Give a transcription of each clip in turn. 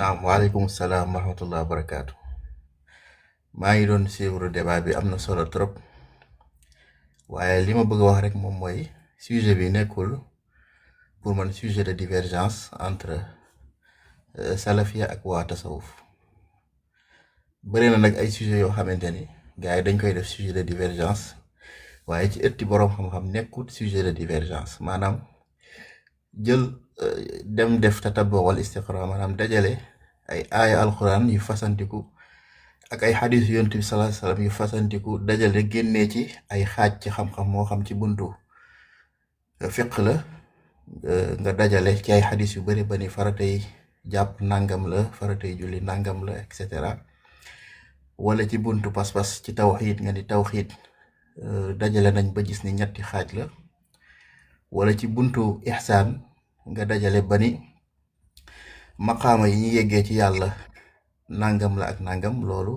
naam waaleykum salaam wa rahmatullah wa barakaatu. maa ngi doon suivre débat bi am na solo trop waaye li ma bëgg a wax rek moom mooy sujet bi nekkul pour man sujet de divergence entre salafia ak waa tasawuf. bëri na nag ay sujet yoo xamante ni gars yi dañ koy def sujet de divergence waaye ci ëtti boroom xam-xam nekkul sujet de divergence maanaam jël dem def tatabbu wal istiqra maanaam dajale ay aaya alquran yu fasantiku ak ay xadis yu yonent bi sallallahu alayhi wasallam yu fasantiku dajale génnee ci ay xaaj ci xam-xam moo xam ci buntu fiq la nga dajale ci ay xadis yu bari ba ni faratay jàpp nangam la faratay julli nangam la et cetera wala ci buntu pas-pas ci tawxiid nga ni tawxiid dajale nañ ba gis ni ñetti xaaj la wala ci buntu ihsaan nga dajale ba ni maqaama yi ñu yeggee ci yàlla nangam la ak nangam loolu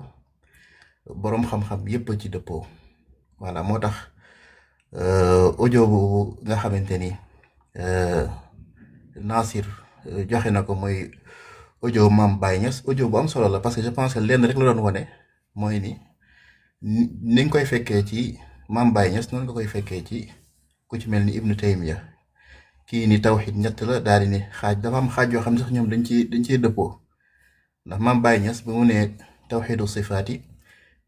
boroom xam-xam yépp ci dëppoo. voilà moo tax audio bu nga xamante ni Nasir joxe na ko mooy audio Mame Baye Niass audio bu am solo la parce que je pense que lenn rek la doon wane mooy ni nga koy fekkee ci Mame Baye Niass noonu nga koy fekkee ci ku ci mel ni Ibnu Taymiya kii ni tawxiid ñett la daal di ni xaaj dafa am xaaj yoo xam ne sax ñoom dañ ciy dëppoo ndax Mame Baye Niass ba mu ne tawxiidu sifaat yi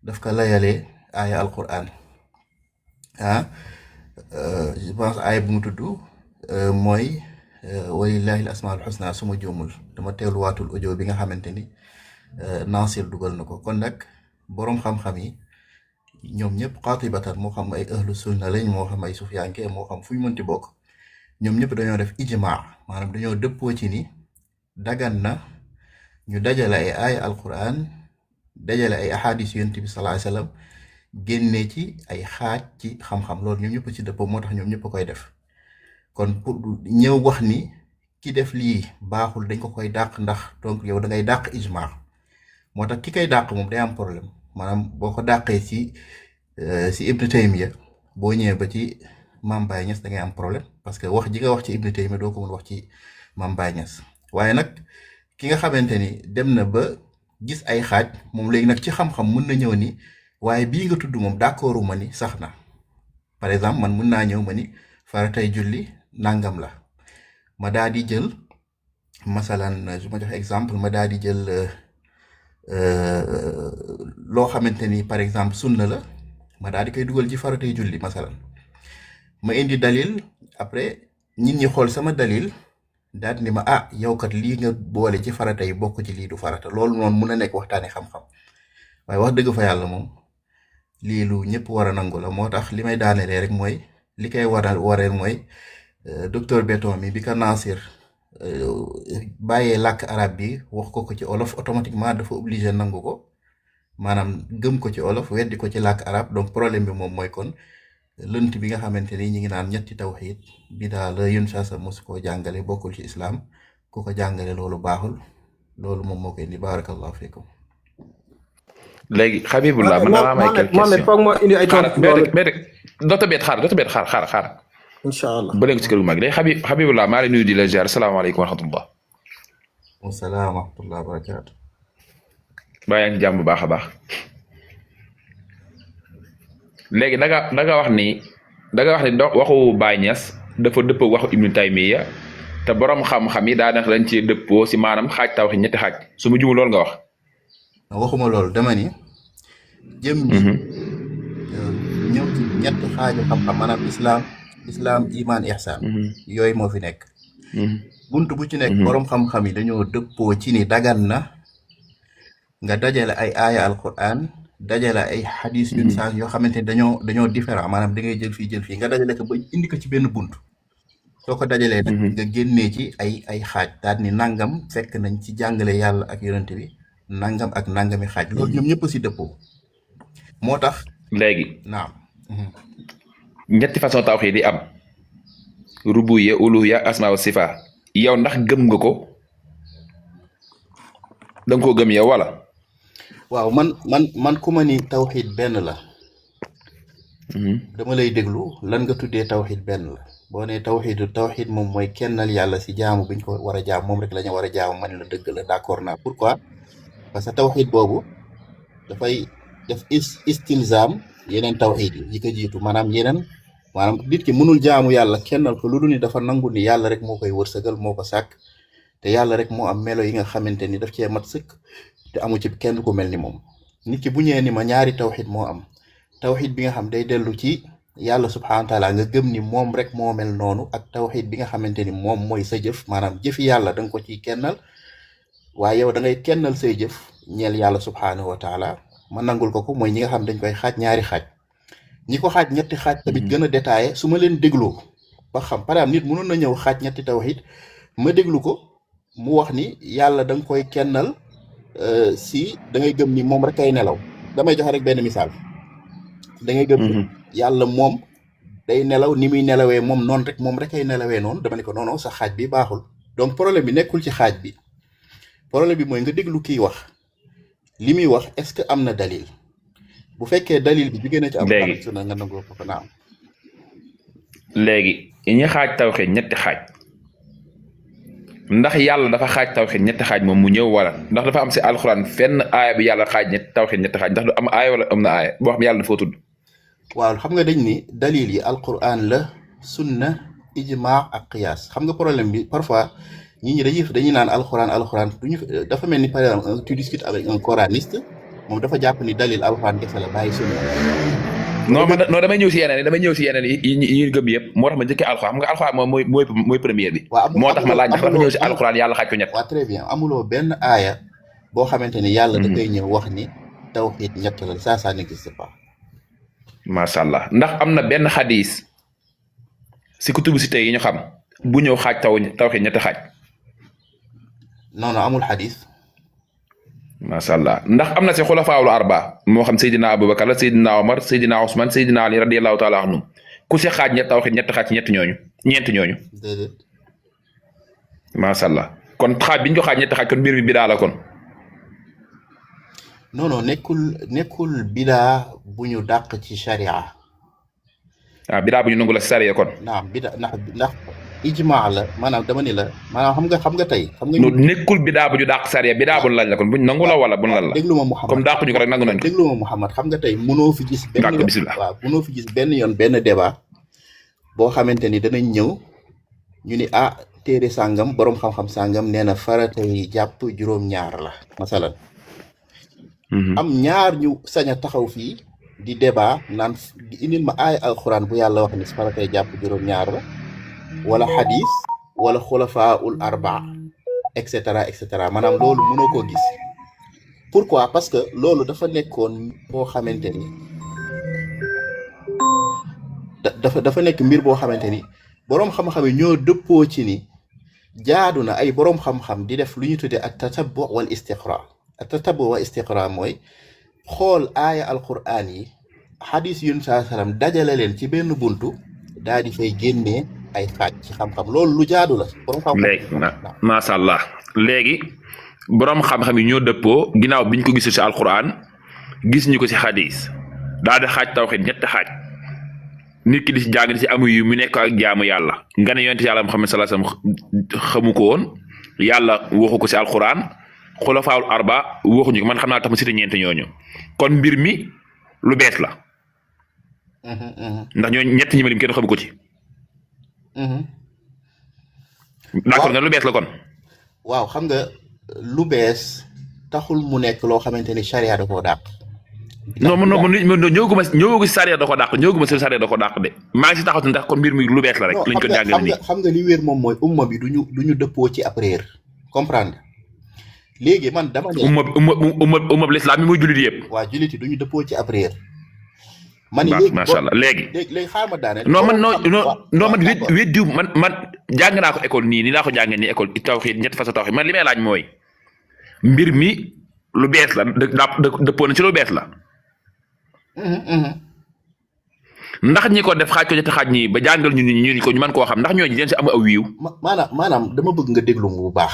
daf ko layalee aaya alquran je pense aaya bu mu tudd mooy walillahi al asmaul husna su ma juumul dama teeluwaatul audio bi nga xamante ni Nasir dugal na ko kon nag boroom xam-xam yi ñoom ñëpp qaatibatan moo xam ay ahlu sunna lañ moo xam ay sufyaanke moo xam fu ñu mënti bokk ñoom ñëpp dañoo def ijmaa maanaam dañoo dëppoo ci ni dagan na ñu dajale ay aaya alquran dajale ay ahadis yonent bi sallallahu alayhi wasallam génnee ci ay xaaj ci xam-xam loolu ñoom ñëpp ci dëppoo moo tax ñoom ñëpp koy def kon pour ñëw wax ni ki def lii baaxul dañ ko koy dàq ndax donc yow da ngay dàq ijmaa moo tax ki koy dàq moom day am problème maanaam boo ko dàqee si Ibnu Taymiya boo ñëwee ba ci Mame Baye Niass da ngay am problème parce que wax ji nga wax ci Ibnu Taymiya doo ko mën wax ci Mame Baye Niass waaye nag ki nga xamante ni dem na ba gis ay xaaj moom léegi nag ci xam-xam mën na ñëw ni waaye bii nga tudd moom d'accordu ma ni sax na par exemple man mën naa ñëw ma ni faratay julli nangam la ma daal di jël masalan su ma jox exemple ma daal di jël loo xamante ni par exemple sunna la ma daal di koy dugal ci faratay julli masalan ma indi dalil après nit ñi xool sama dalil daal ni ma yow kat lii nga boole ci farata yi bokk ci lii du farata loolu noonu mun a nekk waxtaane xam-xam waaye wax dëgg fa yàlla moom lii lu ñëpp war a nangu la moo tax li may daanelee rek mooy li koy wareel mooy docteur Béton mi bi ko Nasir bàyyee làkk arab bi wax ko ci olof automatiquement dafa obligé nangu ko maanaam gëm ko ci olof weddi ko ci làkk arab donc problème bi moom mooy kon lënt bi nga xamante ni ñi ngi naan ñetti tawxiid bi daal la yun saa sa mosu koo jàngale bokkul ci islam ku ko jàngale loolu baaxul loolu moom moo koy indi barakallahu fiikum. léegi Habibullah man damaa am ay quelques questions foog ma indi ay tontu doota beet xaar incha allah ba léegi ci kër gu mag léegi Habibullah maa ngi lay nuyu di la ziar salaamaaleykum wa rahmatullah. wasalaam wa rahmatullah wa barakaatu. baa yaa ngi jàmm bu baax a baax. léegi da nga wax ni waxu Baye Niass dafa dëppoo waxu Ibnu Taymiya te borom xam-xam yi daanaka lañ ci dëppoo si maanaam xaaj tawxiid ñetti xaaj su ma juumee loolu nga wax. waxuma loolu dama ni jëm ji ñëw ci ñett xaaju xam-xam maanaam islam iman ihsan yooyu moo fi nekk bunt bu ci nekk borom xam-xam yi dañoo dëppoo ci ni dagan na nga dajale ay aaya alquran dajale ay xadis yu saa yoo xamante ni dañoo différent maanaam da ngay jël fii nga dajale ko ba indi ko ci benn bunt soo ko dajalee nag nga génnee ci ay xaaj daal ni nangam fekk nañ ci jàngale yàlla ak yonent bi nangam ak nangami xaaj loolu ñoom ñëpp si dëppoo moo tax léegi naam ñetti façon tawxiid yi am rububiyya uluhiyya asmaa wa sifa yow ndax gëm nga ko danga koo gëm yow wala waaw man ku ma ni tawxiid benn la dama lay déglu lan nga tuddee tawxid benn la boo nee tawxid moom mooy kennal yàlla si jaamu biñ ko war a jaam moom rek la ñu war a jaamu man la dëgg la d'accord naa pourquoi parce que tawxid boobu dafay def istilzam yeneen tawxid yi ko jiitu maanaam nit ki mënul jaamu yàlla kennal ko lu dul ni dafa nangu ni yàlla rek moo koy wërsëgal moo ko sàkk te yàlla rek moo am melo yi nga xamante ni daf cee mat sëkk te amu ci kenn ku mel ni moom nit ki bu ñëwee ni ma ñaari tawxid moo am tawxid bi nga xam day dellu ci yàlla subhanahu wa taala nga gëm ni moom rek moo mel noonu ak tawxid bi nga xamante ni moom mooy sa jëf maanaam jëfi yàlla da nga ko ciy kennal waaye yow da ngay kennal say jëf ñeel yàlla subhanahu wa taala ma nangul ko mooy ñi nga xam dañ koy xaaj ñaari xaaj ñi ko xaaj ñetti xaaj tamit gën a détaillé su ma leen dégloo ba xam par exemple nit mënoon na ñëw xaaj ñetti tawxid ma déglu ko mu wax ni yàlla da nga koy kennal si da ngay gëm ni moom rek ay nelaw damay joxe rek benn misaal da ngay gëm ni yàlla moom day nelaw ni muy nelawee moom rek ay nelawee noonu dama ne ko non sa xaaj bi baaxul donc problème bi nekkul ci xaaj bi problème bi mooy nga déglu kiy wax li muy wax est-ce que am na dalil bu fekkee dalil bi jugee na ci am sunna nga nangoo ko naam léegi ñi xaaj tawxid ñetti xaaj ndax yàlla dafa xaaj tawxid ñetti xaaj moom mu ñëw wala ndax dafa am si alxuraan fenn aaya bi yàlla xaaj tawxid ñetti xaaj ndax du am aaya wala am na aaya boo xam yàlla dafa tudd waaw xam nga dañ ni dalil yi alquran la sunna ijma ak qiyaas xam nga problème bi parfois ñi dañuy naan alquran duñu dafa mel ni par exemple tu discutes avec un coraniste moom dafa jàpp ni dalil alquran kese la bàyyi sunna non damay ñëw si yeneen yi ñu gëm yëpp moo tax ma njëkkee alxuraan xam nga alxuraan moom mooy première bi moo tax ma laaj ndax dafa ñëw si alxuraan yàlla xaaj ko ñett waaw très bien amuloo benn aaya boo xamante ni yàlla da koy ñëw wax ni tawhid ñett la ça n'existe pas macha allah ndax am na benn xadis si kutubu si tey yi ñu xam bu ñëw xaaj tawhid ñetti xaaj non amul xadis macha allah ndax am na si xulafaawul arba moo xam Seydina Aboubacar la Seydina Omar Seydina Ousmane Seydina Ali radiyallahu taala anhum ku si xaaj tawhid ñetti xaaj ñeent ñooñu. déedéet. macha allah kon xaaj bi ñu ko xaaj ñetti xaaj kon mbir mi bidaa la kon. non nekkul bidaa bu ñu dàq ci sharia. bidaa bu ñu nangu la si sharia kon. naam bidaa ndax ijmaa la maanaam dama ni la maanaam xam nga tey. nekkul bidaa bu ñu dàq sharia bidaa bu lañ la kon buñ nangu la wala buñ lan la. déglu ma Muhammad comme dàquñu ko rek nangu nañ ko. déglu ma Muhammad xam nga tey mënoo fi gis. mënoo fi gis benn yoon benn débat boo xamante ni danañ ñëw ñu ni téere sàngam boroom xam-xam sàngam nee na faratay jàpp juróom-ñaar la masalan am ñaar ñu sañ a taxaw fii di débat naan di indil ma aaya alxuraan bu yàlla wax ni faratay jàpp juróom-ñaar la wala xadis wala xulafaul arbaa et cetera maanaam loolu mënoo koo gis pourquoi parce que loolu dafa nekkoon boo xamante ni dafa nekk mbir boo xamante ni boroom xam-xam yi ñoo dëppoo ci ni jaadu na ay boroom xam-xam di def lu ñu tuddee ak tatabbu wal istiqra ak tatabbu wal istiqra mooy xool aaya alquran yi xadis yun saa salaam dajale leen ci benn buntu daal di fay génnee ay xaaj ci xam-xam loolu lu jaadu la. boroom xam-xam léegi macha allah léegi boroom xam-xam yi ñoo dëppoo ginnaaw biñ ko gisul si alquran gis ñu ko si xadis daal di xaaj tawhid ñetti xaaj. nit ki di si jàng di si amu yu mu nekk ak jaamu yàlla nga ne yonent yàlla Muhammad sallallahu alayhi wasallam xamu ko woon yàlla waxu ko si alquran xulafaawul arba waxuñu ko man xam naa tax ma cité ñeent ñooñu kon mbir mi lu bees la. ndax ñooñu ñett ñi ma lim kenn xamu ko ci. d'accord nga lu bees la kon. waaw xam nga lu bees taxul mu nekk loo xamante ni charia da koo dàq. non ñëwaguma si sariya da ko dàq ñëwaguma si sariya da ko dàq de maa ngi si taxaw ndax kon mbir mi lu bees la rek. lañ ko jàngale nii xam nga li wér moom mooy umma bi duñu dëppoo ci ab réer comprendre léegi man dama ne. umma l'islam mi mooy jullit yëpp. waa jullit yi duñu dëppoo ci ab réer. man léegi macha allah léegi xaaral ma daane. man weddiw man jàng naa ko école nii laa ko jàngee nii école tawhid ñetti façon tawhid man li may laaj mooy mbir mi lu bees la dëppoo na ci lu bees la. ndax ñi ko def xaaj ko ñetti xaaj ñi ba jàngal ñu ko ñu mën koo xam ndax ñooñu den si am aw wiiw. maanaam dama bëgg nga déglu bu baax.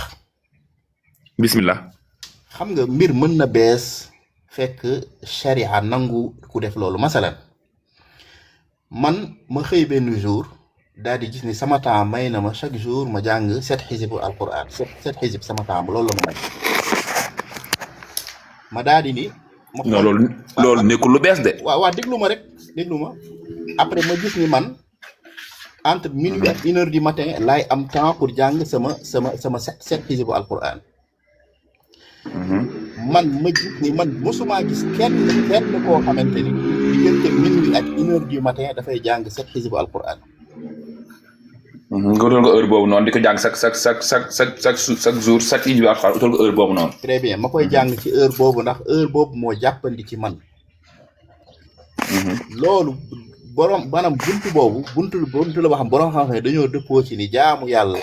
bismillah. xam nga mbir mën na bees fekk sharia nangu ku def loolu masalan man ma xëy benn jour daal di gis ni sama temps may na ma chaque jour ma jàng 7 xisibu alquran 7 xisib sama temps loolu la ma may ma daal di ni ma non xool loolu nekkul lu bees de. waaw déglu ma rek déglu ma après ma gis ni man entre minuit ak 1 heure du matin laay am temps pour jàng sama 7 xisibu alquran man ma gis ni man mosuma gis kenn koo xamante ni diggante minuit ak 1 heure du matin dafay jàng 7 xisibu alquran nga utal ko heure boobu noonu di ko jàng chaque jour chaque indi bi alxuraan utal ko heure boobu noonu. très bien ma koy jàng ci heure boobu ndax heure boobu moo jàppandi ci man loolu borom maanaam buntu la boo xam borom xam-xam ne dañoo dëppoo ci ni jaamu yàlla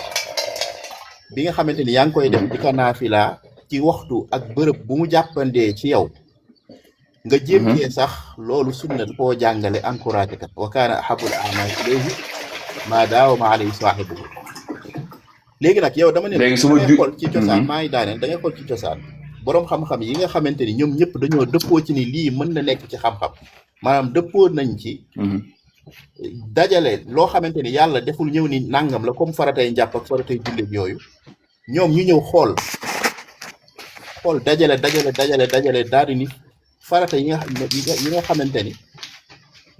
bi nga xamante ni yaa ngi koy def di ko naafila ci waxtu ak bërëb bu mu jàppandee ci yow nga jéemee sax loolu sunna koo jàngale encouragé kat wa kaana ahabul a'maali ilayhi maa daawama alayhi saahibuhu léegi nag yow dama ne léegi su da ma ngay xool ci cosaan maa ngi daaneel da ngay xool ci cosaan boroom xam-xam yi nga xamante ni ñoom ñëpp dañoo dëppoo ci ni lii mën na nekk ci xam-xam maanaam dëppoo nañ ci dajale loo xamante ni yàlla deful ñëw ni nangam la comme faratay njàpp ak faratay jullit yooyu ñoom ñu ñëw xool dajale daal di ni farata yi nga xamante ni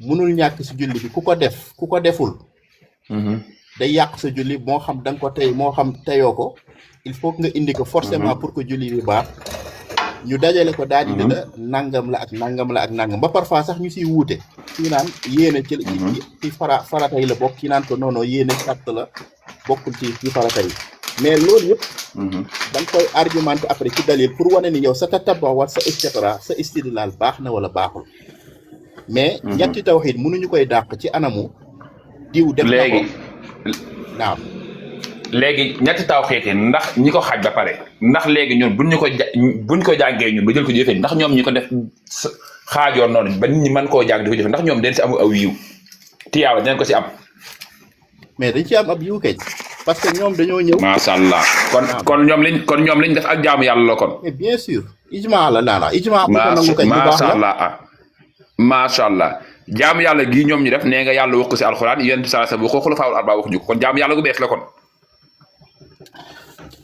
mënul ñàkk si julli bi ku ko deful day yàq sa julli moo xam da nga ko tey moo xam teyoo ko il faut que nga indi ko forcément pour que julli bi baax ñu dajale ko daal di ne la nangam la ak nangam ba parfois sax ñu siy wuute kii naan yéene ci farata yi la bokk kii naan ko non yéene sàtt la bokkul ci farata yi mais loolu yëpp da nga koy argumenté après ci dalil pour wane ni yow sa tatabba war sa istiqra sa istidlal baax na wala baaxul mais ñetti tawxiid mënuñu koy dàq ci anamu diw def na ko naam léegi ñetti tawxiid ndax ñi ko xaaj ba pare ndax léegi ñun buñ ko jàngee ñun ba jël ko jëfee ndax ñoom ñi ko def xaajoon noonu ba nit ñi mën koo jàng di ko jëfee ndax ñoom dañ si am aw yiw tiyaaba dinañ ko si am mais dañ ci am ab yiw kay parce que ñoom dañoo ñëw macha allah kon ñoom liñ def ak jaamu yàlla la kon mais bien sûr ijma la naana ijma bu ko nangu kay bu baax macha la allah macha allah jaamu yàlla gii ñoom ñu def nee nga yàlla wax ko si alxuraan yonent bi sallallahu alayhi wasallam xulafaa'ul arbaa waxuñu ko kon jaamu yàlla gu bees la kon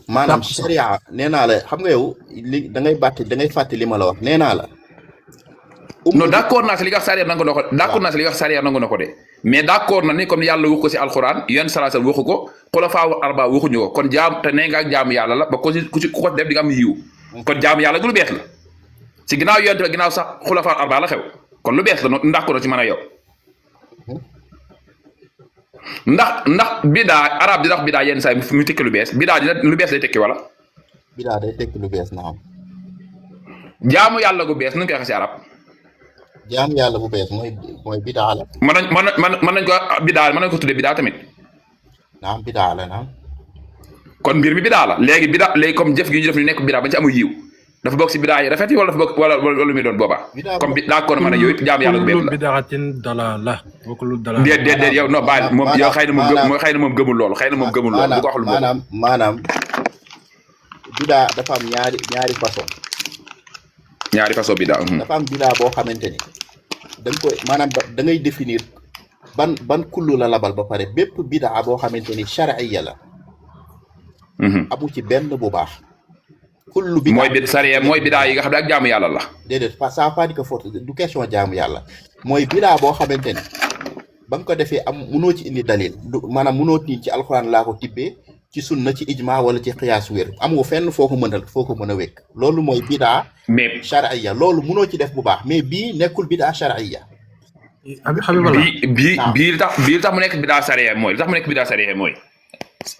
maanaam sharia nee naa la xam nga yow li da ngay fàtte li ma la wax nee naa la non d'accord naa si li nga wax sariya nangu na ko d'accord naa si li nga wax sariya nangu na ko de mais d'accord na ni comme yàlla wax ko si alxuraan yonent sallallahu alayhi wasallam waxu ko xulafaa'ul arbaa waxuñu ko kon jaam te nee nga ak jaamu yàlla la ba ku ko def di nga am yiw kon jaamu yàlla gu lu bees la si ginnaaw yonent ba ginnaaw sax xulafaa'ul arbaa la xew kon lu bees la ndax ko ci mën a yow ndax bidaa arab di wax bidaa yenn saa yi mu tekki lu bees bidaa dina lu bees lay tekki wala bidaa day tekki lu bees naam jaamu yàlla gu bees nu ñu koy waxee si arab jaamu yàlla bu bees mooy bidaa la mën nañ ko tuddee bidaa tamit naam bidaa la naam kon mbir mi bidaa la léegi comme jëf gi ñu def ñu nekk bidaa bañ ci amu yiw dafa bokk si bidaa yi rafet yi wala dafa bokk wala lu muy doon boobaa comme bi d'accord man a yow it jaamu yàlla gu bees la bidaatin dalala bokkul dalala déet yow non baal moom yow xëy na moom gëmul loolu bu ko wax lu maanaam bidaa dafa am ñaari façon bidaa dafa am bidaa boo xamante ni da nga koy maanaam da ngay définir ban kullu la labal ba pare bépp bidaa boo xamante ni shar'iyya la amu ci benn bu baax kullu bidaa mooy sariya mooy bidaa yi nga xam ne ak jaamu yàlla la déedéet ça pas dire que force du question jaamu yàlla mooy bidaa boo xamante ni ba nga ko defee am munoo ci indi dalil maanaam munoo ci alxuraan laa ko tibbee ci sunna ci ijma wala ci xiyaas wér amoo fenn foo ko mën a wékk loolu mooy bidaa mais shar'iyya loolu munoo ci def bu baax mais bii nekkul bidaa shar'iyya bii li tax mu nekk bidaa sariya mooy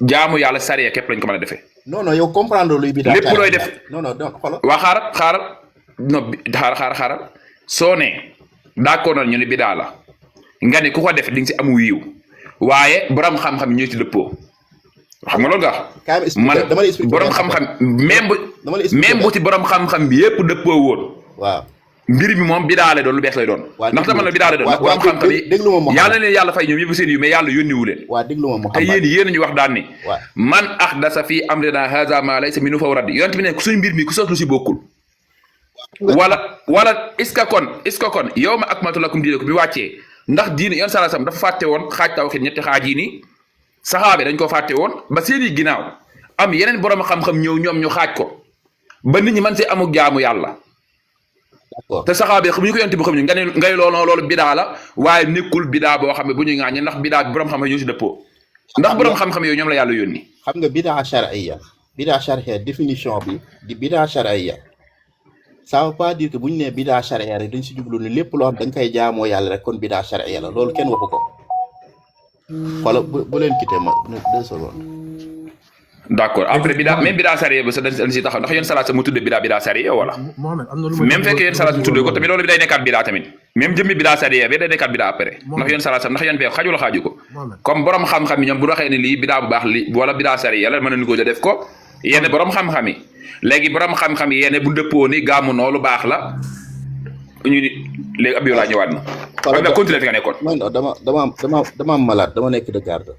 jaamu yàlla sariya képp lañ ko mën a defee non yow comprendre luy bidaa lépp looy def non xoolal waa xaaral non xaaral soo ne d'accord na ñu ne bidaa la nga ne ku ko def di nga si amu yiw waaye borom xam-xam ñoo ci dëppoo xam nga loolu nga man borom xam-xam même bu ci borom xam-xam bi yépp dëppoo woon waaw mbir mi moom bidaa lay doon lu bees lay doon ndax dama la bidaa lay doon ndax borom xam-xam yi yàlla leen yàlla fay ñoom yëpp seen yu mais yàlla yónniwu leen waaw déglu ma te yéen ñu wax daan ni man ahdasa fii amrina haza ma laysa minhu fa raddi yonent bi ne suñu mbir mi ku sos lu si bokkul wala est-ce que kon yow ma akmaltu lakum diinakum bi wàccee ndax diine yoon sallallahu alayhi wasallam dafa fàtte woon xaaj tawhid ñetti xaaj yi nii saxaabe dañ ko fàtte woon ba seeni ginnaaw am yeneen borom xam-xam ñëw ñoom ñu xaaj ko ba nit ñi man see amuk jaamu yàlla d'accord te saxaabe xam ñu ko yonte bi xam ñu nga ne ngay loolu bidaa la waaye nekkul bidaa boo xam ne bu ñuy ŋaañe ndax bidaa bi borom xam-xam ñoo si dëppoo ndax borom xam-xam yooyu ñoom la yàlla yónni xam nga bidaa shar'iyya définition bi di bidaa shar'iyya ça veut pas dire que bu ñu nee bidaa shar'iyya rek dañ si jublu ne lépp loo xam da nga koy jaamoo yàlla rek kon bidaa shar'iyya la loolu kenn waxu ko wala bu leen quitté ma 2 secondes. d'accord après bidaa même bidaa sariya ba sa dañ si taxaw ndax yéen salaat sa mu tudde bidaa sariya wala Mohamed am na lu ma même fekkee yéen salaat mu tuddee ko tamit loolu bi day nekkaat bidaa tamit même jëmmi bidaa sariya bi day nekkaat bidaa après ndax yéen salaat ndax yéen bee xaju la xaaju ko comme borom xam-xam yi ñoom bu waxee ne lii bidaa bu baax li wala bidaa sariya la mën nañu ko def ko yenn borom xam-xam yi léegi borom xam-xam yi yenn bu dëppoo ni gàmmu noonu baax la ñu ni léegi ab yow laa ñëwaat na da continuer fi nga nekkoon non dama am malade dama nekk de garde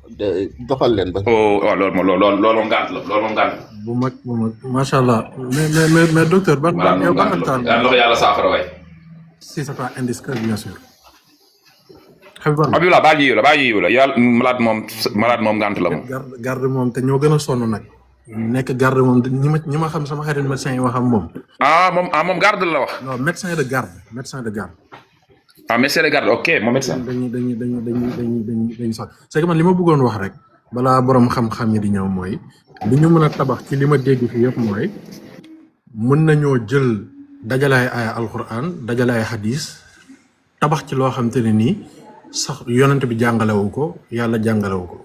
doxal leen ba waaw loolu moom ngànt la loolu moom ngànt la bu mag macha allah mais docteur ban hôpital loxo yàlla saafara waay si c'est pas indiscret bien sûr Abdoulaye baa ji yiw la yàlla malade moom ngànt la moom garde moom te ñoo gën a sonn nag nekk garde moom ñi ma xam sama xarit médecin yi waxam moom moom garde la wax non médecin de garde médecin de garde ok moom médecin dañuy sax c'est que man li ma bëggoon wax rek balaa borom xam-xam yi di ñëw mooy li ñu mën a tabax ci li ma dégg fi yëpp mooy mën nañoo jël dajalaay ay alquran dajalaay hadis tabax ci loo xam te ne nii sax yonent bi jàngalewu ko yàlla jàngalewu ko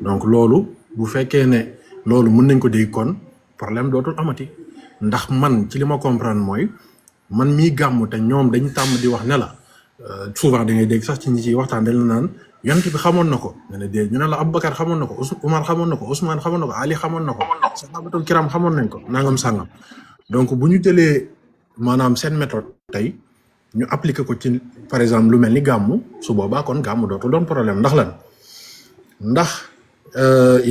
donc loolu bu fekkee ne loolu mën nañ ko dégg kon problème dootul amati ndax man ci li ma comprendre mooy man mii gàmmu te ñoom dañu tàmm di wax ne la souvent da ngay dégg sax ci ñi ciy waxtaan dañ la naan yonent bi xamoon na ko ne la dégg ñu ne la Aboubacar xamoon na ko Umar xamoon na ko Ousmane xamoon na ko Ali xamoon na ko sahabatul kiram xamoon nañ ko nangam sàngam donc bu ñu jëlee maanaam seen méthode tey ñu appliquer ko ci par exemple lu mel ni gàmmu su boobaa kon gàmmu dootul doon problème ndax lan ndax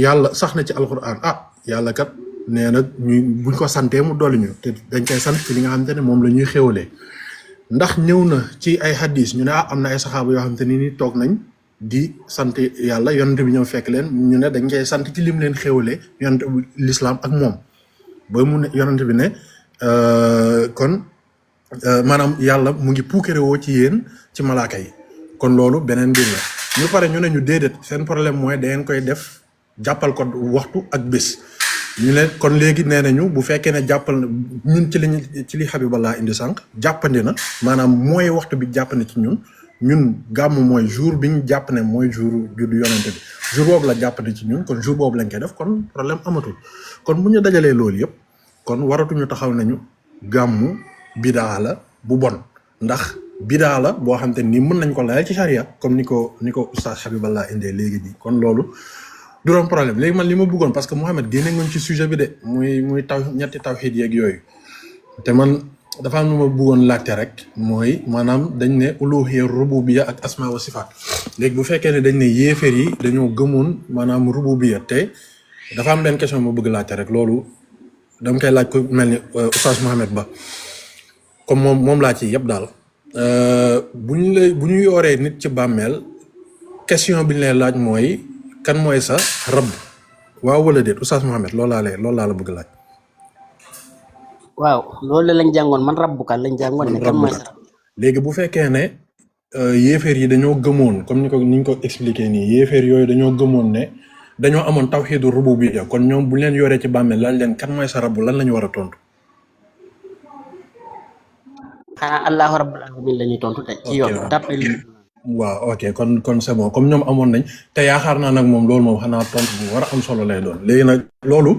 yàlla sax na ci alquran yàlla kat nee na ñu buñ ko santee mu dolli ñu te dañ koy sant ci li nga xamante ne moom la ñuy xéwalee ndax ñëw na ci ay hadis ñu ne am na ay saxaaba yoo xamante ni toog nañ di sant yàlla yonent bi ñëw fekk leen ñu ne dañ koy sant ci lim leen xéwalee yonent l'islam ak moom ba mu ne yonent bi ne kon maanaam yàlla mu ngi puukarewoo ci yéen ci malaaka yi kon loolu beneen mbir la ñu pare ñu ne ñu déedéet seen problème mooy da ngeen koy def jàppal ko waxtu ak bés ñu ne kon léegi nee nañu bu fekkee ne jàppal ñun ci li Habiballah indi sànq jàppandi na maanaam mooy waxtu bi jàppandi ci ñun gàmm mooy jour bi ñu jàpp ne mooy jour juddu yonente bi jour boobu la jàppandi ci ñun kon jour boobu lañ koy def kon problème amatul kon bu ñu dajalee loolu yëpp kon waratuñu taxaw nañu gàmmu bidaa la bu bon ndax bidaa la boo xam te ni mën nañ ko layal ci charia comme ni ko oustaz Habiballah indee léegi nii kon loolu du doon problème léegi man li ma bëggoon parce que Mouhamed génne nga ci sujet bi de muy taw ñetti tawhid yeeg yooyu te man dafa am lu ma bëggoon laajte rek mooy maanaam dañ ne uluhiyya rububiyya ak asma wa sifaat léegi bu fekkee ne dañ ne yéeféer yi dañoo gëmoon maanaam rububiyya te dafa am benn question ma bëgg laajte rek loolu dama koy laaj ko mel ni oustaz Mouhamed Ba comme moom laa ci yëpp daal bu ñu yooree nit ci bàmmeel question bi ñu lay laaj mooy kan mooy sa rab waaw wala déet oustaz Mouhamed loolu laa la bëgg laaj. waaw loolu lañ jàngoon man rabbuka lañ jàngoon ne kan mooy sa rab. léegi bu fekkee ne yéeféer yi dañoo gëmoon comme ni ñu ko expliqué nii yéeféer yooyu dañoo gëmoon ne dañoo amoon tawhidu rububiyya kon ñoom bu leen yoree ci bàmmeel laaj leen kan mooy sa rab lan la ñu war a tontu. xanaa allahu rabbul alamin la ñuy tontu te ci yoon d'après li waaw ok kon c'est bon comme ñoom amoon nañ te yaakaar naa nag moom loolu moom xanaa tontu bu war a am solo lay doon léegi nag loolu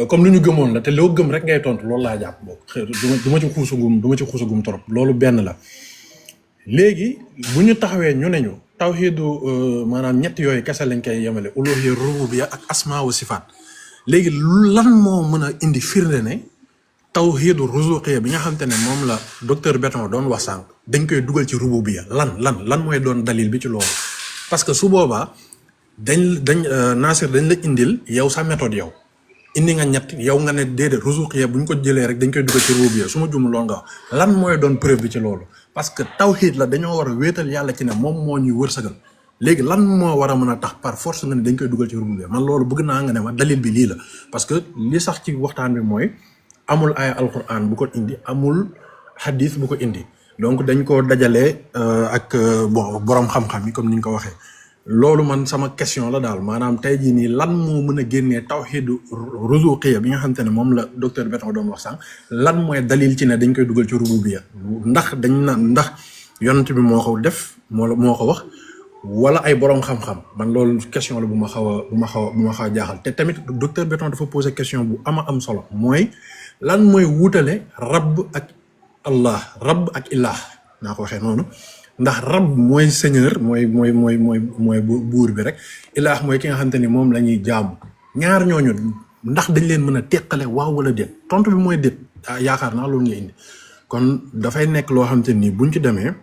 comme lu ñu gëmoon la te loo gëm rek ngay tontu loolu laa jàpp boobu du ma ci xuusagum trop loolu benn la léegi bu ñu taxawee ñu ne ñu tawhidu maanaam ñett yooyu kese lañ koy yemale uluhiyya rububiyya ak asma wa sifaat léegi lan moo mën a indi firnde ne tawhidu ruzuqiyya bi nga xamante ne moom la docteur Béton doon wax sànq dañ koy dugal ci rububiyya lan mooy doon dalil bi ci loolu parce que su boobaa dañ Nasir dañ la indil yow sa méthode yow indi nga ñett yow nga ne déedéet ruzuqiyya bu ñu ko jëlee rek dañ koy dugal ci rububiyya su ma juum loolu nga wax lan mooy doon preuve bi ci loolu parce que tawhid la dañoo war a wéetal yàlla ci ne moom moo ñuy wërsëgal léegi lan moo war a mën a tax par force nga ne dañ koy dugal ci rububiyya man loolu bëgg naa nga ne ma dalil bi lii la parce que li sax ci waxtaan bi mooy amul ay alquran bu ko indi amul hadith bu ko indi donc dañ ko dajalee ak bon borom xam-xam yi comme ni ñu ko waxee loolu man sama question la daal maanaam tey jii nii lan moo mën a génnee tawhidu ruzuqiyya bi nga xamante ne moom la docteur Beton doon wax sànq lan mooy dalil ci ne dañ koy dugal ci rububiyya ndax dañ na ndax yonent bi moo ko def moo ko wax wala ay borom xam-xam man loolu question la bu ma xaw a jaaxal te tamit docteur Beton dafa poser question bu am solo mooy lan mooy wutale rabb ak allah rabb ak ilah naa ko waxee noonu ndax rabb mooy seigneur mooy buur bi rek ilah mooy ki nga xamante ni moom la ñuy jaamu ñaar ñooñu ndax dañ leen mën a teqale waaw wala déet tontu bi mooy déet yaakaar naa loolu nga indi kon dafay nekk loo xamante ni buñ ci demee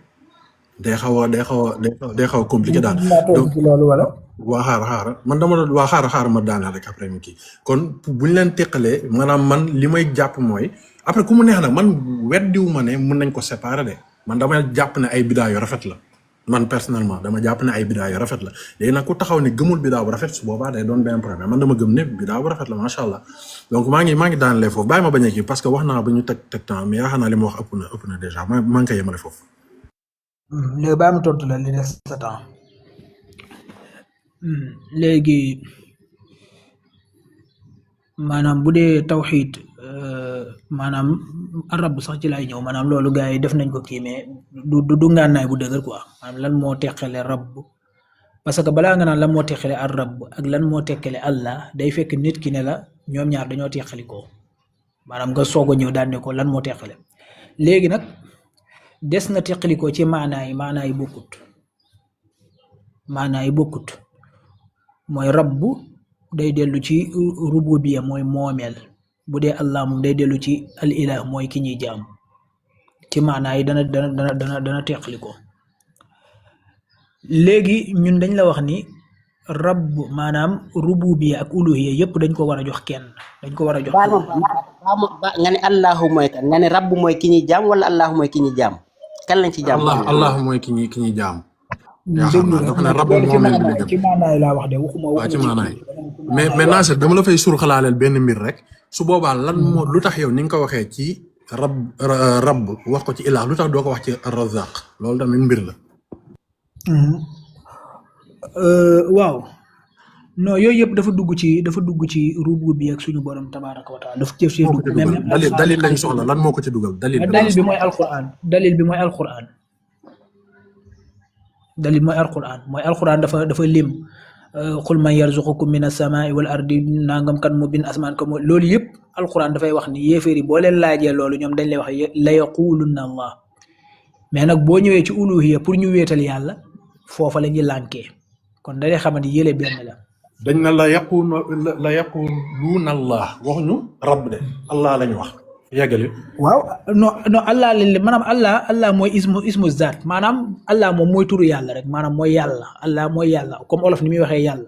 day xaw a compliqué daal donc waa xaar man dama doon waa xaar ma daaneel rek après mi kii kon buñ leen teqalee maanaam man li may jàpp mooy après ku mu neex nag man weddiwu ma ne mën nañ ko séparer de man dama jàpp ne ay bidaa yu rafet la man personnellement dama jàpp ne ay bidaa yu rafet la léegi nag ku taxaw ne gëmul bidaa bu rafet su boobaa day doon benn problème man dama gëm ne bidaa bu rafet la macha allah donc maa ngi daanelee foofu bàyyi ma bañ a kii parce que wax naa ba ñu teg temps mais yaakaar naa li ma wax ëpp na déjà maa ngi koy yemale foofu. léegi bàyyi ma tontu la li des sa temps léegi maanaam bu dee tawxiid maanaam arab sax ci lay ñëw maanaam loolu gars yi def nañ ko kii mais du ngànnaay bu dëgër quoi maanaam lan moo teqale rab parce que balaa nga naan lan moo teqale ar rab ak lan moo teqale allah day fekk nit ki ne la ñoom ñaar dañoo teqalikoo maanaam nga soog a ñëw daan ne ko lan moo teqale léegi nag des na teqalikoo ci maanaa yi bokkut mooy rabb day dellu ci rububiyya mooy moomeel bu dee allah moom day dellu ci al ilah mooy ki ñuy jaam ci maanaa yi dana teqalikoo léegi ñun dañ la wax ni rabb maanaam rububiyya ak uluhiyya yëpp dañ ko war a jox kenn dañ ko war a jox nga ne allahu mooy kan nga ne rabb mooy ki ñuy jaam wala allahu mooy ki ñuy jaam kan lañ ci jaam allah mooy ki ñuy jaam ci maanaay laa wax de waxuma ci maanaay mais Nasser dama la fay surxalaaleel benn mbir rek su boobaa lan moo lu tax yow ni nga ko waxee ci rabb wax ko ci ilah lu tax doo ko wax ci razaq loolu tamit mbir la waaw non yooyu yëpp dafa dugg ci rububiyya ak suñu borom tabaaraka wa taala dafa jëf ci dugg dalil lañ soxla lan moo ko ci dugal dalil bi mooy alquran dafa lim qul man yarzuqukum min as-samaa'i wal ardi nangam kan mu bin asmaan kan loolu yëpp alquran dafay wax ni yéeféeri boo leen laajee loolu ñoom dañ lay wax la yaqulunna allah mais nag boo ñëwee ci uluhiyya pour ñu wéetal yàlla foofa la ñuy lànkee kon da lay xamante yële benn la dañ na la yaquluuna allah waxuñu rabb de allah lañu wax yàggali waaw non allah lañ maanaam allah mooy ismu zaat maanaam allah moom mooy turu yàlla rek maanaam mooy yàlla allah mooy yàlla comme olof ni muy waxee yàlla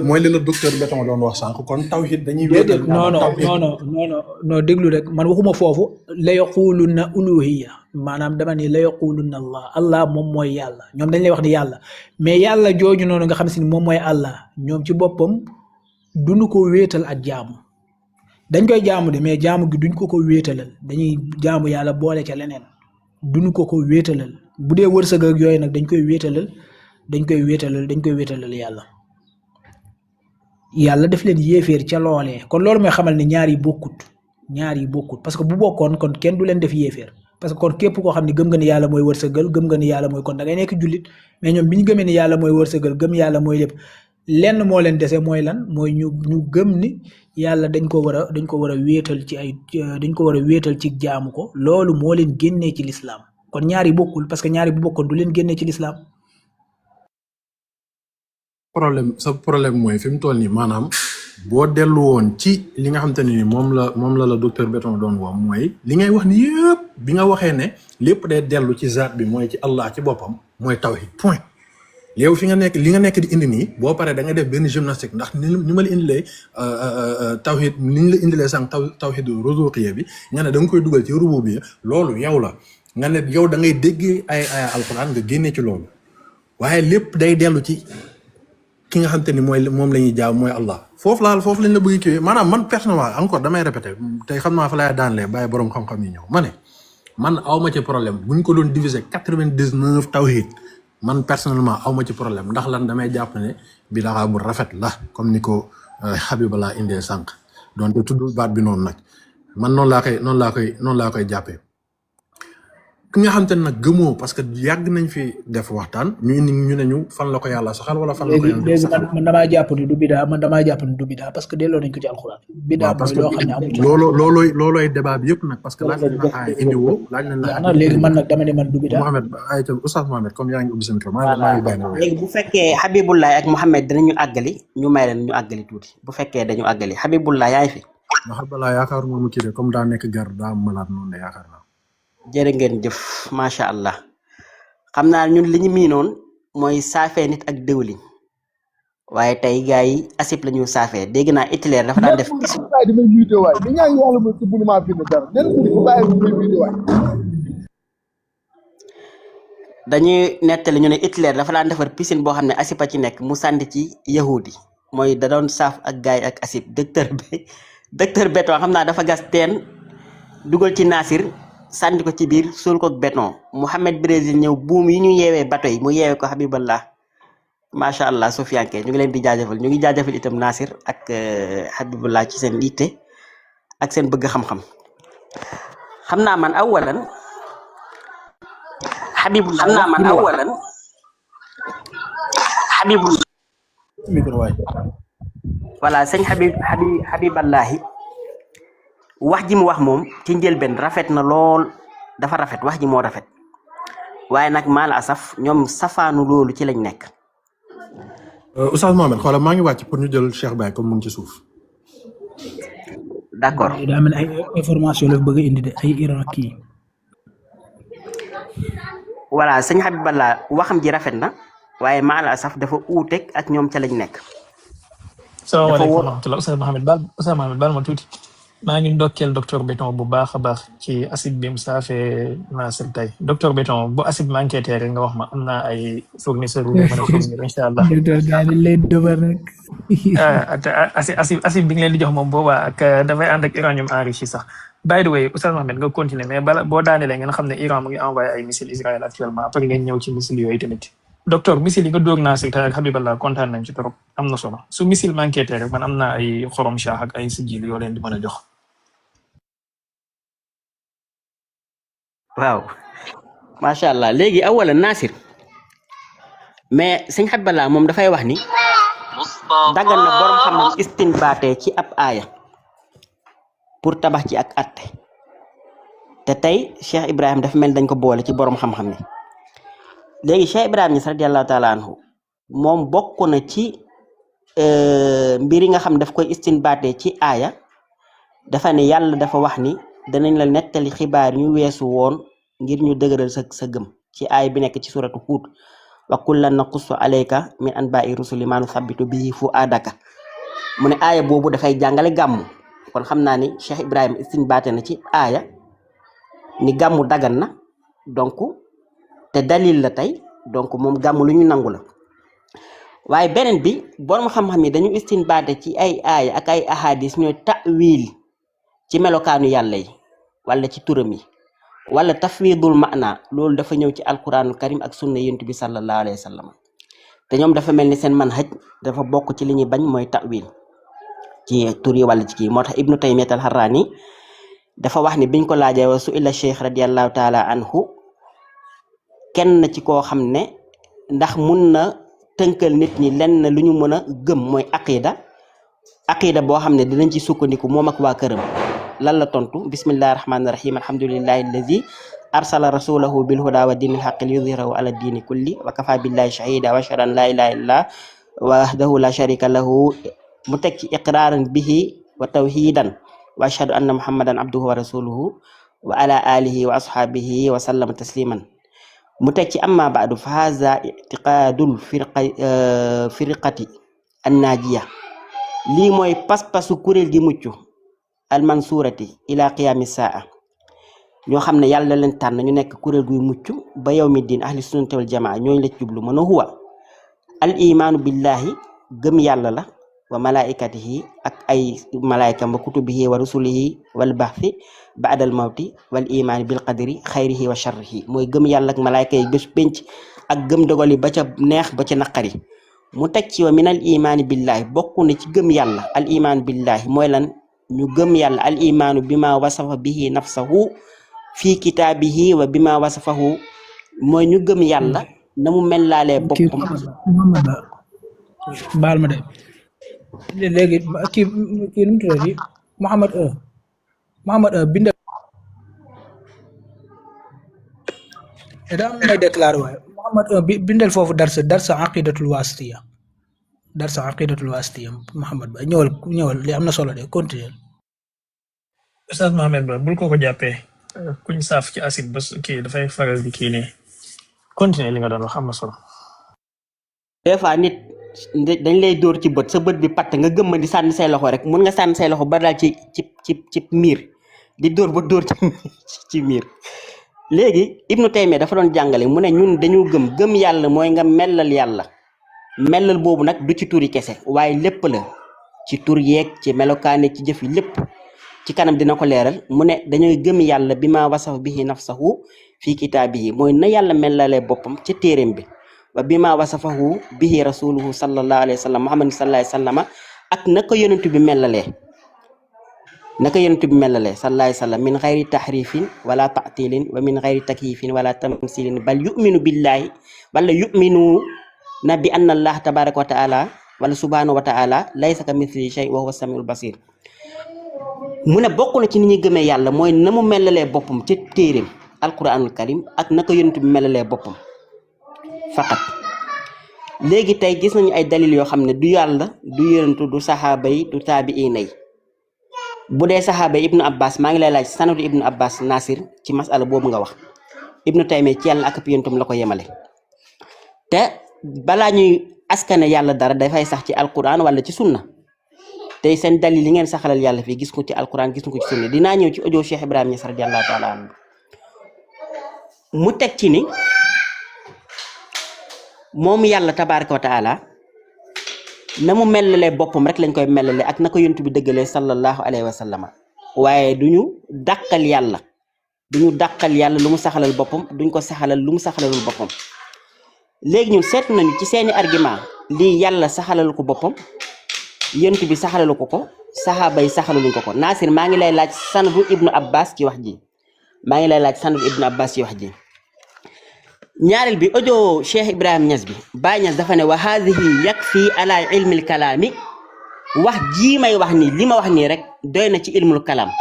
mooy li la docteur Beton doon wax sànq kon tawhid dañuy déedéet non déglu rek man waxuma foofu la yaquluna uluhiyya maanaam dama ni la yaquluna allah moom mooy yàlla ñoom dañ lay wax ni yàlla mais yàlla jooju noonu nga xam si ni moom mooy allah ñoom ci boppam duñu ko wéetal ak jaamu dañ koy jaamu de mais jaamu gi duñ ko wéetalal dañuy jaamu yàlla boole ca leneen duñu ko wéetalal bu dee wërsëg ak yooyu nag dañ koy wéetalal yàlla def leen yéeféer ca loolee kon loolu mooy xamal ne ñaar yi bokkut parce que bu bokkoon kon kenn du leen def yéeféer parce que kon képp koo xam ne gëm nga ni yàlla mooy wërsëgal gëm nga ni yàlla mooy kon da ngay nekk jullit mais ñoom bi ñu gëmee ni yàlla mooy wërsëgal gëm yàlla mooy lépp lenn moo leen dese mooy lan mooy ñu gëm ni yàlla dañ ko war a wéetal ci jaamu ko loolu moo leen génnee ci lislaam kon ñaari bokkul parce que ñaari bu bokkoon du leen génnee ci lislaam problème mooy fi mu toll nii maanaam boo dellu woon ci li nga xamante ne ni moom la docteur Beton doon wax mooy li ngay wax ni yëpp bi nga waxee ne lépp day dellu ci zaat bi mooy ci Allah ci boppam mooy tawhid point yow fi nga nekk li nga nekk di indi nii boo paree da nga def benn gymnastique ndax ni ma la indilee tawhid ni ñu la indilee sànq tawhid ruzuqiyya bi nga ne da nga koy dugal ci rububiyya loolu yow la nga ne yow da ngay déggee ay alxuraan nga génne ci loolu waaye lépp day dellu ci ki nga xam te ni mooy moom la ñuy jaam mooy Allah foofu lañ la bëgg kiiwee maanaam man personnellement encore damay répété tey xam naa fa laay daanlee bàyyi borom xam-xam yi ñëw ma ne man awma ci problème bu ñu ko doon diviser 99 tawhid man personnellement awma ci problème ndax lan damay jàpp ne bidaa bu rafet la comme ni ko Habibullah indee sànq donc tuddul baat bi noonu nag man noonu laa koy jàppee ki nga xam te ne nag gëmoo parce que yàgg nañ fi def waxtaan ñu indi ñu ne ñu fan la ko yàlla saxal wala fan la ko yàlla saxal man damaa jàpp ni du bidaa parce que delloo nañ ko ci alxuraan bidaa mooy loo xam ne amul loolooy débat bi yëpp nag parce que laaj nañ la aay indiwoo laaj nañ la léegi man nag dama ne man du bidaa Mohamed ayca Oustaz Mohamed comme yaa ngi ubbi sa micro maa ngi bàyyi na léegi bu fekkee Habibullah ak Mohamed dinañu àggali ñu may leen ñu àggali tuuti bu fekkee dañu àggali Habibullah yaa ngi fi Habibullah yaakaar moom kii de comme daa nekk gar daa malaat noonu de yaakaar naa jërë ngeen jëf macha allah xam naa ñun li ñu miinoon mooy saafee nit ak dëwlin waaye tey gars yi asib la ñu saafee dégg naa Hitler dafa daan def di may vidéo waay di ñaan yàlla mo ci bunu maa bind dara nen ko bàyyi bu may vidéo waay dañuy nettali ñu ne Hitler dafa daan defar piscine boo xam ne asib a ci nekk mu sànni ci yahudi mooy da doon saaf ak gars yi ak asib docteur béton xam naa dafa gas teen dugal ci Nasir sànni ko ci biir suul ko béton Mouhamed Brésil ñëw buum yi ñu yeewee bato yi mu yeewee ko Habiballah macha allah Sofianke ñu ngi leen di jaajëfal ñu ngi jaajëfal itam Nasir ak Habiballah ci seen yitte ak seen bëgg xam-xam xam naa man awalan Habibullah micro waay voilà sëñ Habiballahi wax ji mu wax moom ci njëlbeen rafet na lool dafa rafet wax ji moo rafet waaye nag maal asaf ñoom safaanu loolu ci lañ nekk. Oustaz Mohamed xoolal maa ngi wàcc pour ñu jël Cheikh Baye comme mu ngi ci suuf. d'accord daa mel ay information la bëgg a indi de ay Iran kii. voilà sëñ Habiballah waxam ji rafet na waaye maal asaf dafa uuteeg ak ñoom ca lañ nekk. salaamaaleykum wa rahmatulah Oustaz Mohamed baal ma tuuti. maa ngi ndokkeel docteur Béton bu baax a baax ci acide bi mu saafee Nasir tey docteur Béton bu acide manqué tee rek nga wax ma am naa ay fournisseurs yu mën a fournir incha allah. docteur gaa yi leen dëbar rek. acide bi nga leen di jox moom boobaa ak dafay ànd ak uranium enrichi sax. by the way Oustaz Mohamed nga continuer mais bala boo daanelee ngeen xam ne Iran mu ngi envoyé ay missiles Israël actuellement après ngeen ñëw ci missiles yooyu tamit. docteur missile yi nga dóor Nasir tey ak Habiballah kontaan nañ ci trop am na solo su missile manqué tee rek man am naa ay xorom shaax ak ay sijil yoo leen di mën a jox. waaw macha allah léegi awala Nasir mais sëñ Habiballah moom dafay wax ni dagan na borom xam-xam istinbaatee ci ab aaya pour tabax ci ak atte te tey Cheikh Ibrahim dafa mel dañ ko boole ci borom xam-xam ni léegi Cheikh Ibrahim Niass radiyallahu taala anhu moom bokk na ci mbir yi nga xam daf koy istinbaatee ci aaya dafa ne yàlla dafa wax ni danañ la nettali xibaar ñu weesu woon ngir ñu dëgëral sa gëm ci aay bi nekk ci suratu Huud wa kullan naqussu alayka min anba'i rusuli ma nusabbitu bihi fu'adaka mu ne aaya boobu dafay jàngale gàmmu kon xam naa ni Cheikh Ibrahima istinbaate na ci aaya ni gàmmu dagan na donc te dalil la tey donc moom gàmmu lu ñu nangu la waaye beneen bi borom xam-xam yi dañu istinbaate ci ay aaya ak ay ahadis ñooy ta'wil ci melokaanu yàlla yi wala ci turam yi wala tafwidul maana loolu dafa ñëw ci alquranul karim ak sunna yonent bi sallallahu alayhi wa sallam te ñoom dafa mel ni seen manhaj dafa bokk ci li ñuy bañ mooy ta'wil ci tur yi wala ci kii moo tax ibnu Taymiyat al-Harrani dafa wax ni biñ ko laajee wa su'ila cheikh radiyallahu taala anhu kenn ci koo xam ne ndax mun na tënkal nit ñi lenn lu ñu mën a gëm mooy aqida boo xam ne dinañ ci sukkandiku moom ak waa këram lan la tontu bismillahi rahmaani rahim alhamdulillahi alladi arsala rasulahu bil huda wa dinil haqqi liyudhhirahu ala dini kulli wa kafa billahi shahida wa ashhadu an la ilaha illa wahdahu la sharika lahu mu teg ci iqraran bihi wa tawhidan wa ashhadu anna muhammadan abduhu wa rasuluhu wa ala alihi wa ashabihi wa sallama tasliman mu teg ci amma ba'du fa hadha i'tiqadul firqati an-najiya lii mooy pas-pasu kuréel gi mucc almansurati ila qiyami saa ñoo xam ne yàlla leen tànn ñu nekk kuréel guy mucc ba yow mi diin ahli sunnati wal jamaa ñooñu la ci jublu mën a huwa al imaanu billahi gëm yàlla la wa malaikatihi ak ay malaykam wa kutubihi wa rusulihi wal baxthi baadal mawti wal imaani bil qadri xayrihi wa sharrihi mooy gëm yàlla ak malayka yi bés penc ak gëm dogal yi ba ca neex ba ca naqari mu teg ci wa min al imaani billahi bokk na ci gëm yàlla al imaanu billahi mooy lan ñu gëm yàlla al imaanu bima wasafa bihi nafsahu fi kitaabihi wa bima wasafahu mooy ñu gëm yàlla na mu mel laalee kii boppam Muhammad Ba baal ma de léegi kii nu mu tuddati Muhammad bindal daa am may déclaré waaye Muhammad bindal foofu darsa aqidatul wasitiya Muhammad Ba ñëwal li am na solo de continuer. Oustaz Mohamed Ba bul ko jàppee kuñ saaf ci acide ba kii dafay faral di kii nii continuer li nga doon wax am na solo. des fois nit dañ lay dóor ci bët sa bët bi patt nga gëmma di sànni say loxo rek mun nga sànni say loxo ba daal ci miir di dóor ba dóor ci miir léegi Ibnu Taymiya dafa doon jàngale mu ne ñun dañu gëm yàlla mooy nga mellal yàlla mellal boobu nag du ci turi kese waaye lépp la ci tur yeeg ci melokaane ci jëf yi lépp ci kanam dina ko leeral mu ne dañuy gëm yàlla bi ma wasafa bihi nafsahu fii kitaabihi mooy na yàlla mellalee boppam ci téeréem bi wa bi ma wasafahu bihi rasuluhu sallallahu alayhi wa sallam muhammad sallallahu alayhi wa sallama ak naka yonentu bi mellalee sallallahu alayhi wa sallam min xayri tahrifin wala ta'tilin wa min xayri takyifin wala tamsilin bal yuminu billahi wala yuminu na bi anna allah tabaraka wa taala wala subhanahu wa taala laysa ka mithli shay wa huwa samiul basir mu ne bokk na ci ni ñuy gëmee yàlla mooy na mu melalee boppam ci téeréem alquranul karim ak naka yonent bi melalee boppam faqat léegi tey gis nañu ay dalil yoo xam ne du yàlla du yonentu du saxaaba yi du taabiina yi bu dee saxaaba yi ibnu abbas maa ngi lay laaj sanadu ibnu abbas nasir ci masala boobu nga wax ibnu taymiya ci yàlla ak yonentum la ko yemale te balaa ñuy askane yàlla dara dafay sax ci alquran wala ci sunna tey seen dalil li ngeen saxalal yàlla fii gis ko ci alquran gis ko ci sunna dinaa ñëw ci audio Cheikh Ibrahima Niass radiyallahu taala anhu mu teg ci ni moom yàlla tabaraka wa taala na mu melalee boppam rek lañ koy melalee ak na ko yonent bi dëggalee sallallahu alayhi wa sallama waaye duñu dàqal yàlla lu mu saxalal boppam duñ ko saxalal lu mu saxalalul boppam léegi ñun seet nañu ci seeni argument lii yàlla saxalal ko boppam yonent bi saxalalu ko saxaaba yi saxalaluñ ko Nasir maa ngi lay laaj sanadu ibnu abbas ci wax ji ñaareel bi audio Cheikh Ibrahima Niass bi Baye Niass dafa ne wa haadihi yakfi ala ilmil kalaami wax jii may wax nii li ma wax nii rek doy na ci ilmul kalaam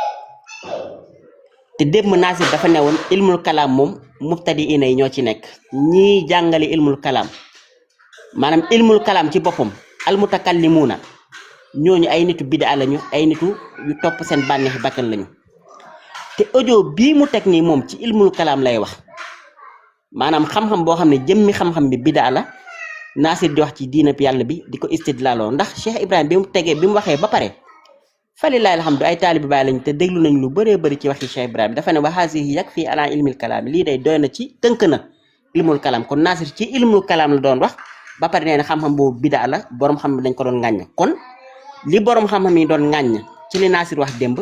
te démb Nasir dafa ne woon ilmul kalaam moom mubtadi ina yi ñoo ci nekk ñii jàngale ilmul kalaam maanaam ilmul kalaam ci boppam almutakallimuuna ñooñu ay nitu bid'a lañu ay nitu yu topp seen bànneexi bakkan lañu te audio bii mu teg nii moom ci ilmul kalaam lay wax maanaam xam-xam boo xam ne jëmmi xam-xam bi bid'a la Nasir di wax ci diinab yàlla bi di ko istidlaaloo ndax Cheikh Ibrahima bi mu waxee ba pare falillaahi alhamdu ay taalibi baay lañu te déglu nañ lu bëree bëri ci waxi Cheikh Ibrahima dafa ne wa haasihi yakfi ala ilmil kalaam lii day doy na ci tënk na ilmul kalaam kon Nasir ci ilmul kalaam la doon wax ba pare nee na xam-xam boobu bid'a la borom xam dañ ko doon ŋàññ kon li borom xam-xam yi doon ŋàññ ci li Nasir wax démb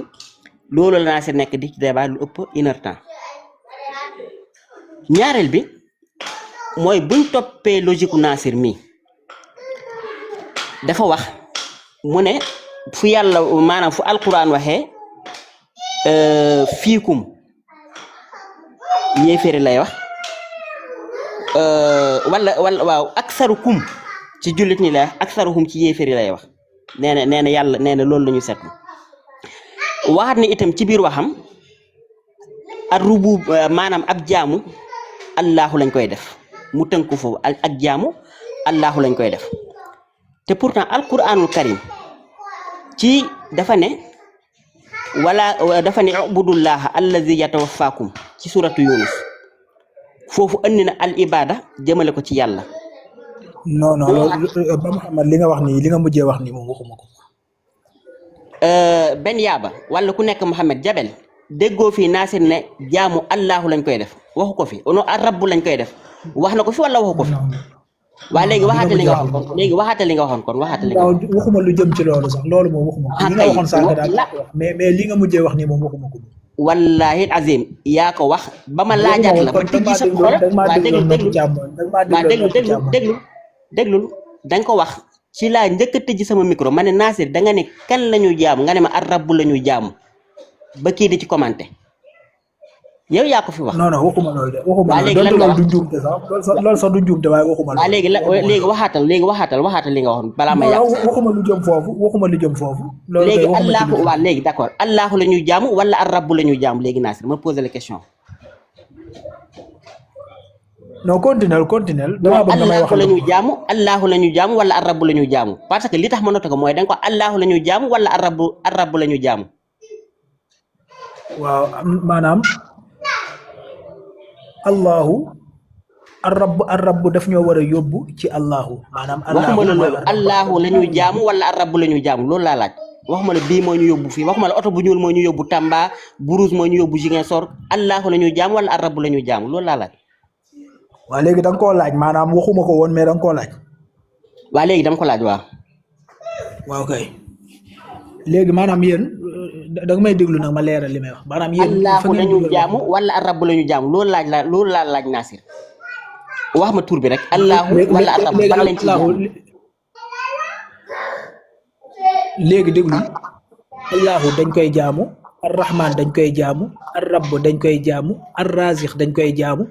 loolu la Nasir nekk di ci débat lu ëpp 1 heure temps ñaareel bi mooy buñ toppee logique Nasir mi dafa wax mu ne fu yàlla maanaam fu alquran waxee fiikum yéeféeri lay wax wala waaw aksarukum ci jullit ñi lay wax aksaruhum ci yéeféeri lay wax nee na yàlla nee na loolu la ñu seetlu waxaat ne itam ci biir waxam ar rubu maanaam ab jaamu allahu lañ koy def mu tënku foofu ak jaamu allahu lañ koy def te pourtant alquranul karim ci dafa ne ubudullaha allazi yatawaffakum ci suratu yunus foofu andi na al ibada jëmale ko ci yàlla non loolu ba Muhammad li nga wax nii li nga mujjee wax nii moom waxuma ko. benn yaaba wala ku nekk Muhammad Jabel déggoo fii Nasir ne jaamu allahu lañ koy def waxu ko fi ono rabbu lañ koy def wax na ko fi wala waxu ko fi waa léegi waxaate li nga waxoon kon léegi waxaate li nga waxoon kon waxaate li nga waaw waxuma lu jëm ci loolu sax loolu moom waxuma ko li nga waxoon sànq daal mais li nga mujjee wax nii moom waxuma ko wallahi azim yaa ko wax ba ma laajaat la ba tijji sa xol waa déglul dañ ko wax ci laa njëkk a tëjji sama micro ma ne Nasir da nga ne kan la ñu jaamu nga ne ma ar rabbu la ñu jaamu ba kii di ci commenté yow yaa ko fi wax. non non waxuma loolu de waxuma loolu loolu du njuumte sax loolu sax du njuumte waaye waxuma loolu. léegi waxaatal li nga waxoon balaa ma yàq. waxuma lu jëm foofu. loolu léegi allahu waaw léegi d'accord allahu la ñuy jaamu wala ar rabbu la ñuy jaamu léegi Nasir ma posé la question. non continuel dama bëgg damay wax allahu la ñuy jaamu wala ar rabbu la ñuy jaamu parce que li tax ma noté ko mooy da nga ko allahu la ñuy jaamu wala ar rabbu la ñuy jaamu. waaw maanaam allahu arrabu daf ñoo war a yóbbu ci allahu maanaam waxuma la loolu allahu la ñuy jaamu wala arrabu la ñuy jaamu loolu laa laaj waxuma la bii moo ñu yóbbu fii waxuma la oto bu ñuul moo ñu yóbbu Tamba Bourousse moo ñu yóbbu Ziguinchor allahu la ñuy jaamu wala arrabu la ñuy jaamu loolu laa laaj. waaw léegi da nga koo laaj maanaam waxuma ko woon mais da nga koo laaj. waaw léegi dama ko laaj waaw. waaw kay léegi maanaam yéen da nga may déglu nag ma leeral li may wax maanaam yéen allahu la ñu jaamu wala arrabu la ñu jaamu loolu laa laaj Nasir wax ma tur bi rek allahu wala arrabu ban lañ ci jaamu léegi déglu allahu dañ koy jaamu arrahman dañ koy jaamu arrabu dañ koy jaamu arrazix dañ koy jaamu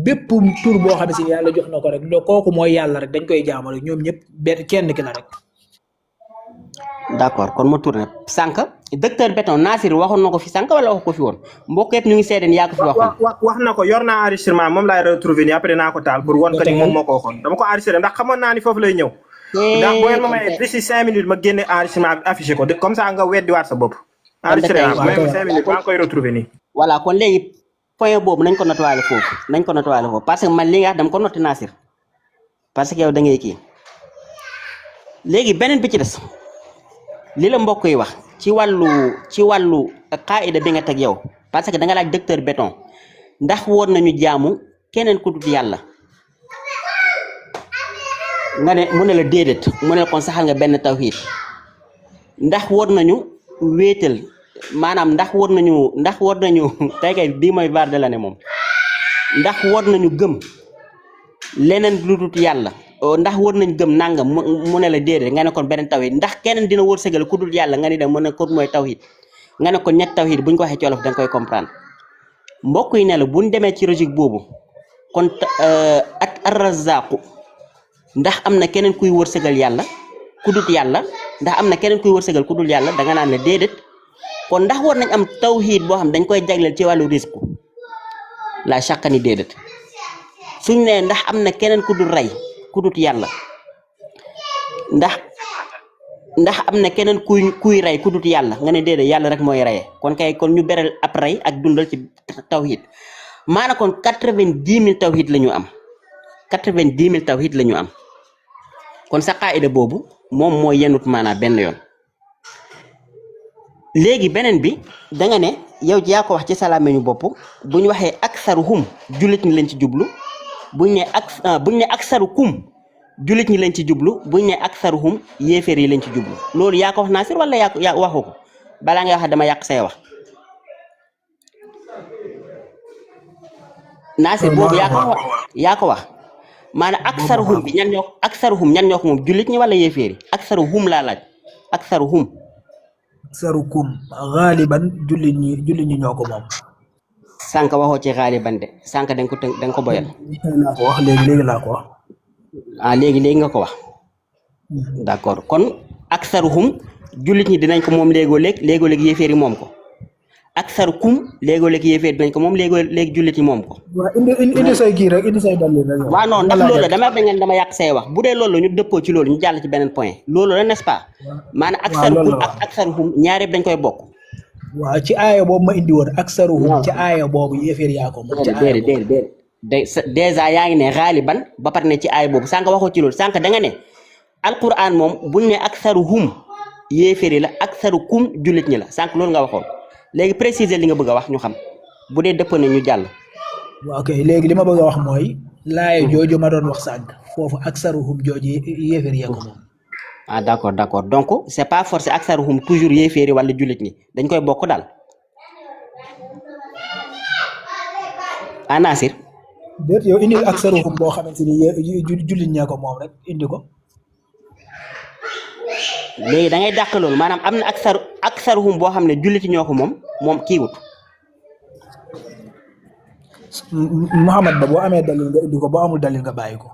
bépp tur boo xam ne si yàlla jox na ko rek kooku mooy yàlla rek dañ koy jaamu rek ñoom ñëpp benn kenn ki la rek. d'accord kon ma tourné sànq docteur Béton Nasir waxoon na ko fi sànq wala wax ko fi woon mbokk yëpp ñu ngi seedeen yaa ko fi waxoon. wax na ko yor naa enregistrement moom laay retrouver nii après naa ko taal pour won ko ni moom moo ko waxoon dama ko enregistré ndax xamoon naa ni foofu lay ñëw. ndax boo ngeen ma mayee d'ici 5 minutes ma génne enregistrement bi affiché ko comme ça nga weddiwaat sa bopp. enregistré naa ko même 5 minutes maa ngi koy retrouver nii. voilà kon léegi point boobu nañ ko notuwaale foofu parce que man li nga wax dama ko noté Nasir parce que yow da ngay kii léegi beneen bi ci des. li la mbokk yi wax ci wàllu qaida bi nga teg yow parce que da nga laaj docteur Béton ndax woon nañu jaamu keneen ku dul yàlla nga ne mu ne la déedéet mu ne la kon saxal nga benn tawhid ndax woon nañu wéetal maanaam ndax woon nañu tey kay bii mooy var de la ne moom ndax woon nañu gëm leneen lu dul yàlla ndax war nañ gëm nangam mu ne la déedéet nga ne kon beneen tawhid ndax keneen dina wërsëgal ku dul yàlla nga ni dem mu ne kon mooy tawhid nga ne kon ñett tawhid buñ ko waxee ci wolof da nga koy comprendre mbokk yi ne la buñ demee ci logique boobu kon at arrazaqu ndax am na keneen kuy wërsëgal yàlla ku dul yàlla ndax am na keneen kuy wërsëgal ku dul yàlla da nga naan la déedéet kon ndax war nañ am tawhid boo xam dañ koy jagleel ci wàllu risque la chaque ni déedéet suñ ne ndax am na keneen ku dul rey ku dut yàlla ndax am na keneen kuy rey ku dut yàlla nga ne déedéet yàlla rek mooy reye kon kay kon ñu beral ab rey ak dundal ci tawhid maanaam kon 90,000 tawhid la ñu am 90,000 tawhid la ñu am kon sa qaida boobu moom mooy yenut maanaam benn yoon léegi beneen bi da nga ne yow yaa ko wax ci salaame ñu bopp bu ñu waxee aksaruhum jullit ñi leen ci jublu buñ ne aksarukum jullit ñi leen ci jublu buñ ne aksaruhum yéeféer yi leen ci jublu loolu yaa ko wax Nasir wala yaa waxu ko balaa nga wax dama yàq say wax Nasir boobu yaa ko wax maanaam aksaruhum bi ñan ñoo ko moom jullit ñi wala yéeféer yi aksaruhum laa laaj aksaruhum xaaliban jullit ñi ñoo ko moom. sànq waxoo ci xaaliban de sànq da nga ko boyal. laa ko wax léegi laa ko wax. léegi nga ko wax. d'accord kon aksaruhum jullit ñi dinañ ko moom léegoo-léeg yéeféer yi moom ko aksarukum léegoo-léeg yéeféer dinañ ko moom léegi jullit ñi moom ko. waaw indi say kii rek indi say dalil rek. waaw non ndax loolu la dama bañ dama yàq say wax bu dee loolu la ñu dëppoo ci loolu ñu jàll ci beneen point loolu la n'est-ce pas. maanaam aksarukum ak aksaruhum ñaar yëpp dañ koy bokk. waaw ci aaya boobu ma indi woon aksaruhum ci aaya boobu yéeféer yaa ko moom ci aaya boobu dèjà yaa ngi ne xaaliban ba pare ne ci aaya boobu sànq waxoo ci loolu sànq da nga ne alquran moom buñ ne aksaruhum yéeféer yi la aksarukum jullit ñi la sànq loolu nga waxoon léegi préciser li nga bëgg a wax ñu xam bu dee dëpp na ñu jàll. waaw kay léegi li ma bëgg a wax mooy laay jooju ma doon wax sànq foofu aksaruhum jooju yéeféer yee ko moom. ah d'accord donc c'est pas forcé aksaruhum toujours yéeféeri wala jullit ñi dañ koy bokk daal. ah Nasir. déet yow indil aksaruhum boo xamante ni jullit ñee ko moom rek indi ko. léegi da ngay dàq loolu maanaam am na aksaruhum boo xam ne jullit ñoo ko moom kiiwut. Muhammad ba boo amee dalil nga indi ko boo amul dalil nga bàyyi ko.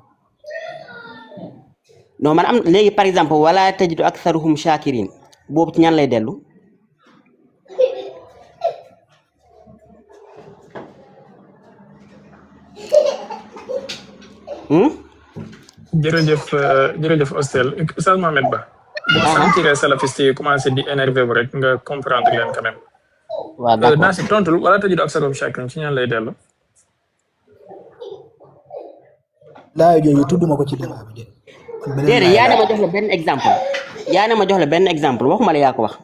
non man am léegi par exemple wala tajidu aksaruhum shakirin boobu ci ñan lay dellu. jërëjëf Ostel Oustaz Mohamed Ba. boo sentiree salafiste yi commencé di énervé bu rek nga comprendre leen quand même. waaw d'accord naa si tontul wala tajidu aksaruhum shakirin ci ñan lay dellu. laay jooju tudduma ko ci débat bi de. déedéet yaa ne ma jox la benn exemple waxuma la yaa ko wax.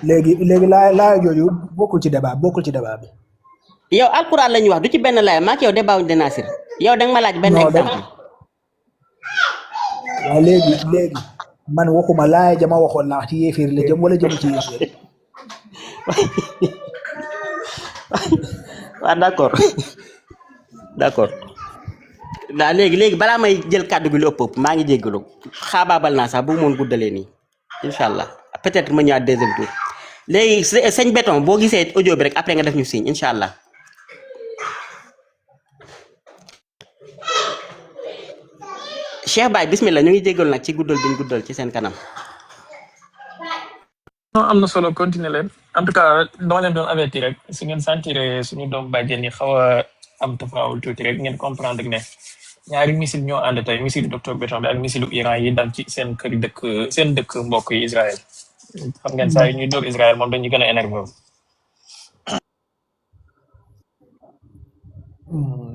léegi laay jooju bokkul ci débat bi. yow alquran la ñuy wax du ci benn laay maa ngi yow débat de Nasir yow da nga ma laaj benn exemple. waaw léegi man waxuma laay jama waxoon naa ci yéeféer la jëm wala jëm ci yéeféer. waaw d'accord. waaw léegi balaa may jël kàddu gi lu ëpp maa ngi jéggalu xaabaabal naa sax bu moon guddalee nii incha allah peut-être ma ñëwaat deuxième tour léegi sëñ Béton boo gisee audio bi rek après nga def ñu signe incha allah. Cheikh Baye bismillah ñu ngi jéggalu nag ci guddal bi ñu guddal ci seen kanam. non am na solo continuer leen en tout cas dama leen doon avertir rek su ngeen sentir suñu doom bàjjen yi xaw a am tafaawul tuuti rek ngeen comprendre ne ñaari missile ñoo ànd tey missile docteur Béton bi ak missile Iran yi dal ci seen kër dëkk mbokk yi Israël xam ngeen saa yi ñuy dóor Israël moom dañuy gën a énervé.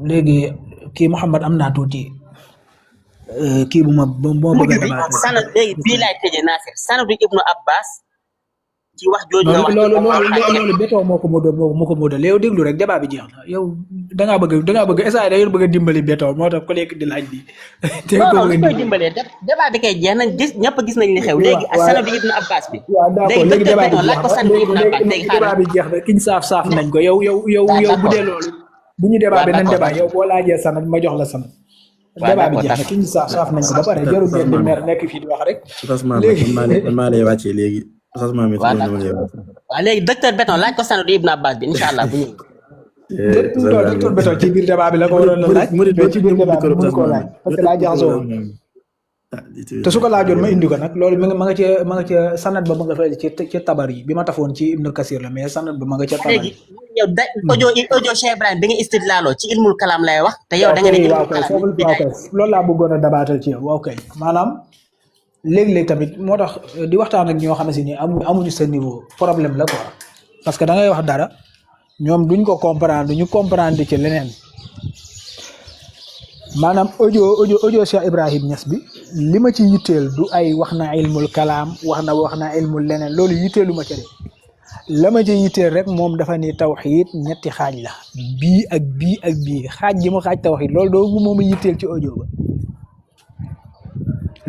léegi kii Mouhamed am naa tuuti kii bu ma bëgg a débattre. sanad léegi bii laay tëjee Nasir sanadu Ibnu Abbas ci wax jooju nga wax loolu Béton moo ko modal yow déglu rek débat bi jeex na yow da ngaa bëgg essai da ngeen bëgg a dimbali Béton moo tax ku nekk di laaj bi. non li koy dimbalee débat bi kay jeex nañ ñëpp gis nañ li xew léegi sanadu Ibnu Abbas bi. waaw d'accord léegi débat bi laaj ko sanadu Ibnu Abbas léegi débat bi jeex na kiñ saaf nañ ko yow bu dee loolu bu ñu débat bi nañ débat yow boo laajee sanad ma jox la sanad. débat bi jeex na kiñ saaf nañ ko ba pare jarul ngeen di mer nekk fii di wax rek. léegi man maa lay wàccee léegi. waaw léegi docteur Béton laaj ko sanadu Ibnu Abbas bi incha allah bu ñu. docteur Béton ci biir débat bi la ko waroon la laaj mais ci biir débat bi mënu koo laaj parce que laa jaxasoo te su ko laajoon ma indi ko nag loolu ma nga ca sanad ba ma nga fay ci tabar yi bi ma tafoon ci Ibnu Kasir la mais sanad ba ma nga ca tabar yi. yow audio Cheikh Ibrahim bi nga istidlaaloo ci ilmul kalaam lay wax. te yow da nga ne ilmul kalaam loolu laa bëggoon a dabaatal ci yow waaw kay maanaam léeg-léeg tamit moo tax di waxtaan ak ñoo xam ne si ni amuñu sa niveau problème la quoi parce que da ngay wax dara ñoom duñ ko comprendre ñu comprendre ci leneen maanaam audio Cheikh Ibrahim Niass bi li ma ci yitteel du ay wax na ilmul kalaam wax na ilmul leneen loolu yitteelu ma ci de la ma ci yitteel rek moom dafa ni tawxiid ñetti xaaj la bii ak bii xaaj ji mu xaaj tawxiid loolu doo moom a yitteel ci audio ba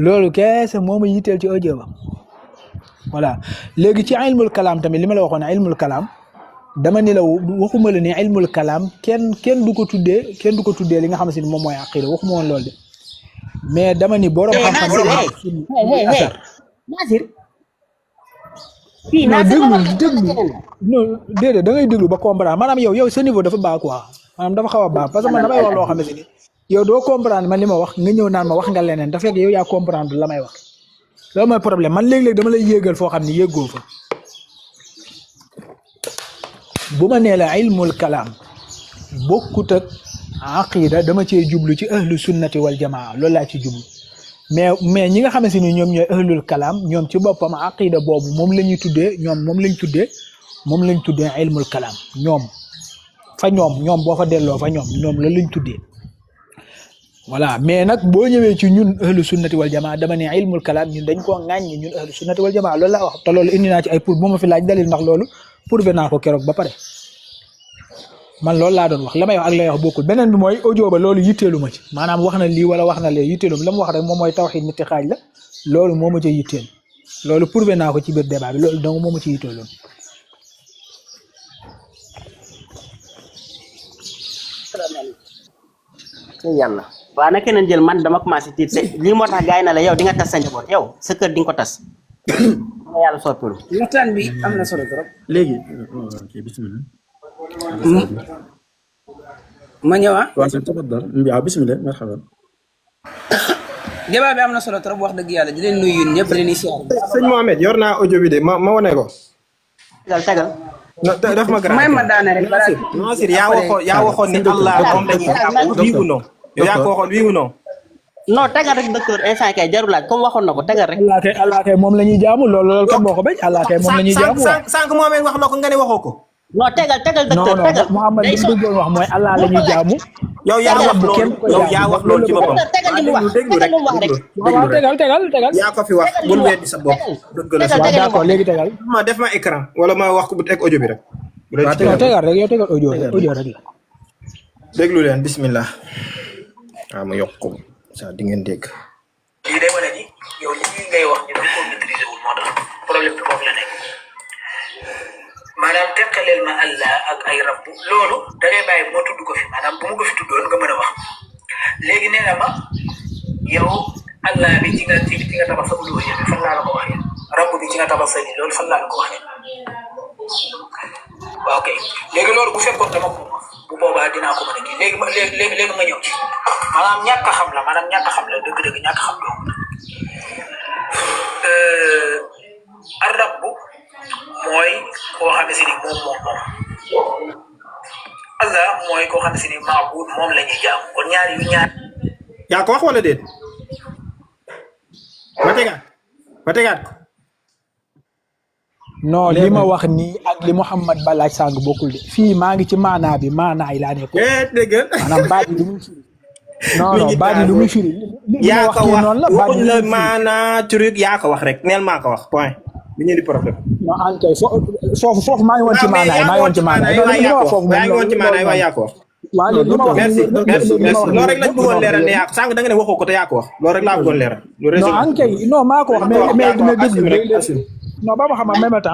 loolu keese moom a yitteel ci audio ba voilà léegi ci ilmul kalaam tamit li ma la waxoon ilmul kalaam dama ni la waxuma la ni ilmul kalaam kenn du ko tuddee li nga xam ne moom mooy aqida waxuma woon loolu de mais dama ni borom xam-xam Nasir non déedéet da ngay déglu ba comprendre maanaam yow sa niveau dafa baax quoi maanaam dafa xaw a baax parce que man damay wax loo xam ne ni yow doo comprendre man li ma wax nga ñëw naan ma wax nga leneen dafa fekk yow yaa comprendre la may wax loolu mooy problème man léeg-léeg dama lay yéegal foo xam ne yéegoo fa bu ma nee la ilmul kalaam bokkut ak aqida dama cee jublu ci ahlu sunnati wal jamaa loolu laa ci jublu mais ñi nga xamante ni ñoom ñooy ahlul kalaam ñoom ci boppam aqida boobu moom la ñuy tuddee moom lañ tuddee ilmul kalaam ñoom boo fa delloo fa ñoom loolu lañ tuddee voilà mais nag boo ñëwee ci ñun ahlu sunnati wal jamaa dama ne ilmul kalaam ñun dañ koo ŋàññi ñun ahlu sunnati wal jamaa loolu laa wax te loolu indi naa ci ay pour bu ma fi laaj dalil ndax loolu prouvé naa ko keroog ba pare man loolu laa doon wax la may wax ak lay wax bokkul beneen bi mooy audio ba loolu yitteelu ma ci maanaam wax na lii wala wax na lee yitteelu la mu wax rek moom mooy tawxiid ñetti xaaj la loolu moo ma ci yitteel loolu prouvé naa ko ci biir débat bi loolu donc moo ma ci yitteeloon. yàlla waaw na keneen jël man dama commencé tiit te lii moo tax gars yi na la yow di nga tas sa njaboot yow sa kër di nga ko tas nga yàlla soppilu waxtaan bi am na solo trop. léegi ok bismillah. ma ñëw ah. waaw tafaddal waaw bismillah marhaban. débat bi am na solo trop wax dëgg yàlla di leen nuyu yéen ñëpp di leen siyaar. sëñ Mohamed yor naa audio bi de ma wane ko. tegal daf ma grand may ma daane rek balaa Nasir yaa waxoon ni Allah moom la ñuy jaamu oui ou non yow yaa ko waxoon oui ou non. non tegal rek docteur instant kay jarul laaj comme waxoon na ko tegal rek. Allah kay moom la ñuy jaamu loolu kan moo ko bañ Allah kay moom la ñuy jaamu waaw. sànq Mohamed wax na ko nga ne waxoo ko. non tegal docteur tegal. Muhammad li mu doon wax mooy Allah la ñuy jaamu. yow yaa wax loolu ci boppam. tegal li mu wax tegal li mu wax rek. waaw tegal. yaa ko fi wax bul weddi sa bopp. dëgg la waaw d'accord léegi tegal. ma def ma écran wala ma wax ko bu teg audio bi rek. waaw tegal rek yow tegal audio rek la. déglu leen bismillah. waaw ma yokk ko sa di ngeen dégg. lii day wane ni yow li ngay wax ñu dañ ko maîtriser wul moo tax problème bi foofu la nekk maanaam teqaleel ma Allah ak ay rabbu loolu da ngay bàyyi moo tudd ko fi maanaam bu mu ko fi tuddoon nga mën a wax léegi nee na ma yow Allah bi ci nga tabax sa uluhiyya bi fan laa la ko waxee rabbu bi ci nga tabax sa ni loolu fan laa la ko waxee waaw kay léegi loolu bu fekkoon dama ko bu boobaa dinaa ko mën a kii léegi nga ñëw ci maanaam ñàkk a xam la dëgg-dëgg ñàkk a xam la ar-rabbu mooy koo xam ne si ni moom Allah mooy koo xam ne si ni maabud moom la ñuy jaam kon ñaar yaa ko wax wala déet ma tegaat ko non li ma wax nii ak li Mouhamed Ba laaj sàng bokkul de fii maa ngi ci maanaa bi maanaa yi laa nekk. dégg maanaam baat yi lu muy firi. non baat yi lu muy firi. yaa ko wax waxuñ la maanaa truc yaa ko wax rek neel maa ko wax point bi ñu di problème. non en kay foofu maa ngi woon ci maanaa yi maa ngi woon ci maanaa yi. maa ngi woon ci maanaa yi waaye yaa ko wax. waaw léegi li ma wax merci loolu rek lañ bëggoon leeral ne yaa ko sànq da nga ne waxoo ko te yaa ko wax loolu rek laa bëggoon leeral. non en kay non maa ko wax mais déglu non ba ma xam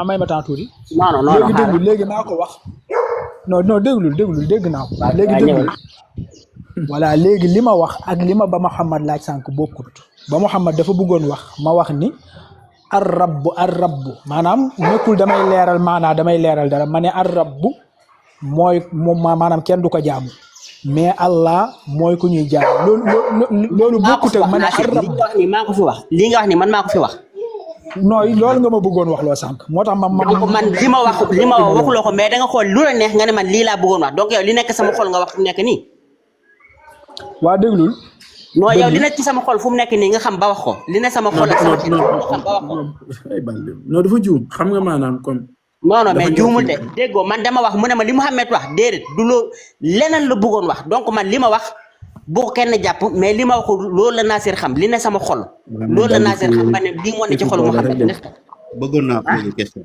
may ma temps tuuti. non léegi maa ko wax. non déglul dégg naa ko. léegi déglul. voilà léegi li ma wax ak li ma ba Mouhamed laaj sànq bokkut ba Mouhamed dafa bëggoon wax ma wax ni ar rabbu maanaam nekkul damay leeral maanaa damay leeral dara ma ne ar rabbu mooy moom maanaam kenn du ko jaamu mais Allah mooy ku ñuy jaamu loolu bokkut ak ma ne ar rabbu li nga wax ni man maa ko fi wax. non loolu nga ma bëggoon wax loo sànq moo tax man li ma wax waxuloo ko mais da nga xool lu la neex nga ne man lii laa bëggoon wax donc yow li nekk sama xol nga wax fu mu nekk nii. waa déglul. non yow li nekk ci sama xol fu mu nekk nii nga xam ba wax ko li ne sama xol ak sama xel nga xam ba wax ko. non dafa juum xam nga maanaam comme. non mais juumul de déggoo man dama wax mu ne ma li Mouhamed wax déedéet du loo leneen la bëggoon wax donc man li ma wax bu ko kenn jàpp mais li ma waxul loolu la Nasir xam li ne sama xol. loolu la Nasir xam ba ne lii moo ne ci xolu Mouhamed n'est-ce pas. bëggoon naa poser question.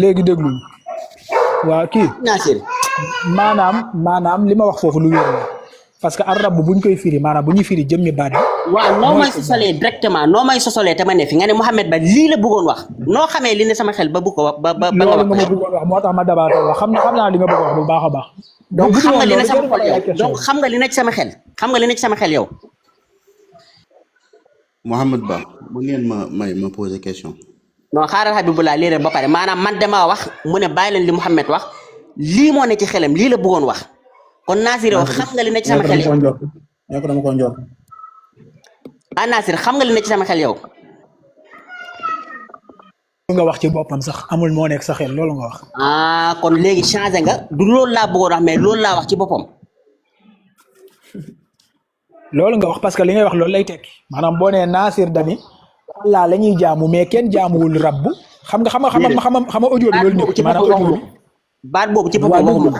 léegi déglul waa kii. Nasir. maanaam li ma wax foofu lu wér la parce que ar rabb buñ koy firi maanaam bu ñuy firi jëmmi baat bi. waaw noo may sosolee directement noo may sosolee te ma ne fi nga ne Mouhamed Ba lii la bëggoon wax noo xamee li ne sama xel ba bu ko wax ba nga wax. loolu nga ma bëggoon wax moo tax ma dabaatoo wax xam naa li nga bëgg wax bu baax a baax. donc xam nga li ne sama xol yow donc xam nga li ne ci sama xel xam nga li ne ci sama xel yow. Mouhamed Ba mu ngeen ma poser question. non xaaral Habibullah lii rek ba pare maanaam man damaa wax mu ne bàyyi leen li Mouhamed wax lii moo ne ci xelam lii la bëggoon wax kon Nasir yow xam nga li ne ci sama xel yow. ñoo ko dama ko njort. Nasir xam nga li ne ci sama xel yow. nga wax ci boppam sax amul moo nekk sa xel loolu nga wax. kon léegi changé nga du loolu laa bëggoon wax mais loolu laa wax ci boppam. loolu nga wax parce que li ngay wax loolu lay tekki maanaam boo nee Nasir dani Allah la ñuy jaamu mais kenn jaamuwul rabbu xam nga audio bi loolu nekk ci maanaam audio bi. baat boobu ci boppam waxuma ko.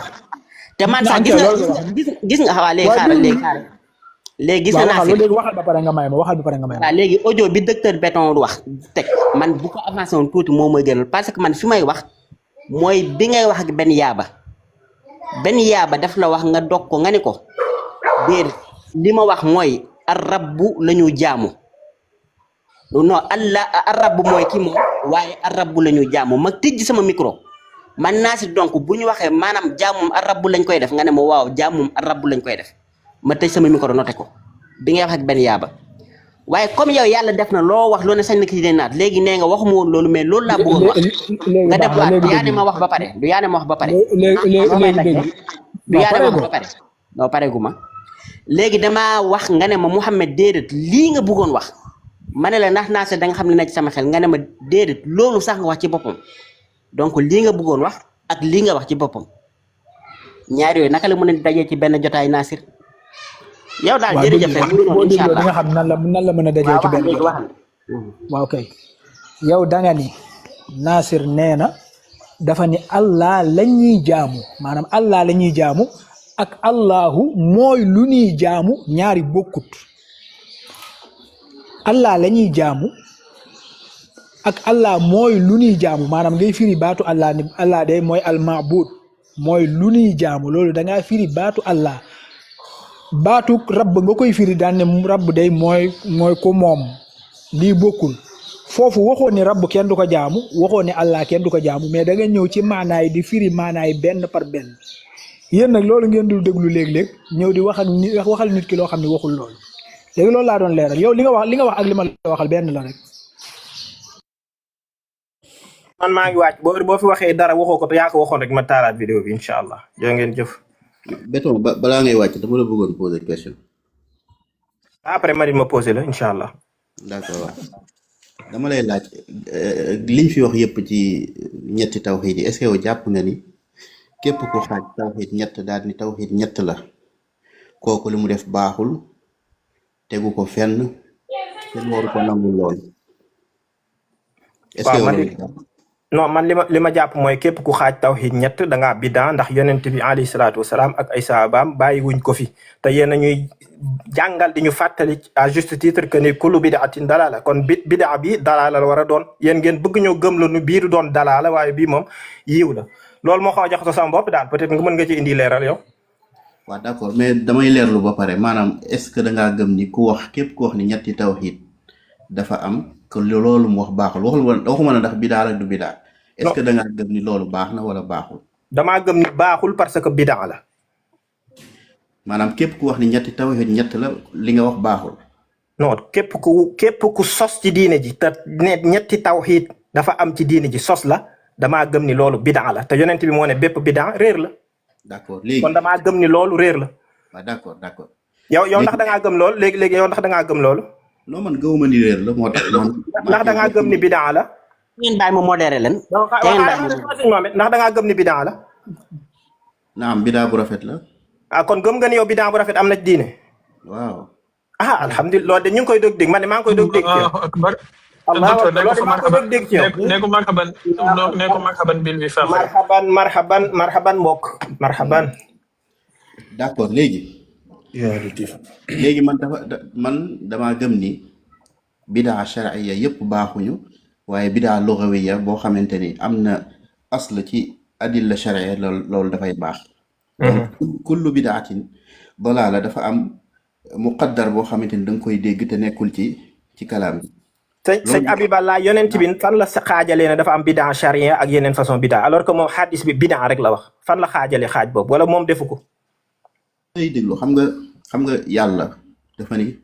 te man sax gis nga xawaa léegi xaaral léegi gis na Nasir léegi waxal ba pare nga may ma waaw léegi audio bi docteur Béton wax teg man bu ko avancé woon tuuti moo may gënal parce que man fi may wax mooy bi ngay wax ak benn yaaba daf la wax nga dog ko nga ni ko déedéet li ma wax mooy arrabbu la ñu jaamu non allah arrabbu mooy ki moom waaye arrabbu la ñu jaamu ma tijji sama micro man Nasir donc bu ñu waxee maanaam jaamum arrabbu lañ koy def nga ne ma waaw jaamum arrabbu lañ koy def ma tëj sama micro noté ko bi ngay wax ak benn yaaba waaye comme yow yàlla def na loo wax loo ne sañ na ki naat léegi nee nga waxuma woon loolu mais loolu laa bëggoon wax nga def waat du yaa ne ma wax ba pare du yaa ne ma wax ba pare du yaa ne ma wax ba pare non pare gu ma léegi damaa wax nga ne ma Mouhamed déedéet lii nga bëggoon wax ma ne la ndax naa da nga xam ne na ci sama xel nga ne ma déedéet loolu sax nga wax ci boppam donc lii nga bëggoon wax ak lii nga wax ci boppam ñaar yooyu naka la mën a dajee ci benn jotaay Nasir yow daal jërëjëf boo dégloo da nga xam nan la mën a dajee ci benn jotaay waaw kay yow da nga ni Nasir nee na dafa ni Allah la ñuy jaamu maanaam Allah la ñuy jaamu ak Allahu mooy lu ñuy jaamu ñaari bokkut Allah la ñuy jaamu ak Allah mooy lu ñuy jaamu maanaam ngay firi baatu Allah ni Allah day mooy al-ma'bud mooy lu ñuy jaamu loolu da ngaa firi baatu Allah baatu rabb nga koy firi daan ne rabb day mooy ko moom lii bokkul foofu waxoon ni rabb kenn du ko jaamu waxoon ni Allah kenn du ko jaamu mais da nga ñëw ci maanaay di firi maanaay benn par benn yéen nag loolu ngeen dul déglu léeg-léeg ñëw di wax ak nit waxal nit ki loo xam ne waxul loolu léegi loolu laa doon leeral yow li nga wax ak li ma la waxal benn la rek. man maa ngi wàcc boo fi waxee dara waxoo ko te yaa ko waxoon rek ma taalaat vidéo bi incha allah jërë ngeen jëf. Béton balaa ngay wàcc dama la bëggoon poser question. après Marie ma posé la incha allah. d'accord waaw dama lay laaj liñ fi wax yëpp ci ñetti tawxiid yi est-ce que yow jàpp nga ni képp ku xaaj tawxiid ñett daal ni tawxiid ñett la kooku li mu def baaxul tegu ko fenn kenn waru ko nangul lool. est-ce que yow non man li ma jàpp mooy képp ku xaaj tawxiid ñett da ngaa biddaa ndax yonent bi alayhi salaatu wasalaam ak ay saabaam bàyyi wuñ ko fi te yéen a ñuy jàngal di ñu fàttali à juste titre que ni kullu bidaatin dalaala kon bidaa bi dalaala la war a doon yéen ngeen bëgg ñoo gëm la nu bii du doon dalaala waaye bii moom yiw la loolu moo xaw a jaxasoo sama bopp daal peut-être nga mën nga ci indi leeral yow. waaw d'accord mais damay leerlu ba pare maanaam est-ce que da ngaa gëm ni ku wax képp ku wax ni ñetti tawxiid dafa am que loolu mu wax baaxul waxuma la ndax bidaa la du bidaa. est-ce que da ngaa gëm ni loolu baax na wala baaxul. damaa gëm ni baaxul parce que bidaa la. maanaam képp ku wax ni ñetti tawxiid ñett la li nga wax baaxul. non képp ku sos ci diine ji te ne ñetti tawxiid dafa am ci diine ji sos la damaa gëm ni loolu bidaa la te yonent bi moo ne bépp bidaa réer la. d'accord léegi kon damaa gëm ni loolu réer la. waaw d'accord. yow ndax da ngaa gëm loolu léegi yow ndax da ngaa gëm loolu. non man gëwuma ni réer la moo tax. ndax da ngaa gëm ni bidaa la. ngeen bàyyi ma modéré leen. ndax da ngaa gëm ni bidaa la. naam bidaa bu rafet la. ah kon gëm nga ni yow bidaa bu rafet am na ci diine. waaw. ah alhamdulilah loolu de ñu ngi koy doog dégg man de maa ngi koy doog dégg ci yow. docteur ne ko marhaban bil wi faax. marhaban mbokk marhaban. d'accord léegi man damaa gëm ni bidaa shar'iyya yëpp baaxuñu waaye bidaa lughawiyya boo xamante ni am na asl ci adilla shar'iyya loolu dafay baax. kullu bidaatin dalaala dafa am muqaddar boo xamante ni da nga koy dégg te nekkul ci kalaam bi. sëñ Abiballah yonent bi fan la xaajalee ne dafa am bidaa shar'iyya ak yeneen façon bidaa alors que moom xadis bi bidaa rek la wax fan la xaajalee xaaj boobu wala moom defu ko. ay déglu xam nga yàlla dafa ni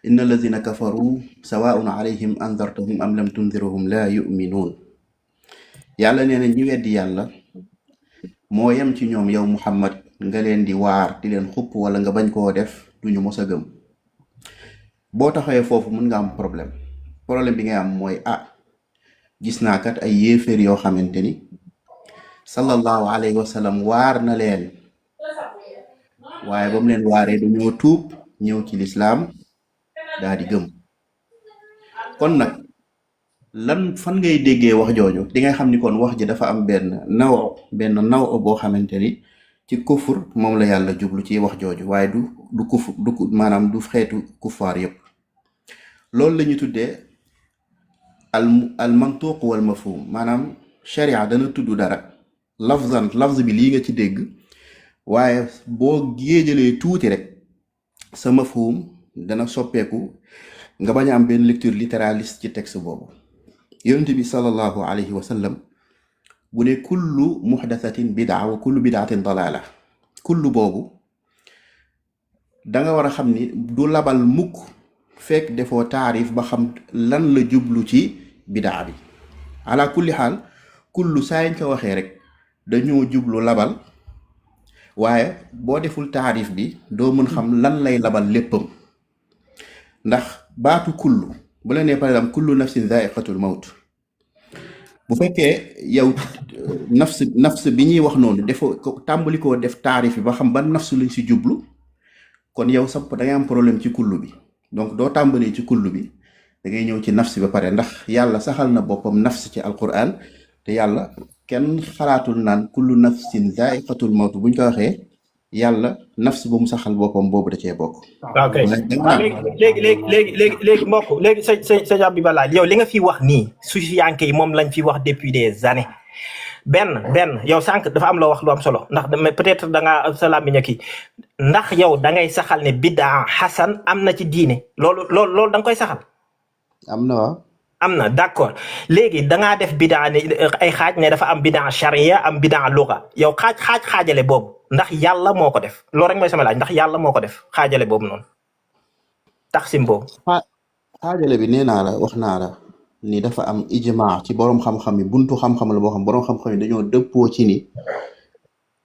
inna allazina kafaru sawaun alayhim anzartahum am lam tunzirhum la yu'minun yàlla nee na ñi weddi yàlla moo yem ci ñoom yow Muhammad nga leen di waar di leen xupp wala nga bañ koo def duñu mos a gëm boo taxawee foofu mën nga am problème bi ngay am mooy gis naa kat ay yéeféer yoo xamante ni sallallahu alayhi wa sallam waar na leen waaye ba mu leen waaree dañoo tuub ñëw ci lislaam daal di gëm kon nag fan ngay déggee wax jooju di nga xam ni kon wax ji dafa am benn naw boo xamante ni ci kufur moom la yàlla jublu ci wax jooju waaye du kufur maanaam du xeetu kufaar yépp loolu la ñu tuddee al mantuq wal mafhum maanaam sharia dana tudd dara lafz bi lii nga ci dégg waaye boo géejalee tuuti rek sa mafhum dana soppeeku nga bañ a am benn lecture littéraliste ci texte boobu. yonent bi sallallahu alayhi wa sallam bu ne kullu muhdathatin bidaa wa kullu bidaatin dalaala kullu boobu danga war a xam ni du labal mukk fekk defoo taarif ba xam lan la jublu ci bidaa bi. ala kulli xaal kullu saa yiñ ko waxee rek dañoo jublu labal waaye boo deful taarif bi doo mën xam lan lay labal léppam ndax baatu kullu bu la nee par exemple kullu nafsin zaiqatul mawt bu fekkee yow nafs bi ñuy wax noonu defoo tàmbali koo def taarif bi ba xam ban nafsu lañ si jublu kon yow sapp da ngay am problème ci kullu bi donc doo tàmbalee ci kullu bi da ngay ñëw ci nafsi ba pare ndax yàlla saxal na boppam nafs ci alquran te yàlla kenn xalaatul naan kullu nafsin zaiqatul mawt buñ ko waxee yàlla nafs bu mu saxal boppam boobu da cee bokk. ok léegi mbokk léegi sa jàbbi balaa yow li nga fi wax nii sufiyanke yi moom lañ fi wax depuis des années benn yow sànq dafa am loo wax lu am solo ndax peut-être da ngaa sa làmmiñ kii ndax yow da ngay saxal ne bidaa xasan am na ci diine loolu da nga koy saxal. am na waaw. am na d'accord léegi dangaa def bidaa ne ay xaaj ne dafa am bidaa charia am bidaa luga yow xaajale boobu ndax yàlla moo ko def loolu rek mooy sama laaj ndax yàlla moo ko def xaajale boobu noonu taxsim boobu. xaajale bi nee naa la wax naa la ni dafa am ijmaa ci borom xam-xam yi buntu xam-xam la boo xam borom xam-xam yi dañoo dëppoo ci ni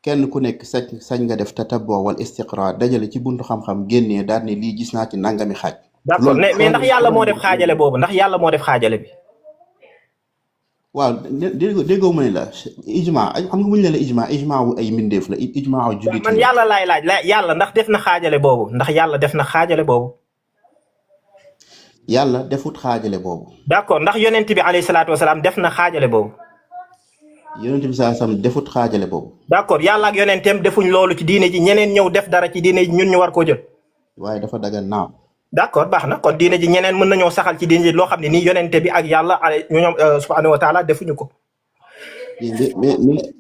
kenn ku nekk sañ nga def tatabbu wal istiqra dajale ci buntu xam-xam génnee daal ne lii gis naa ci nangami xaaj. d'accord mais ndax yàlla moo def xaajale boobu ndax yàlla moo def xaajale bi. waaw déggoo ma ne la ijma xam nga bu ñu la ijma wu ay mbindeef la ijma wu jullit man yàlla laay laaj yàlla ndax def na xaajale boobu ndax yàlla def na xaajale boobu. yàlla defut xaajale boobu. d'accord ndax yonent bi alayhi salaatu wasalaam def na xaajale boobu. yonent bi sallallahu alayhi wasallam defut xaajale boobu. d'accord yàlla ak yonenteem defuñ loolu ci diine ji ñeneen ñëw def dara ci diine ji ñun ñu war koo jël. waaye dafa dagan naaw. d'accord baax na kon diine ji ñeneen mën nañoo saxal ci diine ji loo xam ne nii yonente bi ak yàlla ñoom subhanahu wa taala defuñu ko.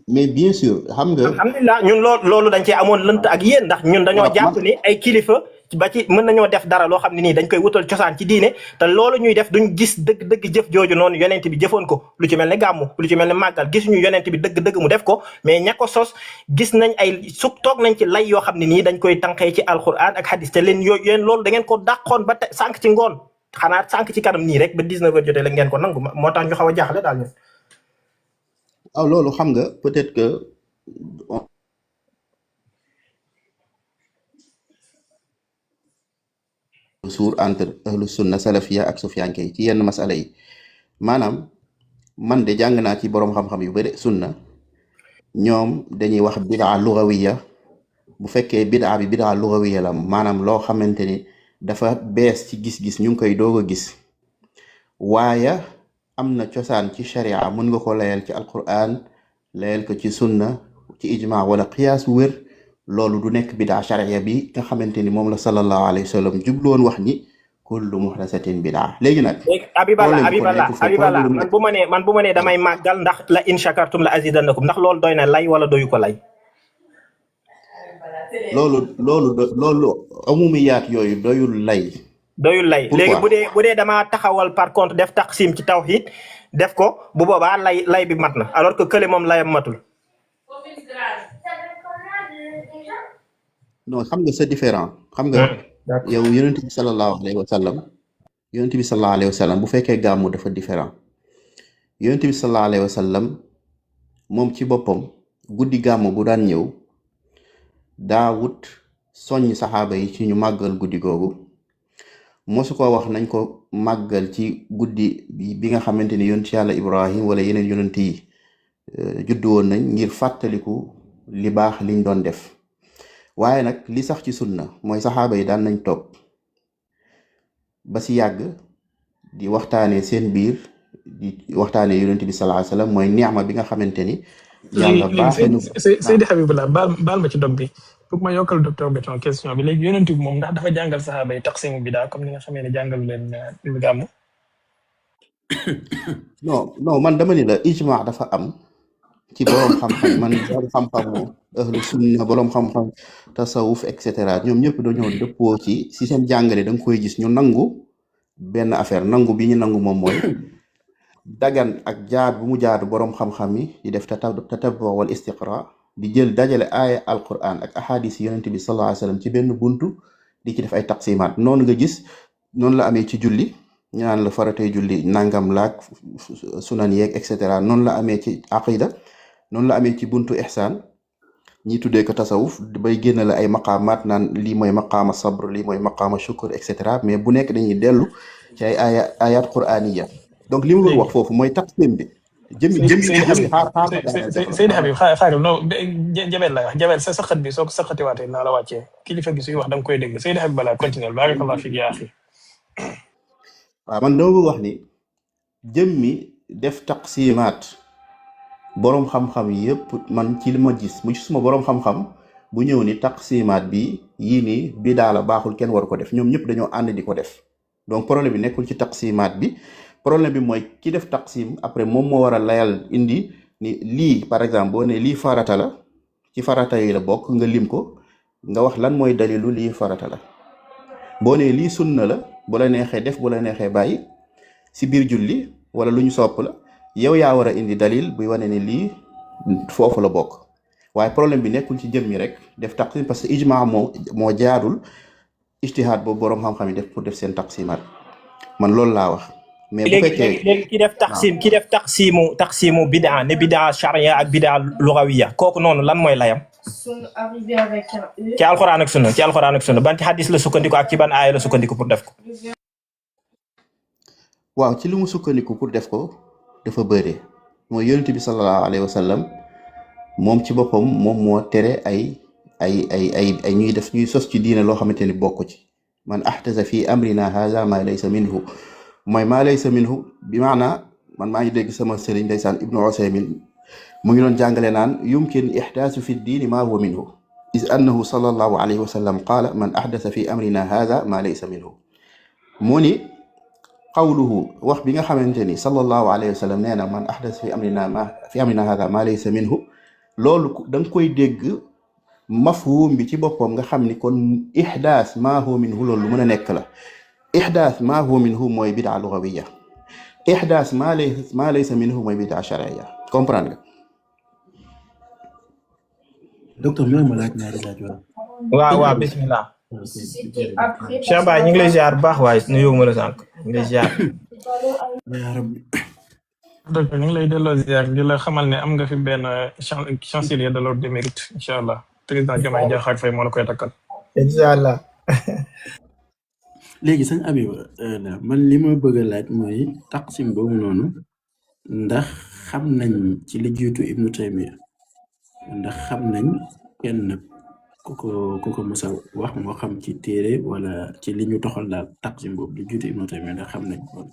mais bien sûr xam nga. alhamdulilah ñun loolu dañ cee amoon lënt ak yéen ndax ñun dañoo jàpp ni ay kilifa ba ci mën nañoo def dara loo xam ne nii dañ koy wutal cosaan ci diine te loolu ñuy def duñ gis dëgg jëf jooju noonu yonente bi jëfoon ko lu ci mel ne gàmmu lu ci mel ne màggal gisuñu yonente bi dëgg mu def ko mais ña ko sos gis nañ ay toog nañ ci lay yoo xam ne nii dañ koy tànqee ci alquran ak hadis te leen yéen loolu da ngeen ko dàqoon ba sànq ci ngoon xanaa sànq ci kanam nii rek ba 19h jotee la ngeen ko nangu moo tax ñu xaw a jaaxle daal ñun. loolu xam nga peut-être que. suur entre ahlu sunna salafiya ak sufiyanke yi ci yenn masala yi maanaam man de jàng naa ci boroom xam-xam yu bari sunna ñoom dañuy wax bidaa lugawiya bu fekkee bidaa bi bidaa lugawiya la maanaam loo xamante ni dafa bees ci gis-gis ñu ngi koy doog a gis waaye am na cosaan ci sharia mën nga ko layal ci alquran layal ko ci sunna ci ijma wala qiyaas bu wér loolu du nekk bidaa charia bi nga xamante ni moom la sallallahu alayhi wa sallam jubloon wax ni kullu muhdasatin bidaa léegi nag. Abibala man bu ma nee damay màggal ndax la in shakartum la azidannakum ndax loolu doy na lay wala doyu ko lay. loolu amumiyaat yooyu doyul lay. doyul lay léegi bu dee damaa taxawal par contre def taqsim ci tawhid def ko bu boobaa lay bi mat na alors que kële moom layam matul. non xam nga c'est différent xam nga yow yonent bi sallallahu alayhi wa sallam bu fekkee gàmmu dafa différent yonent bi sallallahu alayhi wa sallam moom ci boppam guddi gàmmu bu daan ñëw daawut soññ saxaaba yi ci ñu màggal guddi googu mosu ko wax nañ ko màggal ci guddi bi nga xamante ni yonent yàlla Ibrahim wala yeneen yonent yi juddu woon nañ ngir fàttaliku li baax liñ doon def waaye nag li sax ci sunna mooy saxaaba yi daan nañ toog ba si yàgg di waxtaanee seen biir di waxtaanee yonent bi sallallahu alayhi wasallam mooy neexma bi nga xamante ni. yàlla baaxee na Seydi Habibullah baal ma ci dog bi pour ma yokkal docteur Béton question bi léegi yonent bi moom ndax dafa jàngal saxaaba yi taqsimu bidaa comme ni nga xamee ne jàngal leen gàmmu. non man dama ni la ijma dafa am ci borom xam-xam man borom xam-xamu ahlu sunna borom xam-xam tasawuf et cetera ñoom ñëpp dañoo dëppoo ci si seen jàngale da nga koy gis ñu nangu benn affaire nangu bi ñu nangu moom mooy dagan ak jaar bu mu jaadu borom xam-xam yi di def tatabbu wal istiqra di jël dajale aaya alquran ak ahadis yonente bi sallallahu alayhi wasallam ci benn buntu di ci def ay taqsimaat noonu nga gis noonu la amee ci julli ñu naan la faratay julli nangam laak sunan yeeg et cetera noonu la amee ci aqida noonu la amee ci buntu ihsaan ñi tuddee ko tasawuf bay génn la ay maqaamaat naan lii mooy maqaama sabr lii mooy maqaama shukr et cetera mais bu nekk dañuy dellu ci ay ayat qur'aniya donc li mu bëgg wax foofu mooy taqsim bi Seydi Habib xaaral non Jabel lay wax Jabel sa saxat bi soo ko saxatiwaatee naa la wàccee kilifa gi suy wax da nga koy dégg Seydi Habib balaa continuer barakallah fiik yaa axi. waaw man dama bëgg wax ni jëmmi def taqsimaat boroom xam-xam yëpp man ci li ma gis mu suma boroom xam-xam bu ñëw ni taqsimaat bi yii nii bidaa la baaxul kenn waru ko def ñoom ñëpp dañoo ànd di ko def donc problème bi nekkul ci taqsimaat bi problème bi mooy ki def taqsim après moom moo war a layal indi ni lii par exemple boo ne lii farata la ci farata yi la bokk nga lim ko nga wax lan mooy dalilu lii farata la boo ne lii sunna la bu la neexee def bu la neexee bàyyi si biir julli wala lu ñu sopp la yow yaa war a indi dalil buy wane ne lii foofu la bokk waaye problème bi nekkul ci jëmmi rek def taqsim parce que ijma moo jaadul ijtihaad boobu boroom xam-xam yi def pour def seen taqsimaat man loolu laa wax. mais bu fekkee léegi ki def taqsimu bidaa ne bidaa charia ak bidaa lugawiya kooku noonu lan mooy layam. ci alxuraan ak sunna ban ci hadis la sukkandiku ak ci ban aaya la sukkandiku pour def ko. waaw ci li mu sukkandiku pour def ko dafa bëre mooy yonent bi sallallahu alayhi wa sallam moom ci boppam moom moo tere ay ñuy sos ci diine loo xamante ni bokk ci man ahtasa fi amrina haza ma laysa minhu mooy maa laysa minhu bi maana man maa ngi dégg sama sëriñ ndeysaan ibnu Usaymin mu ngi doon jàngale naan yumkin ihdaasu fi diini maa huwa minhu is annahu sallallahu alayhi wa sallam qaala man ahdasa fi amrina haza maa laysa minhu mu ni qawluhu wax bi nga xamante ni sallallahu alayhi wa sallam nee na man ahdasa fi amrina haza maa laysa minhu loolu da nga koy dégg mafhum bi ci boppam nga xam ni kon ihdaas maa huwa minhu loolu lu mën a nekk la ihdaas maa huwa minhu mooy bidaa lugawiya ihdaas maa laysa minhu mooy bidaa shariya comprendre nga. docteur ñooy ma laaj ñaari laaj waaw bismillah. Cheikh Baye ñu ngi lay ziar bu baax waaye nuyoo ma la sànq ñu ngi lay ziar. docteur ñu ngi lay delloo ziar di la xamal ne am nga fi benn chancelier de l'ordre du mérite incha allah président Diomaye Diakhar Faye moo la koy takkal. incha allah. léegi sëñ Habib man li ma bëgg a laaj mooy taqsim boobu noonu ndax xam nañ ci li jiitu Ibnu Taymiya ndax xam nañ kenn ku ko mës a wax moo xam ci téere wala ci li ñu toxal daal taqsim boobu li jiitu Ibnu Taymiya ndax xam nañ ko.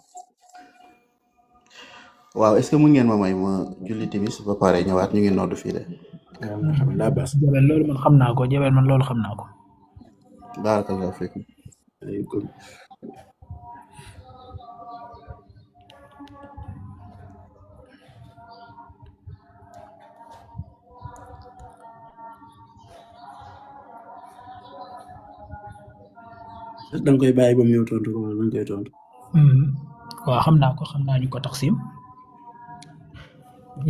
waaw est-ce que mu ngeen ma may ma julli timis ba pare ñëwaat ñu ngi noddu fii de. alhamdulilah baas. Jabel loolu man xam naa ko Jabel man loolu xam naa ko. barakallahu fiikum. da nga koy bàyyi ba mu ñëw tontu ko wala da nga koy tontu. waaw xam naa ñu ko taqsim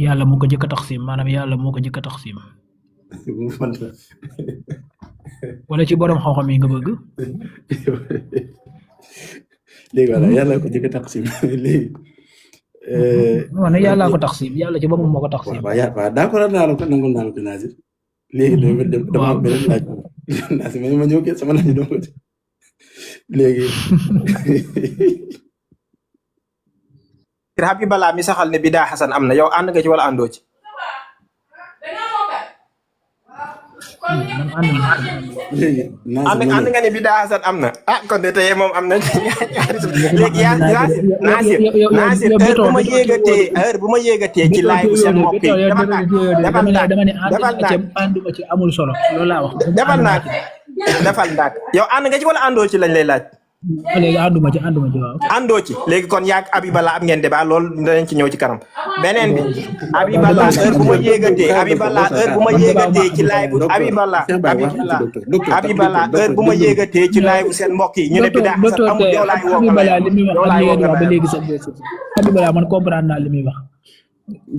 yàlla moo ko jëkk a taqsim maanaam yàlla moo ko jëkk a taqsim wala ci borom xam-xam yi nga bëgg. léegi voilà yàlla ko jëkk a taqsim léegi. non yàlla ko taqsim yàlla ci boppam moo ko taqsim. waaw d'accord naa la ko nangul naa la ko Nasir. léegi dama am beneen laaj Nasir ma ñëw kii sama laaj dama ko léegi. Habib balaa mi saxal ne bidaa xasan am na yow ànd nga ci wala àndoo ci. ànd nga ne bidaa xasan am na kon de tey moom am na léegi yaa Nasir heure bu ma yéegatee ci laay bu seen mbokk yi defal naag ànduma ci amul solo loolu laa wax. defal naag yow ànd nga ci wala àndoo ci lañ lay laaj. léegi ànduma ci waaw. àndoo ci léegi kon yaag Abiballa am ngeen débat loolu danañ ci ñëw ci kanam beneen bi Abiballa heure bu ma yéegatee Abiballa heure bu ma yéegatee ci live bu Abiballa heure bu ma yéegatee ci live bu seen mbokk yi ñu ne Bida Hasan amul yow laay woo Abiballa li muy wax li ngeen di wax ba léegi sax Abiballa man comprendre naa li muy wax.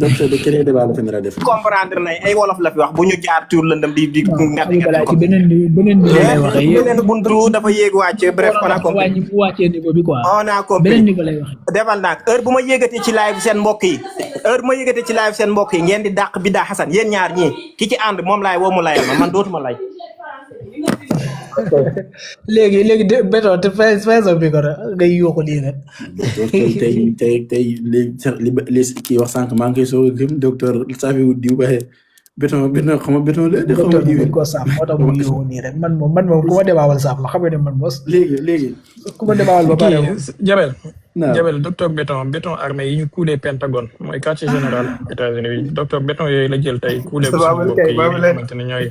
docteur de quel débat la fi nar a def. comprendre nañ ay wolof la fi wax bu ñu jaar tur lëndëm di Abiballa ci beneen niveau lay waxee beneen buntu dafa yéeg wàcc bref on a compris bu wàccee niveau bi quoi. on a compris beneen niveau lay waxee. defal nag heure bu ma yéegatee ci live seen mbokk yi heure bu ma yéegatee ci live seen mbokk yi ngeen di dàq Bida Hasan yéen ñaar ñii ki ci ànd moom laay woo mu layal ma man dootuma lay. léegi de béton te façon bi ko ngay yuuxu lii rek. tey li kii wax sànq maa ngi koy soog a gëm docteur Safiou diw waxee béton xam nga béton la. di xaw a diw ko saaf moo tax mu yuuxu nii rek man moom ku ma debaawal saaf ma xam ne man mos. léegi ku ma debaawal ba pare. Jabel docteur béton armée yi ñu coulé Pentagone mooy quartier général États-Unis docteur béton yooyu la jël tey coulé ko suñu mbokk yi xamante ne ñooy.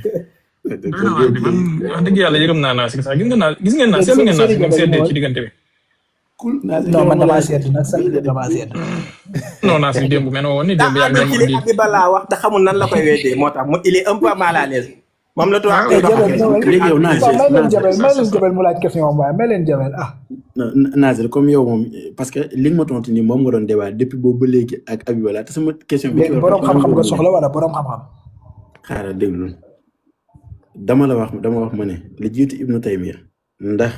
man wax dëgg yàlla yërëm naa Nasir sax gis ngeen Nasir moom seetlee ci diggante bi. non man damaa seetlu nag sax damaa seetlu. non Nasir démb mel woon ni démb yaa ngi ci li Abiballa wax te xamul nan la koy weddee moo tax il est un peu mal à l'aise moom la tubaab léegi yow may leen Jabel mu laaj question am waaye may leen Jabel Nasir comme yow moom parce que li nga ma tontu nii moom nga doon débat depuis boobu ba léegi ak Abiballa te sama question bi. borom xam-xam nga soxla wala borom xam-xam. xaaral déglu dama wax ma ne li jiitu Ibnu Taymiya ndax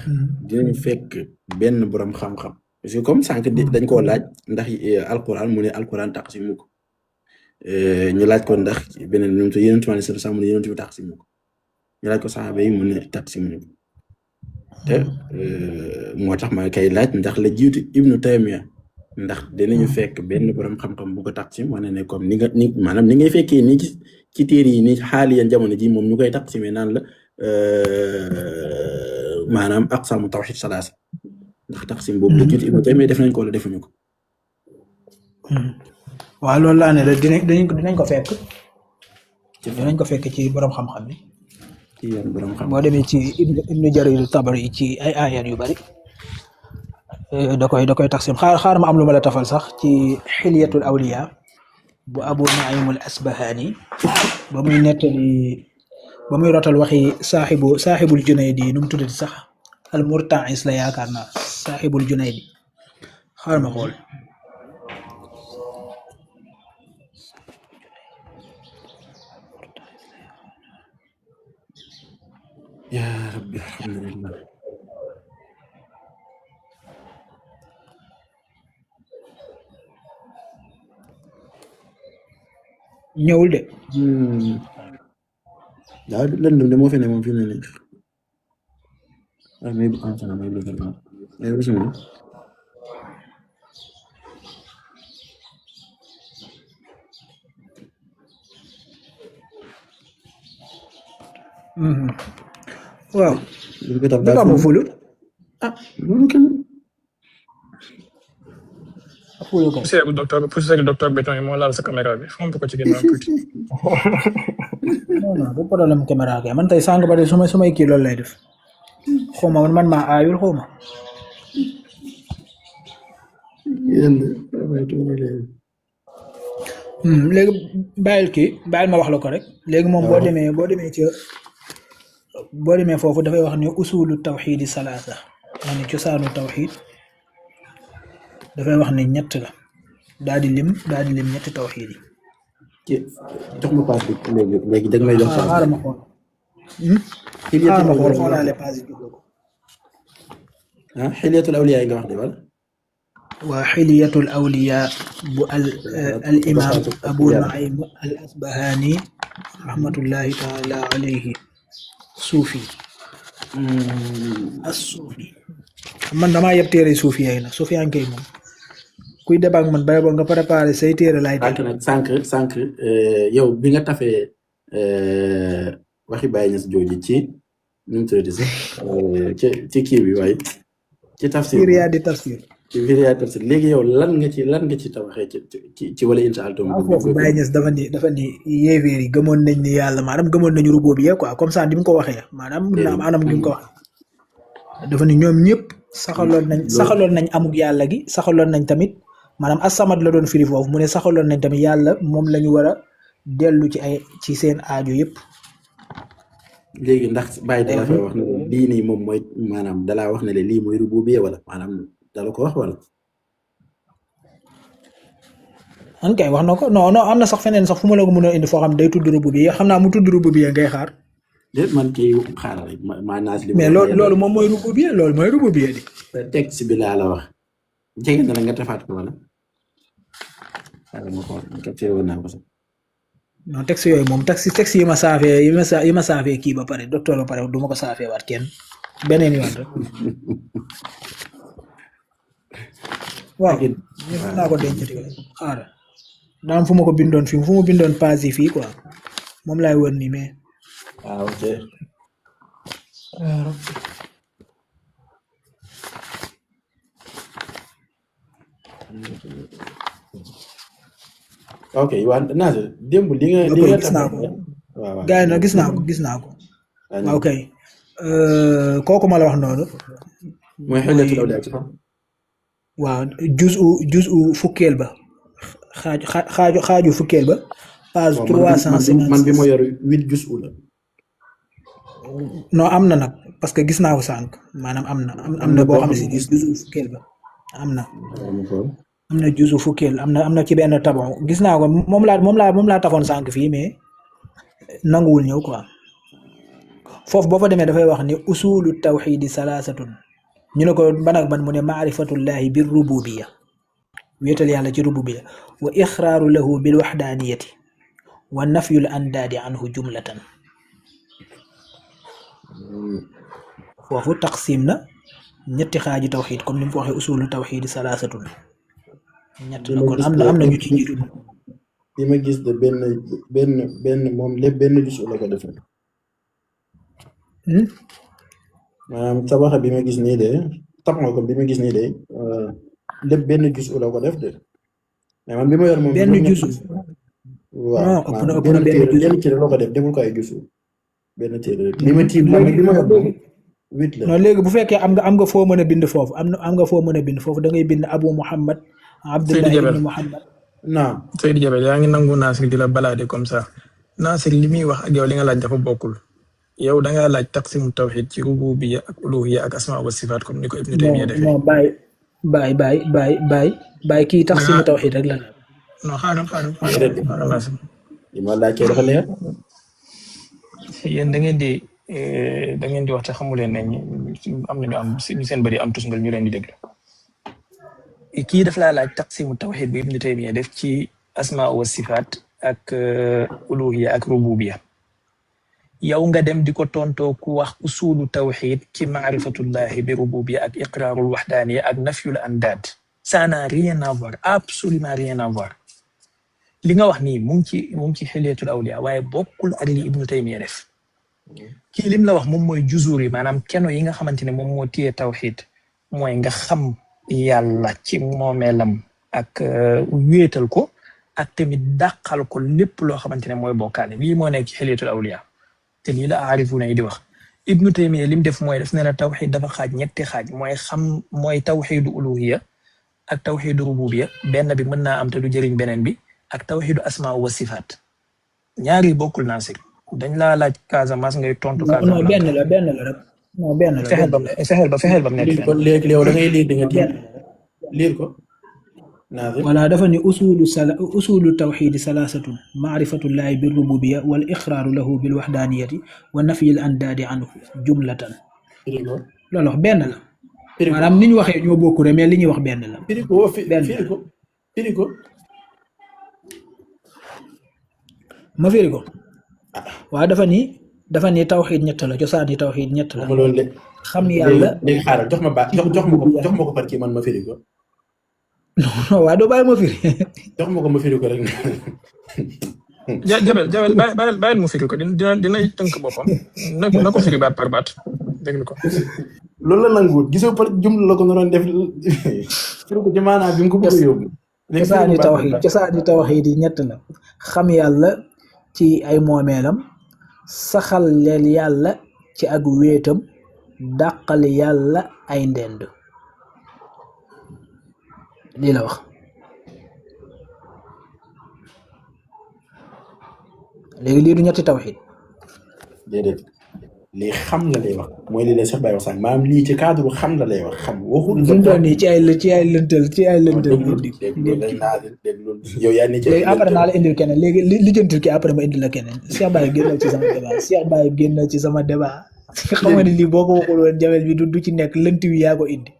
dinañ fekk benn borom xam-xam parce que comme sànq dañ koo laaj ndax alquran mu ne alquran taqsimu ko ñu laaj ko ndax beneen ñoom te Yonent bi sallallahu alayhi wasallam mu ne Yonent bi taqsimu ko ñu laaj ko saxaaba yi mu ne taqsimu ko te moo tax ma kay laaj ndax la jiitu Ibnu Taymiya ndax dinañu fekk benn borom xam-xam bu ko taqsim wane ne comme maanaam ni ngay fekkee nii ci téere yi nii xaaliyan jamono ji moom ñu koy taqsimee naan la maanaam aqsaamu tawhid salaasa ndax taqsim boobu la jiitu Ibnu Taymiya def nañ ko wala defuñu ko. waaw loolu laa ne la dinañ ko fekk. dinañ ko fekk ci borom xam-xam bi. ci yan borom xam boo demee ci Ibnu Jarir Tabari ci ay ayat yu bari. da koy taqsim xaar ma am lu ma la tafal sax ci xilyatul awliya bu Abu Nu'aym al Asbahani ba muy nettali ba muy rotal waxi saaxibul Junaydi nu mu tuddati sax al Murta'is la yaakaar naa saaxibul Junaydi xaar ma xool. yaa rabbi alhamdulillah. ñëwul de. waaw lëndëm de moo fi ne moom fi mu ne nii may bëgg bismillah. waaw. dafa am fulu. loolu kenn. poussière docteur béton yi moo laal sa caméra bi fomp ko ci ginnaaw tuuti. non bu problème caméra kay man tey sànq ba tey su may kii loolu lay def xaw ma man maa aayul xaw ma. léegi bàyyil ma wax la ko rek léegi moom boo demee foofu dafay wax ne usulu tawxiidi salaasa man cosaanu tawxiid dafay wax ne ñett la daal di lim ñetti tawxiid yi. jox ma paas bi léegi da nga may jox. xaaral ma xool xoolaale paas bi. xilyatul awliya yi nga wax de wala. waa xilyatul awliya bu al imaam Abu Nu'aym al Asbahani rahmatullahi taala alayhi suufi as-suufi man damaa yeb téere suufi yaay nag suufi yaa ngi koy moom kuy débat ak man bay ba nga préparé say téere laay dégg. nag sànq yow bi nga tafee waxi Baye Niass jooju ci nu mu tuddati sax ci kii bi waaye ci tafsir Riyaadi tafsir ci Riyaadi tafsir léegi yow lan nga ci tabaxee ci wala incha allah. foofu Baye Niass dafa ni yéeféer yi gëmoon nañ ni yàlla maanaam gëmoon nañu rububiyya quoi comme ça ni mu ko waxee maanaam ni mu ko waxee dafa ni ñoom ñëpp saxaloon nañ amuk yàlla gi saxaloon nañ tamit maanaam as-samad la doon firi foofu mu ne saxaloon nañ tamit yàlla moom la ñu war a dellu ci seen aajo yëpp. léegi ndax Baye dala fay wax ne lii nii moom mooy maanaam dalaa wax ne le lii mooy rububiyya wala maanaam dala ko wax wala. an kay wax na ko non am na sax feneen sax fu ma la ko mën a indi foo xam day tudd rububiyya xam naa mu tudd rububiyya ngay xaar. déet man kii xaaral rek maanaam. mais loolu moom mooy rububiyya loolu mooy rububiyya di. texte bi laa la wax jege na la nga tafaat ko wala. xaaral ma xool nga teewoon naa ko sax. non texte yooyu moom texte yi ma saafee kii ba pare docteur ba pare du ma ko saafee waat kenn beneen yoon rek. waaw naa ko denc xaaral daa am fu ma ko bindoon fii fu ma bindoon page yi fii quoi moom laay wër nii mais. ok. ok waa Nasir démb li nga. gis naa ko waaw gars yi nag gis naa ko. waaw kay kooku ma la wax noonu. mooy xëy na ci waaw juzu fukkeel ba xaaju fukkeel ba page 356 man bi ma yor 8 juzu la. non am na nag parce que gis naa ko sànq maanaam am na boo xam ne si juzu fukkeel ba am na juzu fukkeel am na ci benn tabon gis naa ko moom laa tafoon sànq fii mais nanguwul ñëw quoi foofu boo fa demee dafay wax ni usulu tawxidi salaasatun ñu ne ko ban ak ban mu ne maarifatullahi bir rububiyya wéetal yàlla ci rububiyya wa ixraaru lahu bil waxdaaniyati wa nafyul andaadi anhu jumlatan foofu taqsim na ñetti xaaji tawxid comme ni mu ko waxee usulu tawxidi salaasatun ñett la kon am na ñu ci jiitu. li ma gis de benn moom lépp benn gis la ko defee. maanaam tabaxa bi ma gis nii de tabaxa ko bi ma gis nii de lépp benn gis la ko def de mais man bi ma yor moom. benn gis. waaw benn téere la ko def deful ko ay gisu benn téere rek. li ma tiim man bi ma yor moom 8 la. non léegi bu fekkee am nga foo mën a bind foofu am nga foo mën a bind foofu da ngay bind Abu Muhammad. Abdullah ibn Muhammad. naam Seydou Jabel yaa ngi nangu Nasir di la balaade comme ça Nasir li muy wax ak yow li nga laaj dafa bokkul yow da ngaa laaj taqsimu tawxid ci rububiyya ak uluhiyya ak asma wa sifaat comme ni ko Ibnu Taymiyya defee. non bàyyi kii taqsimu tawxid rek la. non xaaral Nasir. li ma laajtee dafa leer. yéen da ngeen di wax te xamu leen ne am na ñu seen bëri am tusngal ñu leen di déglu. kii daf laa laaj taqsimu tawxid bi Ibnu Taymiyya def ci asma wa sifaat ak uluhiyya ak rububiyya yow nga dem di ko tontoo ku wax usulu tawxid ci maarifatullahi bi rububiyya ak iqraarul waxdaaniyya ak nafyul andaad ça n'a rien à voir absolument rien à voir li nga wax nii mu ngi ci xilyatul awliya waaye bokkul ak li Ibnu Taymiyya def kii lim la wax moom mooy juzuur yi maanaam keno yi nga xamante ne moom moo téye tawxid mooy nga xam yàlla ci moomeelam ak wéetal ko ak tamit dàqal ko lépp loo xamante ne mooy bokkaale lii moo nekk ci xilyatul awliya te lii la aarifuna yi di wax Ibnu Taymiyya lim def mooy def ne la tawxid dafa xaaj ñetti xaaj mooy tawxidu uluhiyya ak tawxidu rububiyya benn bi mën naa am te du jëriñ beneen bi ak tawxidu asma wa sifaat ñaari bokkul naa si dañ laa laaj Casamance ngay tontu. Casamance non benn la rek. non benn la fexeel ba nekk kon léegi yow da ngay liir di nga liir ko. voilà dafa ni usulu tawxidi salaasatun maarifatullahi bir rububiyya wal ixraaru lahu bil waxdaaniyati wa nafyil andaadi anhu jumlatan. loolu wax benn la. maanaam ni ñu waxee ñoo bokk rek mais li ñuy wax benn la. firi ko. ma firi ko. waaw dafa ni tawxid ñett la cosaani tawxid ñett la. xam yàlla léegi xaaral jox ma ko par kii man ma firi ko. non waaw doo bàyyi ma firi. jox ma ko ma firi ko rek. Jabel bàyyil mu firi ko dina tënk boppam na ko firi baat par baat dégg ko. loolu la nanguwut gisoo par jumla la ko naroon def firi ko ci maanaam bi mu ko bëgg a yóbbu. cosaani tawxid yi ñett la xam yàlla ci ay moomeelam saxal leen yàlla ci ak wéetam dàqal yàlla ay ndend lii la wax léegi lii du ñetti tawxiid déedéet lii xam la lay wax mooy li lay sax bàyyi wax sànq maanaam lii ci cadre xam la lay wax xam waxul fi mu toll nii ci ay lëntal déglu yow yaa ni ci léegi après naa la indil keneen léegi li jëntul ki après ma indil la keneen Cheikh Baye génnal ci sama débat Cheikh Baye génnal ci sama débat xam nga ni lii boo ko waxul woon Jabel bi du ci nekk lënt wi yaa ko indi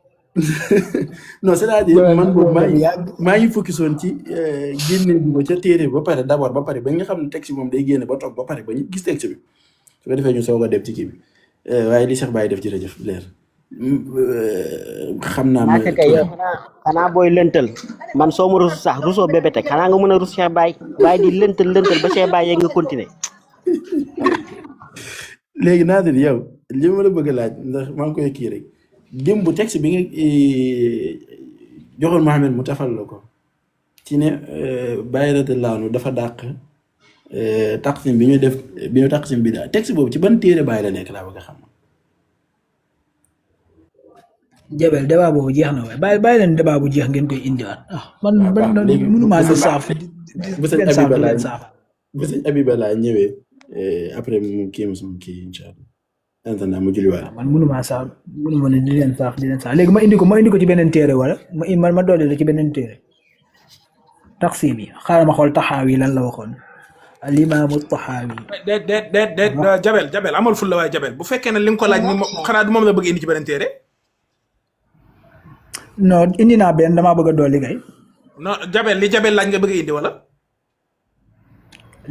non c'est-à-dire man boobu maa ngi focus woon ci génne bi ko ca téere bi ba pare d'abord ba pare ba nga xam ne texte bi moom day génne ba toog ba pare ba ñu gis texte bi su ko defee ñu soog a dem ci kii bi waaye li Cheikh Baye def jërëjëf leer xam naa ma kay yow xanaa booy lëntal man soo ma rusu sax rusoo bébé teg xanaa nga mën a rus Cheikh Baye Baye di lëntal ba Cheikh Baye yeeg nga continuer léegi naa de yow li ma la bëgg a laaj ndax maa ngi koy kii rek démb texte bi nga joxoon Mohamed mu tafal la ko ci ne Baye radiyallahu anhu dafa dàq taqsim bi ñu def bi ñu taqsim bi daal texte boobu ci ban téere Baye la nekk laa bëgg a xam. Jabel débat boobu jeex na waaye bàyyi leen débat bu jeex ngeen koy indiwaat man mënumaa di saaf bu sëñ Abiba laa ñëwee après mu kii mosum kii incha allah internet mu julliwaat. man mënumaa saaf mënuma ne di leen saaf léegi ma indi ko ci beneen téere wala ma dolli la ci beneen téere taqsim yi xaaral ma xool Taxaawi lan la waxoon al imaamu Taxaawi. déet Jabel amal ful la waaye Jabel bu fekkee ne li nga ko laaj ni xanaa du moom la bëgg indi ci beneen téere. non indi naa benn damaa bëgg a dolli kay. non Jabel li Jabel laaj nga bëgg a indi wala.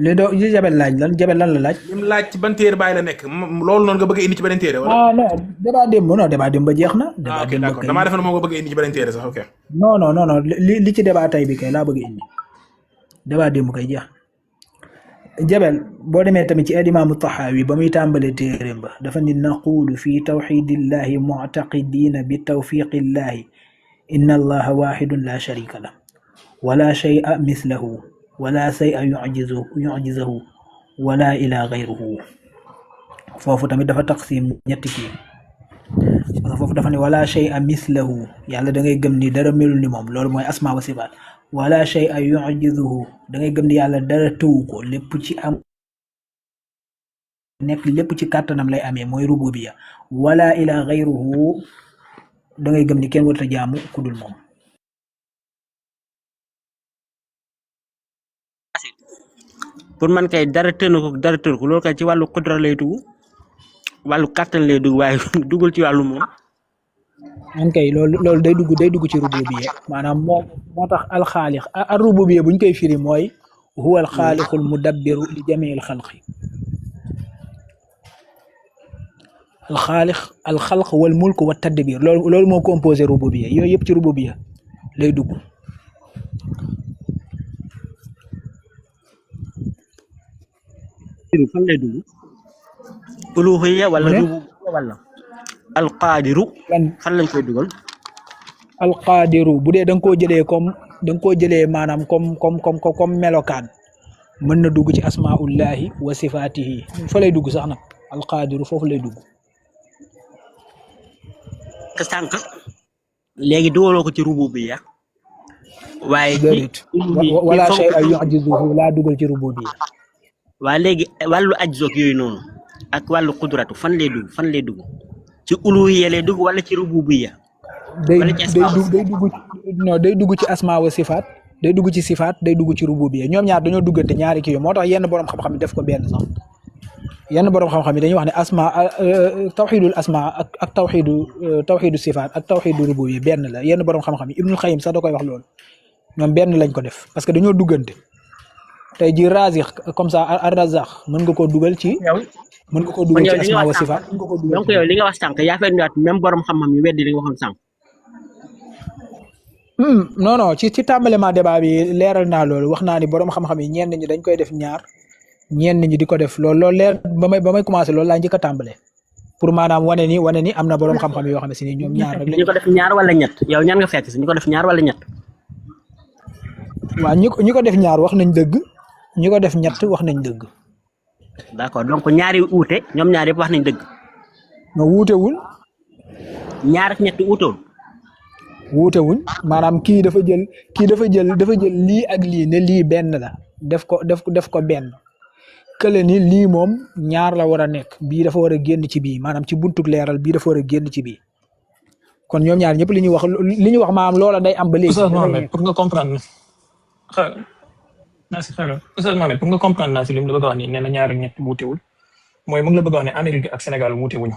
li Jabel laaj lan la laaj. li mu laaj ci ban téere Baye la nekk loolu noonu nga bëgg a indi ci beneen téere wala. non débat démb ba jeex na. ok d'accord damaa defoon moom nga bëgg a indi ci beneen téere sax ok. non li ci débat tay bi kay laa bëgg a indi débat démb kay jeex. Jabel boo demee tamit ci imaamu Taxaawi ba muy tàmbalee téereem ba dafa ni naquulu fi tawxidillahi muctaqidiina bi tawfiqillahi inna allaha waxidun la sharika lah wala shay'a mislahu wala shay'a yucjizuhu wala ila gayruhu foofu tamit dafa taqsim ñetti kii parce que foofu dafa ne wala shay'a mislahu yàlla da ngay gëm ni dara melul ni moom loolu mooy asma wa sifaat wala shay'a yu'jizuhu da ngay gëm ni yàlla dara tëwu ko lépp ci am nekk lépp ci kàttanam lay amee mooy rububiyya wala ila ghayruhu da ngay gëm ni kenn warta jaamu ku dul moom. pour man kay dara tënu ko loolu kay ci wàllu qudra lay dugg wàllu kàttan lay dugg waaye duggul ci wàllu moom. man kay loolu day dugg ci rububiyya maanaam moo tax alxaalix ar rububiyya buñ koy firi mooy huwa alxaalixul mudabbiru li jamiil xalqi alxalq wal mulk wa tadbir loolu moo composé rububiyya yooyu yëpp ci rububiyya lay dugg. fan lay dugg uluhiyya wala rububiyya wala alqaadiru fan lañ koy dugal. alqaadiru bu dee da nga koo jëlee maanaam comme melokaan mën na dugg ci asmaullahi wa sifaatihi fa lay dugg sax nag alqaadiru foofu lay dugg. sànq léegi dugaloo ko ci rububiyya waaye wala shay'a yu'jizuhu laa dugal ci rububiyya. waaye léegi wàllu ajzoog yooyu noonu ak wàllu qudratu fan lay dugg ci uluhiyya lay dugg wala ci rububiyya. day dugg ci asma wa sifaat day dugg ci sifaat day dugg ci rububiyya ñoom ñaar dañoo duggante ñaari kii moo tax yenn borom xam-xam yi def ko benn sax yenn borom xam-xam yi dañuy wax ne tawxidul asma ak tawxidu sifaat ak tawxidu rububiyya benn la yenn borom xam-xam yi Ibnul Xayyim sax da koy wax loolu ñoom benn lañ ko def parce que dañoo duggante tey ji Raziq comme ça ar-Razzaq mën nga koo dugal ci. mën nga koo dugal ci asma wa sifaat donc yow li nga wax sànq yaa fay nuyuwaat même borom xam-xam yi weddi li nga waxoon sànq. non ci tàmbalema débat bi leeral naa loolu wax naa ni borom xam-xam yi ñenn ñi dañ koy def ñaar ñenn ñi di ko def loolu leer ba may commencé loolu laa njëkk a tàmbale pour maanaam wane ni am na borom xam-xam yoo xam ne si ni ñoom ñaar rek. ñu ko def ñaar wala ñett yow ñaan nga fekk si ñu ko def ñaar wala ñett. waaw ñi ko def ñaar wax nañ dëgg ñi ko def ñett wax nañ dëgg. d'accord donc ñaari uute ñoom ñaar yëpp wax nañ dëgg. no wuutewul. ñaar ak ñett uutewul. wuute wuñ maanaam kii dafa jël lii ak lii ne lii benn la def ko benn kële ni lii moom ñaar la war a nekk bii dafa war a génn ci bii maanaam ci buntuk leeral bii dafa war a génn ci bii kon ñoom ñaar ñëpp li ñuy wax maanaam loola day am ba léegi. Oustaz Mohamed pour nga comprendre Oustaz Mohamed pour nga comprendre naa si li mu la bëgg a wax nii nee na ñaar ak ñett wuutewul mooy mu ngi la bëgg a wax ne Amérique ak Sénégal wuute wuñu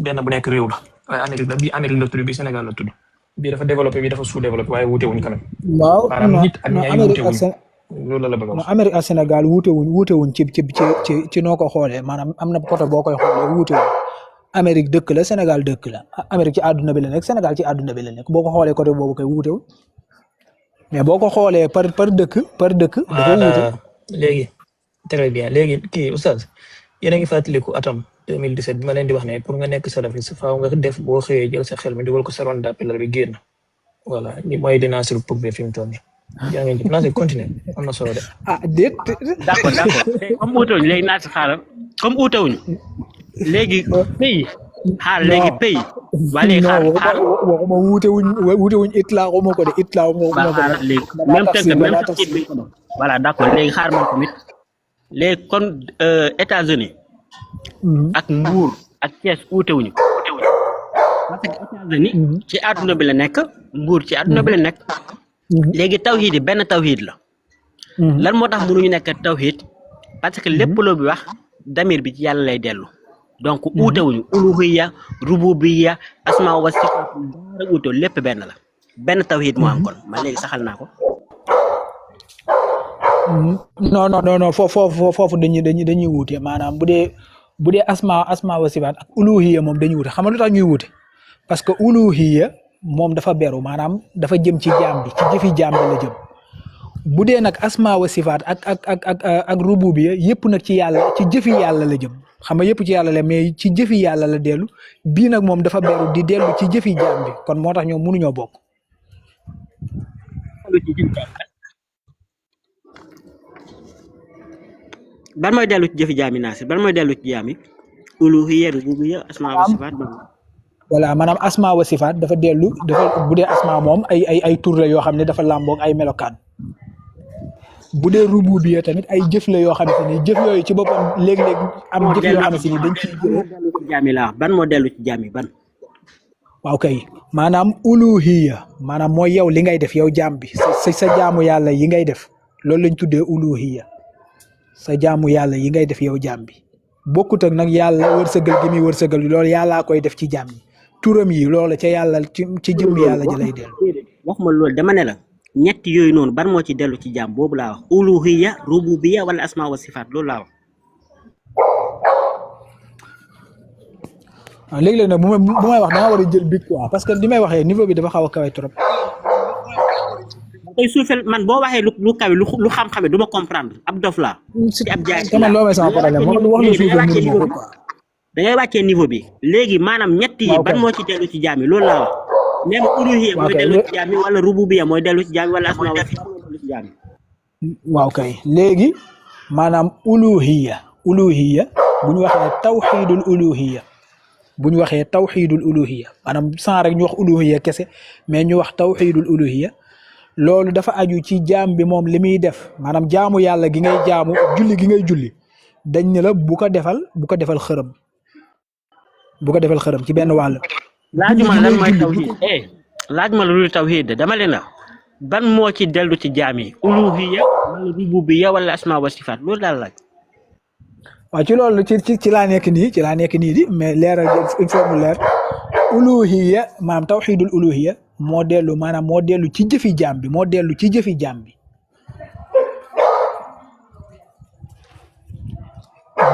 benn bu nekk réew la waaye Amérique la bii Amérique la tudd bii Sénégal la tudd bii dafa développé bii dafa sous-développé waaye wuute wuñ quand même. waaw maanaam nit ak ñaay wuute wuñ loolu la bëgg a wax. Amérique ak Sénégal wuute wuñ ci noo ko xoolee maanaam am na côté boo koy xoolee wuute wuñ Amérique dëkk la Sénégal dëkk la Amérique ci àdduna bi la nekk Sénégal ci àdduna bi la nekk boo ko xoolee côté boobu koy wuute wuñ mais boo ko xoolee par dëkk dafa wuute. léegi très bien léegi kii Oustaz yéen a ngi fàttaliku atam 2017 bi ma leen di wax ne pour nga nekk salafiste faaw nga def boo xëyee jël sa xel mi dugal ko sa ronde d'appel bi génn voilà li mooy di Nasir pour bi fi mu toll nii. yaa ngi Nasir continuer am na solo de. déet. d'accord comme uutewuñ léegi Nasir xaaral comme uutewuñ léegi pays xaar léegi pays. waa léegi xaar waxuma wuutewuñ itlaaxuma ko de itlaaxuma ko de. léegi même tënk même tafsir bi voilà d'accord léegi xaar man tamit léegi kon États-Unis ak Mbuur ak Thiès uutewuñu parce que États-Unis ci àdduna bi la nekk Mbuur ci àdduna bi la nekk léegi tawhid yi benn tawhid la lan moo tax mënuñu nekk tawhid parce que lépp loo bi wax damir bi ci yàlla lay dellu donc uutewuñu uluhiyya rububiyya asma wa sifaat dara uutew lépp benn la benn tawhid moo am kon man léegi saxal naa ko non foofu dañuy wuute maanaam bu dee asma wa sifaat ak uluhiyya moom dañuy wuute xam nga lu tax ñuy wuute parce que uluhiyya moom dafa beru maanaam dafa jëm ci jaam bi ci jëfi jaam bi la jëm bu dee nag asma wa sifaat ak rububiyya yëpp nag ci yàlla ci jëfi yàlla la jëm xam nga yëpp ci yàlla la mais ci jëfi yàlla la dellu bii nag moom dafa beru di dellu ci jëfi jaam bi kon moo tax ñoom mënuñoo bokk. ban mooy dellu ci jëfi jaam yi Nasir ban mooy dellu ci jaam yi uluhiyya rububiyya asma wa sifaat voilà maanaam asma wa sifaat dafa dellu bu dee asma moom ay tur la yoo xam ne dafa làmboog ay melokaan bu dee rububiyya tamit ay jëf la yoo xamante ni jëf yooyu ci boppam léeg-léeg am jëf yoo xamante ni dañ ciy dellu ci jaam yi la ban moo dellu ci jaam yi ban waaw kay maanaam uluhiyya maanaam mooy yow li ngay def yow jaam bi sa jaamu yàlla yi ngay def loolu lañ tuddee uluhiyya sa jaamu yàlla yi ngay def yow jaam bi bokkut ak nag yàlla wërsëgal gi muy wërsëgal loolu yàllaa koy def ci jaam yi turam yi loolu ca yàlla ci jëmm yàlla ji lay dellu. wax ma loolu dama ne la ñett yooyu noonu ban moo ci dellu ci jaam boobu laa wax uluhiyya rububiyya wala asma wa sifaat loolu laa wax. waaw léegi-léegi nag bu may wax danga war a jël big quoi parce que li may waxee niveau bi dafa xaw a kawe trop. tey suufel man boo waxee lu kawe lu xam-xame du ma comprendre ab dof laa. ci ab jaay ci loo may sama problème wax la suufel niveau bi quoi. da ngay wàccee niveau bi léegi maanaam ñett yi ban moo ci dellu ci jaam yi loolu laa wax même uluhiyya mooy dellu ci jaam yi wala rububiyya mooy dellu ci jaam yi wala asma wa sifaat mooy dellu ci jaam yi. waaw kay léegi maanaam uluhiyya bu ñu waxee tawxiidul uluhiyya bu ñu waxee tawxiidul uluhiyya maanaam sans rek ñu wax uluhiyya kese mais ñu wax tawxiidul uluhiyya loolu dafa aju ci jaam bi moom li muy def maanaam jaamu yàlla gi ngay jaamu julli gi ngay julli dañ ne la bu ko defal xërëm bu ko defal xërëm ci benn wàll. laajuma lan mooy tawhid laajuma lu tawhid dama leen la ban moo ci dellu ci jaam yi uluhiyya wala rububiyya wala asma wa sifaat loolu daal laaj. waaw ci loolu ci laa nekk nii di mais leeral il faut mu leer uluhiyya maanaam tawhidul uluhiyya moo dellu ci jëfi jaam bi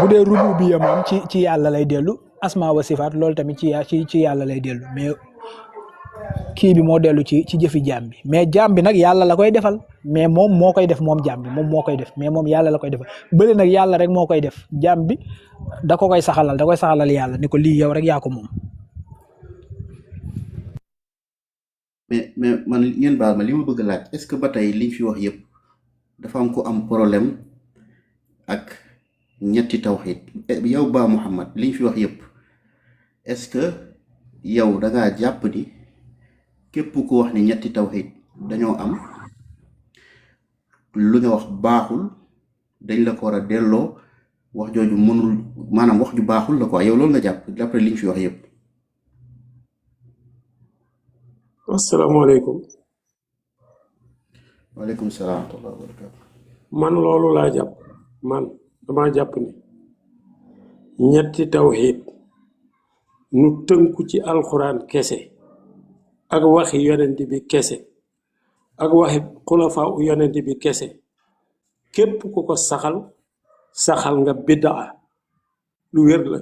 bu dee rububiyya moom ci yàlla lay dellu asma wa sifaat loolu tamit ci yàlla lay dellu mais kii bi moo dellu ci jëfi jaam bi mais jaam bi nag yàlla la koy defal mais moom moo koy def moom jaam bi moom moo koy def mais moom yàlla la koy defal bële nag yàlla rek moo koy def jaam bi da koy saxalal yàlla ni ko lii yow rek yaa ko moom. mais man ngeen baal ma li ma bëgg a laaj est-ce que ba tey liñ fi wax yëpp dafa am ko am problème ak ñetti tawxiid yow Ba Mouhamad liñ fi wax yëpp est-ce que yow da ngaa jàpp ni képp ku wax ni ñetti tawhid dañoo am lu nga wax baaxul dañ la ko war a delloo wax jooju mënul maanaam wax ju baaxul la quoi yow loolu nga jàpp d'après li ñu fi wax yëpp. asalaamaaleykum. waaleykum salaam wa rahmatulah wa barakaatu. man loolu laa jàpp man dama jàpp ni ñetti tawhid nu tënku ci alxuraan kese ak waxi yonent bi kese ak waxi xulafaa u yonent bi kese képp ku ko saxal nga biddaa lu wér la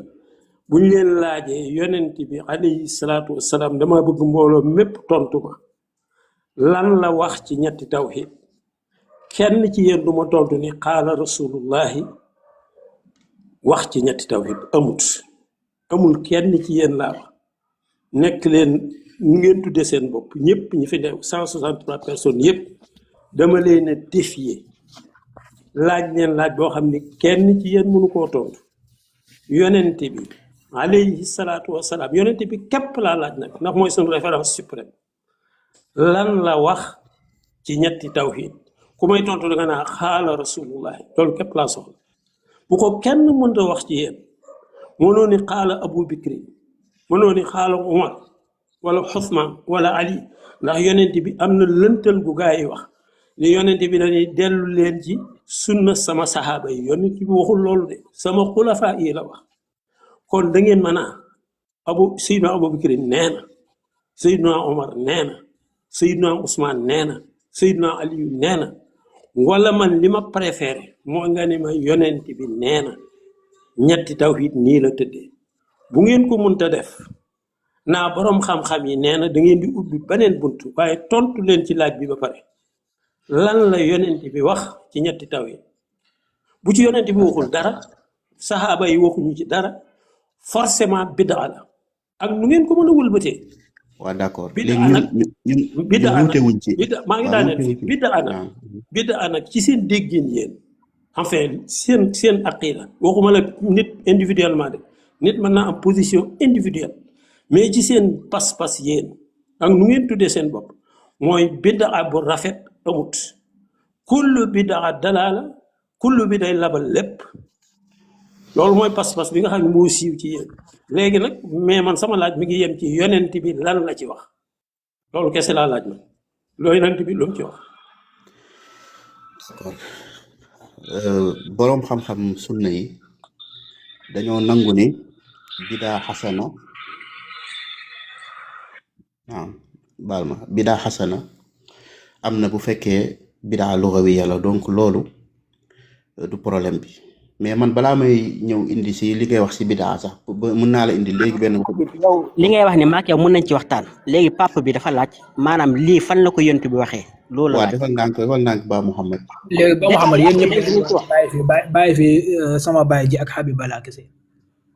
buñ leen laajee yonent bi alayhi salaatu wasalaam dama bëgg mbooloo mépp tontu ma lan la wax ci ñetti tawhid kenn ci yéen du ma tontu ni qaala rasulullahi wax ci ñetti tawhid amul kenn ci yéen laa wax nekk leen ñu ngeen tudde seen bopp ñëpp ñi fi nekk 163 personnes yëpp dama leen a défier laaj leen laaj boo xam ni kenn ci yéen mënu koo tontu yonent bi alayhi salaatu wasalaam yonent bi képp laa laaj nag ndax mooy sunu référence suprême lan la wax ci ñetti tawhid ku may tontu da nga naa xaala rasulullahi loolu képp laa soxla bu ko kenn mënta wax ci yéen mënoo ni xaala Abu Bakri mënoo ni xaala Umar wala Usmaan wala Ali ndax yonent bi am na lëntal gu gaa yi wax ni yonent bi dañuy dellu leen ci sunna sama saxaaba yi yonent bi waxul loolu de sama xulafa yi la wax kon da ngeen mën a Seydina Abu Bakri nee na Seydina Umar nee na Seydina Usmaan nee na Seydina Aliyu nee na wala man li ma préféré moo nga ni ma yonent bi nee na ñetti tawhid nii la tëddee bu ngeen ko mënta def naa boroom xam-xam yi nee na da ngeen di ubbi beneen bunt waaye tontu leen ci laaj bi ba pare lan la yonent bi wax ci ñetti tawhid bu ci yonent bi waxul dara saxaaba yi waxuñu ci dara forcément bid'a la ak nu ngeen ko mën a wëlbatee. waaw d'accord bid'a léegi nag bid'a nag wuute wuñ ci. bid'a maa ngi daaneel fi bid'a nag ci seen déggin yéen enfin seen aqida waxuma la nit individuellement de nit mën naa am position individuelle mais ci seen pas-pas yéen ak nu ngeen tuddee seen bopp mooy bid'a bu rafet amut kullu bid'a dalaala kullu bi day labal lépp loolu mooy pas-pas bi nga xam ne moo siiw ci yéen léegi nag mais man sama laaj mi ngi yem ci yonent bi lan la ci wax loolu kese laa laaj man loolu yonent bi lu mu ci wax. boroom xam-xam sunna yi dañoo nangu ni bidaa xasana baal ma bidaa xasana am na bu fekkee bidaa lugawiya la donc loolu du problème bi mais man balaa may ñëw indi si li ngay wax si bidaa sax mën naa la indi léegi benn. yow li ngay wax ni maak yow mën nañ ci waxtaan léegi papa bi dafa laaj maanaam lii fan la ko yonent bi waxee. loolu waaw defal ndànk ba Mouhamed. léegi ba Mouhamed yéen ñëpp bàyyi fi sama baay ji ak Habiballa kese.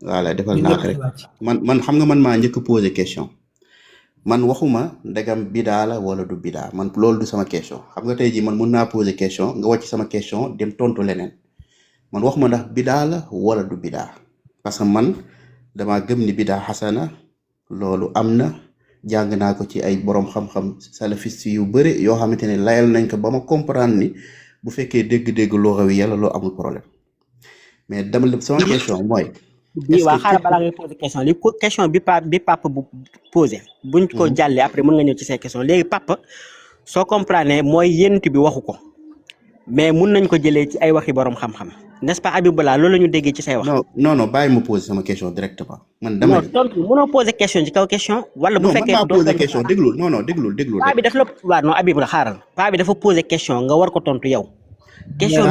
voilà defal ndànk rek man xam nga man maa njëkk poser question man waxuma ndegam bidaa la wala du bidaa man loolu du sama question xam nga tey jii man mën naa poser question nga wàcc sama question dem tontu leneen man waxuma ndax bidaa la wala du bidaa parce que man dama gëm ni bidaa xasana loolu am na jàng naa ko ci ay borom xam-xam salafiste yu bëri yoo xamante ne layal nañ ko ba ma comprendre ni bu fekkee dégg-dégg lugawi yàlla loo amul problème mais dama sama question mooy. bii waa xaaral balaa ngay posé question li question bi papa bu posé buñ ko jàllee après mën nga ñëw ci say question léegi papa soo comprendre mooy yonent bi waxu ko mais mun nañ ko jëlee ci ay waxi borom xam-xam n'est-ce pas Habiballa loolu la ñu déggee ci say wax. non bàyyi ma posé sama question directement. man dama non tontu mënoo posé question ci kaw question. wala bu fekkee non man maa posé question déglul déglul. paa bi dafa la waaw non Habiballa xaaral paa bi dafa posé question nga war ko tontu yow. question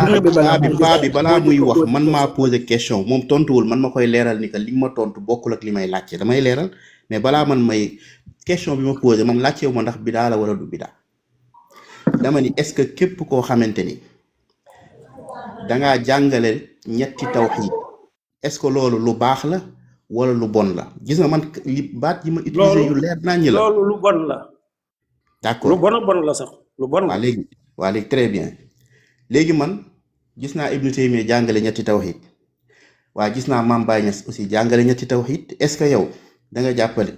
paa bi balaa muy wax man maa posé question moom tontuwul man ma koy leeral ni que li ma tontu bokkul ak li may laajte damay leeral mais balaa man may question bi ma posé man laajtewu ma ndax bidaa la wala du bidaa dama ni est-ce que képp koo xamante ni dangaa jàngale ñetti tawxiid est-ce que loolu lu baax la wala lu bon la gis nga man li baat yi ma utilisé yu leer naññ la loolu lu bon la. d'accord lu bon a bon la sax lu bon la. waa léegi très bien léegi man gis naa Ibnu Taymiya jàngale ñetti tawxiid waaye gis naa Mame Baye Niass aussi jàngale ñetti tawxiid est-ce que yow da nga jàppale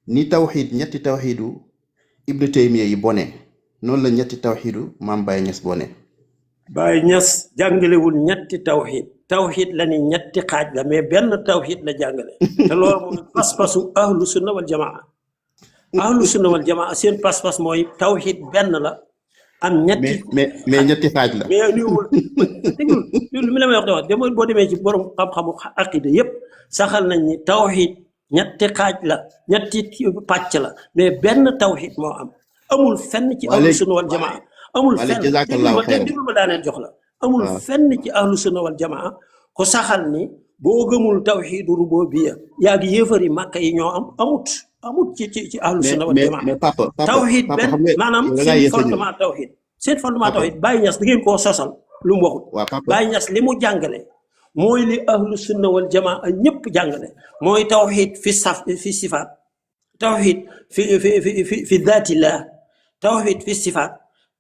ni tawxiid ñetti tawxiidu Ibnu Taymiya yi bone noonu la ñetti tawxiidu maam Baye Niass bone. Baye Niass jàngalewul ñetti tawxiid tawxiid la ni ñetti xaaj la mais benn tawxiid la jàngale te loolu mooy pas-pasu ahlu sunna wal jamaa ahlu sunna wal jamaa seen pas-pas mooy tawxiid benn la am ñetti mais ñetti xaaj la mais niwul dégul lu mi la may wax de wax dama boo demee ci borom xam-xamu aqida yépp saxal nañ ni tawxiid ñetti xaaj la ñetti pàcc la mais benn tawxiid moo am amul fenn ci ahlu sunna wal jamaa amul fenn déglu ma daaneel jox la amul fenn ci ahlu sunna wal jamaa ko saxal ni boo gëmul tawxiidu rububiyya yaa ngi yéefari màkka yi ñoo am amut ci ahlu sunna wal jamaa tawxiid benn maanaam seen fondement tawxiid Baye Niass da ngeen koo sosal lu mu waxut Baye Niass li mu jàngale mooy li ahlu sunna wal jamaa ñëpp jàngale mooy tawxiid fi sifaat tawxiid fi daatillah tawxiid fi sifaat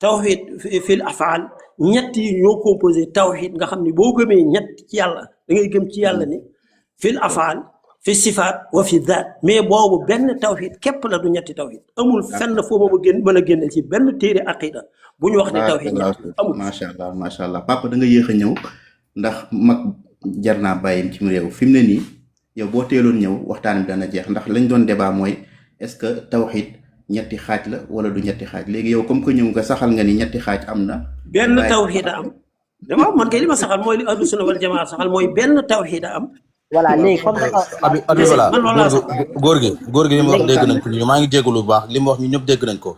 tawxiid fi afaal ñett yi ñoo composé tawxiid nga xam ni boo gëmee ñett ci yàlla da ngay gëm ci yàlla ni fil afaal fi sifaat wa fi daat mais boobu benn tawxiid képp la du ñetti tawxiid amul fenn foo ma mën a génne ci benn téere aqida bu ñu wax ne tawxiid amul. macha allah papa da nga yéex a ñëw ndax mag jar naa bàyyi ci réew fi mu ne nii yow boo teeloon ñëw waxtaan bi dana jeex ndax lañ doon débat mooy est-ce que tawxiid ñetti xaaj la wala du ñetti xaaj léegi yow comme que ñëw nga saxal nga ni ñetti xaaj am na. benn tawxiid a am dama man kay li ma saxal mooy li ahlu sunna wal jamaa saxal mooy benn tawxiid a am. voilà léegi comme góor gi li mu wax dégg nañ ko maa ngi jégalu bu baax li mu wax ñu ñëpp dégg nañ ko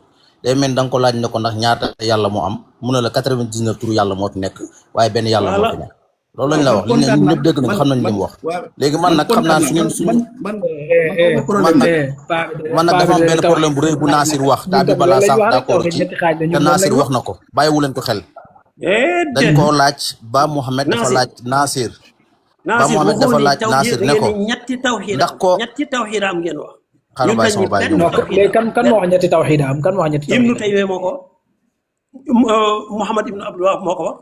day mel da nga ko laaj ne ko ndax ñaata yàlla moo am mu ne la 99 turu yàlla moo fi nekk waaye benn yàlla moo fi nekk loolu lañ la wax li ne ñun ñëpp dégg nañ xam nañ li mu wax léegi man nag xam naa suñu man nag dafa am benn problème bu rëy bu Nasir wax taa bi balaa sax d'accord ci te Nasir wax na ko bàyyiwu leen ko xel dañ koo laaj ba Mouhamed dafa laaj Nasir ba Mouhamed dafa laaj Nasir ne ko ndax ko ñetti tawxiid am ngeen wax xaaral bàyyi sama bàyyi léegi kan moo wax ñetti tawxiid am kan moo wax ñetti tawxiid Ibnu Taymiya moo ko Muhammad ibnu Abdul Wahab moo ko wax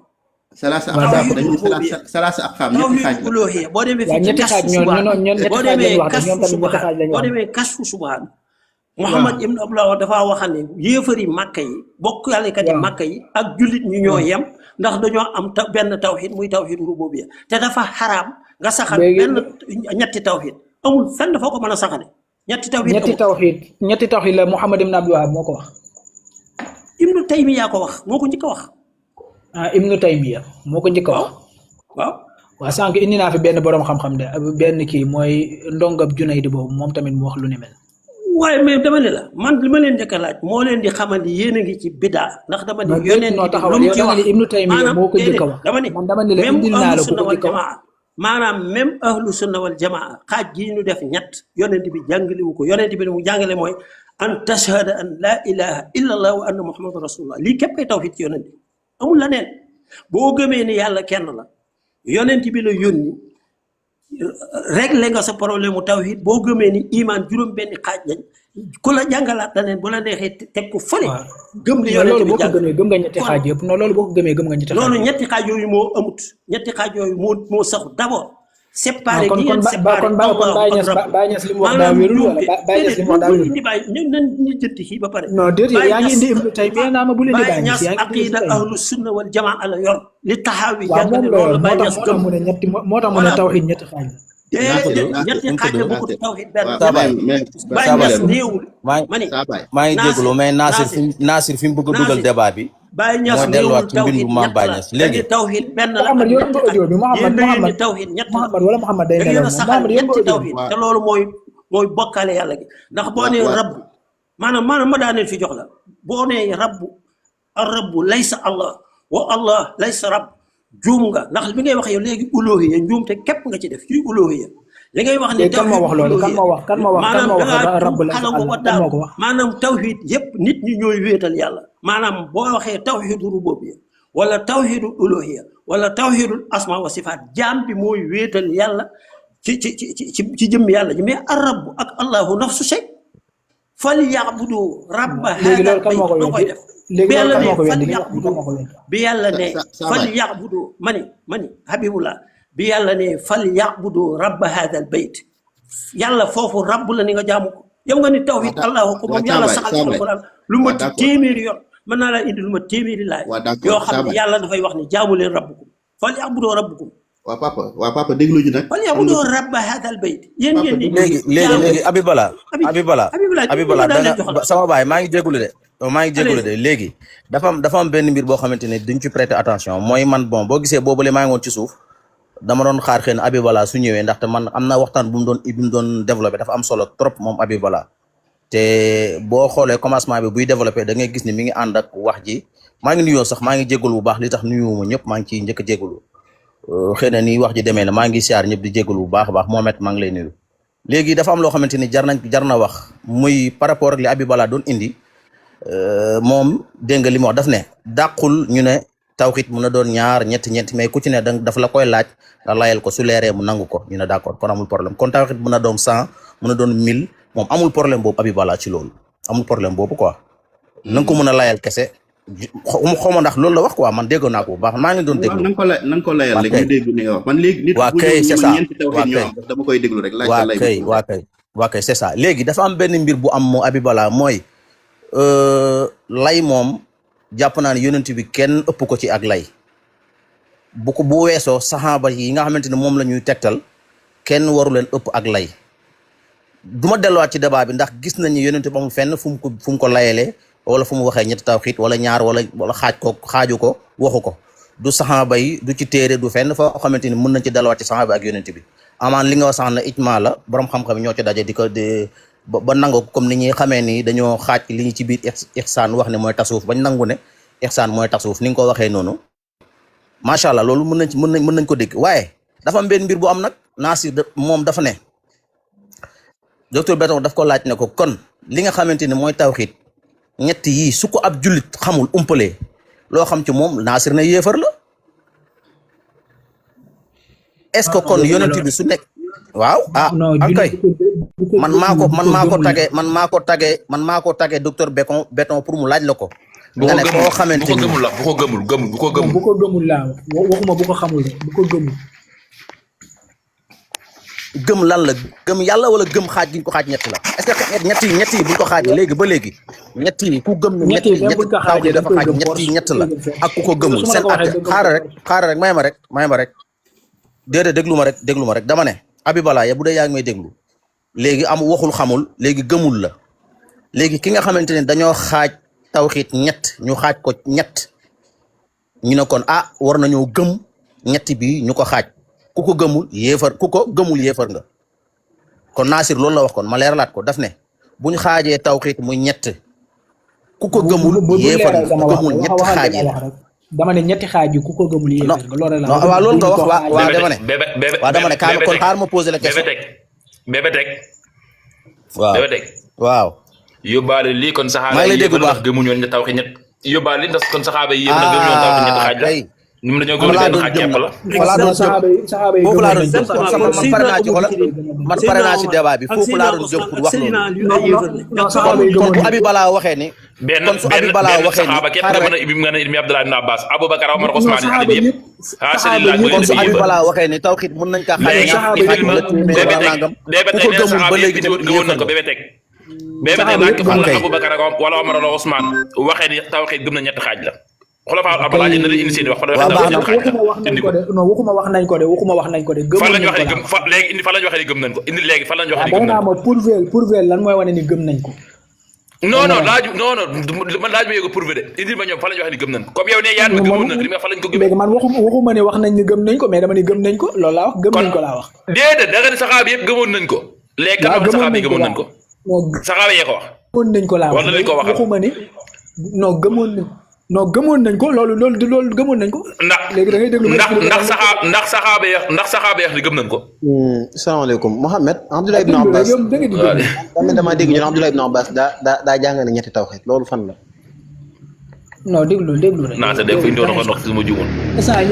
salaasa ak xam ñetti xaaj uluhiyya boo demee ñetti xaaj boo demee kasfu subhaan Muhammad ibnu Abdul Wahab dafa waxal ne yéefari màkka yi bokk yàlla kat yi màkka yi ak jullit ñu ñoo yem ndax dañoo am benn tawxiid muy tawxiid rububiyya te dafa xaraam nga saxal benn ñetti tawxiid amul fenn foo ko mën a saxale ñetti tawxiid la Muhammad ibnu Abdul Wahab moo ko wax Ibnu Taymiya ko wax moo ko njëkk a wax Ibnu Taymiya moo ko njëkk a wax waaw sànq indi naa fi benn boroom xam-xam de benn kii mooy ndongab Junayd boobu moom tamit mu wax lu ne mel waaye mais dama ne la man li ma leen njëkk a laaj moo leen di xamal ni yéen a ngi ci bidaa ndax dama ne yoneen lu mu ci wax Ibnu Taymiya moo ko njëkk a wax dama ne la indil naa la ko njëkk a wax maanaam même ahlu sunna wal jamaa xaaj gii ñu def ñett yonent bi jàngalewu ko yonent bi mu jàngale mooy an tashhada an laa ilaha illa allah wa anna muhammadan rasulullah lii képp kay tawxiid ci yonent bi amul la neen boo gëmee ni yàlla kenn la yonent bi la yónni réglé nga sa problème mu tawxiid boo gëmee ni iman juróom benn xaaj lañ ku la jàngalaat da neen bu la neexee teg ko fële gëm li yonent bi jàng gëm nga ñetti xaaj yëpp non loolu boo ko gëmee gëm nga ñetti xaaj loolu ñetti xaaj yooyu moo amut ñetti xaaj yooyu moo saxu d'abord séparé gi ngeen séparé kon Baye Niass li mu wax daa wérul wala Baye Niass li mu wax daa wérul ñu jënti fii ba pare non déedéet yaa ngi indi Ibnu Taymiya naa ma bu leen di Baye Niass aqida ahlu sunna wal jamaa la yor li taxawi jàngale loolu Baye Niass gëm moo tax mu ne tawxiid ñetti xaaj ñetti xaaj la bu ko tawxiid benn Baye Niass néewul maa ngi jégalu mais Nasir fi mu bëgg a dugal débat bi Baye Niass mooy delluwaat ci mbindu Maam Baye Niass léegi tawxiid benn la Mouhamed yow nga audio bi Mouhamed tawxiid ñett la wala Mouhamed day da ngeen a saxal ñetti tawxiid te loolu mooy bokkaale yàlla gi ndax boo nee rabb maanaam ma daaneel fi jox la boo nee rabbu laysa allah wa allah laysa rabb juum nga ndax bi ngay wax yow léegi uluhiyya njuum te képp nga ci def ci uluhiyya li ngay wax ni kan moo wax loolu kan moo wax rabb la maanaam tawxiid yépp nit ñi ñooy wéetal yàlla maanaam boo waxee tawxiidu rububiyya wala tawxiidu uluhiyya wala tawxiidul asma wa sifaat jaam bi mooy wéetal yàlla ci jëmm yàlla ji mais ar-rabb ak allahu nafsu shay fal ya'budu rabba haadal bayt doo koy def bi yàlla ne fal ya'budu mani habibullah bi yàlla ne fal ya'budu rabba haadal bayt yàlla foofu rabb la ni nga jaamu ko yow nga ni tawhid allahu ko moom yàlla saxal alquran lu waaw ma d'accord téeméeri yoon mën naa laa indi lu ma téeméeri laay waaw yoo d'accord xam saa ne baay yàlla dafay wax ne jaamu leen rabbukum fal ya'budu rabbukum waa papa déglu ñu nag fal xam ya'budu nga rabba hadal bayt yéen papa ngeen di déglu ñu léegi Abibala Habibala Abibala daa leen da jox nga sama baay maa ngi jégalu de léegi dafa am benn mbir boo xamante ne duñ ci prêter attention mooy man bon boo gisee boobule maa ngi woon ci suuf dama doon xaar xëy na Abibala su ñëwee ndaxte man am na waxtaan bu mu doon développé dafa am solo trop moom Abibala te boo xoolee commencement bi buy développé da ngay gis ni mi ngi ànd ak wax ji maa ngi nuyoo sax maa ngi jégalu bu baax li tax nuyuwuma ñëpp maa ngi ciy njëkk a jégalu xëy na ni wax ji demee na maa ngi siyaar ñëpp di jégalu bu baax a baax Mohamed maa ngi lay nuyu léegi dafa am loo xamante ni jar na wax muy par rapport ak li Abibala doon indi moom dégg nga li mu wax daf ne dàqul ñu ne tawxiit mun na doon ñaar ñett mais ku ci ne dafa la koy laaj nga layal ko su leeree mu nangu ko ñu ne d'accord kon amul problème kon tawxiit mun na doon 100 mun na doon 1000 moom amul problème boobu Abibala ci loolu amul problème boobu quoi na nga ko mën a layal kese xaw ma ndax loolu la wax quoi man déggoon naa ko bu baax maa ngi doon déglu na nga ko layal rek ñu dégg ni nga wax man léegi nit waa bu kay c'est ça ñeenti tawxiid ñoo am dama koy déglu rek laaj waa kay c'est ça léegi dafa am benn mbir bu am moo Abibala mooy lay moom jàpp naa ne yonent bi kenn ëpp ko ci ak lay bu weesoo saxaaba yi nga xamante ne moom la ñuy tegtal kenn waru leen ëpp ak lay du ma delluwaat ci débat bi ndax gis nañu yonent bi amul fenn fu mu ko layalee wala fu mu waxee ñetti tawxiit wala ñaar wala xaaju ko waxu ko du saxaaba yi du ci téere du fenn foo xamante ni mën nañ ci delluwaat ci saxaaba ak yonent bi amaan li nga wax sax na ijma la borom xam-xam ñoo ci daje ba nangu comme ni ñuy xamee ni dañoo xaaj li ñu ci biir ixsaan wax ne mooy tasuuf bañ nangu ne ixsaan mooy tasuuf ni nga ko waxee noonu macha allah loolu mën nañ ko dégg waaye dafa am benn mbir bu am nag Nasir moom dafa ne docteur Beton daf ko laaj ne ko kon li nga xamante ni mooy tawxiit ñett yii su ko ab jullit xamul umpalee loo xam ci moom Nasir na yéefar la est-ce que kon yonent bi su nekk waaw ankay man maa ko tagee docteur Beton pour mu laaj la ko nga ne koo xamante ni bu ko gëmul laa waxuma bu ko xamul bu ko gëmul gëm lan la gëm yàlla wala gëm xaaj gi ñu ko xaaj ñett la est-ce que ñett yi buñ ko xaaj léegi ba léegi ñett yi ku gëm ne ñett taw yi dafa xaaj ñett la ak ku ko gëmul seen atte xaaral rek may ma rek déedéet déglu ma rek dama ne Abibala ya bu dee yaa ngi may déglu léegi am waxul xamul léegi gëmul la léegi ki nga xamante ne dañoo xaaj tawxiit ñett ñu xaaj ko ñett ñu ne kon war nañoo gëm ñetti bi ñu ko xaaj ku ko gëmul yéefar nga kon Nasir loolu la wax kon ma leeralaat ko daf ne buñ xaajee tawxiit muy ñett ku ko gëmul yéefar nga ku gëmul ñetti xaajee dama ne ñetti xaaj yi ku ko gëmul yéefar nga loolu la waaw loolu nga wax waaw dama ne kon xaar ma posé la question bébé teg waaw yóbbaale lii kon saxaaba maa ngi lay dégg bu baax gëmuñu woon tawxiit ñett yóbbaale li ndax kon saxaaba yi yëpp na gëmuñu woon tawxiit ñett xaaj la ñun dañoo gëm benn xaaj képp la foofu laa doon jëm man pare naa ci débat bi foofu laa doon jëm pour wax loolu kon bu Abibala waxee ni kon su Abibala waxee ni saxaaba képp nga mën a ibim nga ne ibn Abdullah ibn Abbas Abubakar Omar Osman Ali yëpp kon su Abibala waxee ni tawxiit mën nañ kaa xaaj ku ko gëmul ba léegi gëmoon nañ ko bébé teg nak fan la Abubakar wala Omar wala Osman waxee ni tawxiit gëm na ñetti xaaj la xolofaa abalaaji na la indi seen wax fa waxuma wax nañ ko de fan lañ waxee gëm fa léegi indi fan lañ waxee gëm nañ ko indi léegi fan lañ waxee gëm nañ ko prouver lan mooy wane ni gëm nañ ko non man laaj ma yego prouver de indi ma ñoom fan lañ waxee ni gëm nañ ko comme yow ne yaan ma gëmoon na li nga fan lañ ko gëm léegi man waxuma ne wax nañ ni gëm nañ ko mais dama ni gëm nañ ko loolu laa wax gëm nañ ko laa wax déedéet da nga ne saxaaba yëpp gëmoon nañ ko léegi kan wax saxaaba yi gëmoon nañ ko saxaaba yee ko wax gëmoon nañ ko laa wax wala lañ ko waxal waxuma ni gëmoon nañ ko loolu gëmoon nañ ko. léegi da ngay déglu ndax saxaaba yax li gëm nañ ko. salaamaaleykum Mohamed. Abdullah ibn Abbas dama dégg ñu ne Abdullah ibn Abbas daa jàngale ñetti tawxiid loolu fan la. non déglu rek. naata def fi ñu doon wax su ma juumul.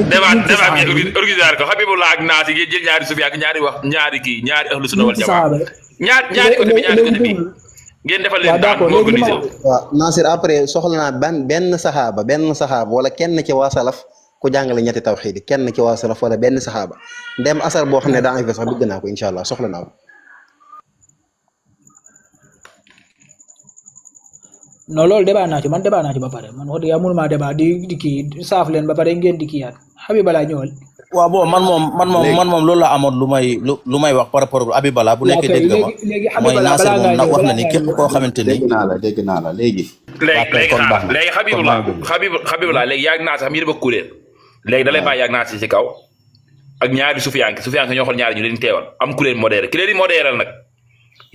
débat bi organisé ko Habibullah ak naati yi jël ñaari suuf ak ñaari wax ñaari ahlu sunna wal jamaa ñaari côté bi ngeen defal leen daan organisé waaw Nasir après soxla naa benn saxaaba wala kenn ci waa salaf ku jàngale ñetti tawxiid kenn ci waa salaf wala benn saxaaba ndem asar boo xam ne daa sax bëgg naa ko incha allah soxla naa ko. non loolu débat naa ci man débat naa ci ba pare man wax dëgg yàlla mënuma débat di kii saaf leen ba pare ngeen di kiiyaat Habiballa ñëwal. waaw bon man moom loolu la amoon lu may wax par rapport ak Habiballa bu nekkee dégg nga ma mooy Nasir moom nag wax na ni képp koo xamante ni dégg naa la léegi Habiballa léegi yaag naa sax mi dafa kuréel léegi da lay bàyyi yaag naa si ci kaw ak ñaari sufiyanke ñoo xool ñaari ñu leen teewal am ku leen modéré ki leen di modéral nag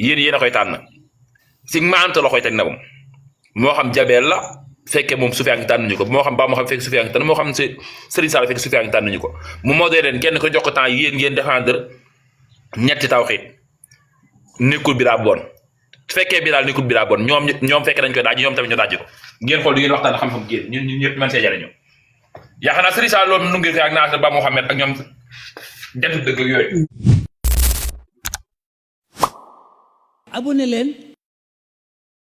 yéen a koy tànn si maanta la koy teg na moom moo xam jabeel la fekkee moom sufiyanke tànnuñu ko moo xam ba moo xam fekk sufiyanke tànn moo xam si Serigne Sall fekk sufiyanke tànnuñu ko mu modéré leen kenn ko jox ko temps yéen ngeen défendre ñetti tawxiid nekkul bi daa bon su fekkee bi daal nekkul bi daa bon ñoom fekkee dañ koy daaj ñoom tamit ñu daaj ko ngeen xool di ngeen waxtaan xam-xam génn ñun ñëpp mën see jariñoo yaakaar naa Serigne Sall loolu nu ngeen ak Nasir Ba Mouhamed ak ñoom jant dëgg yooyu abonné leen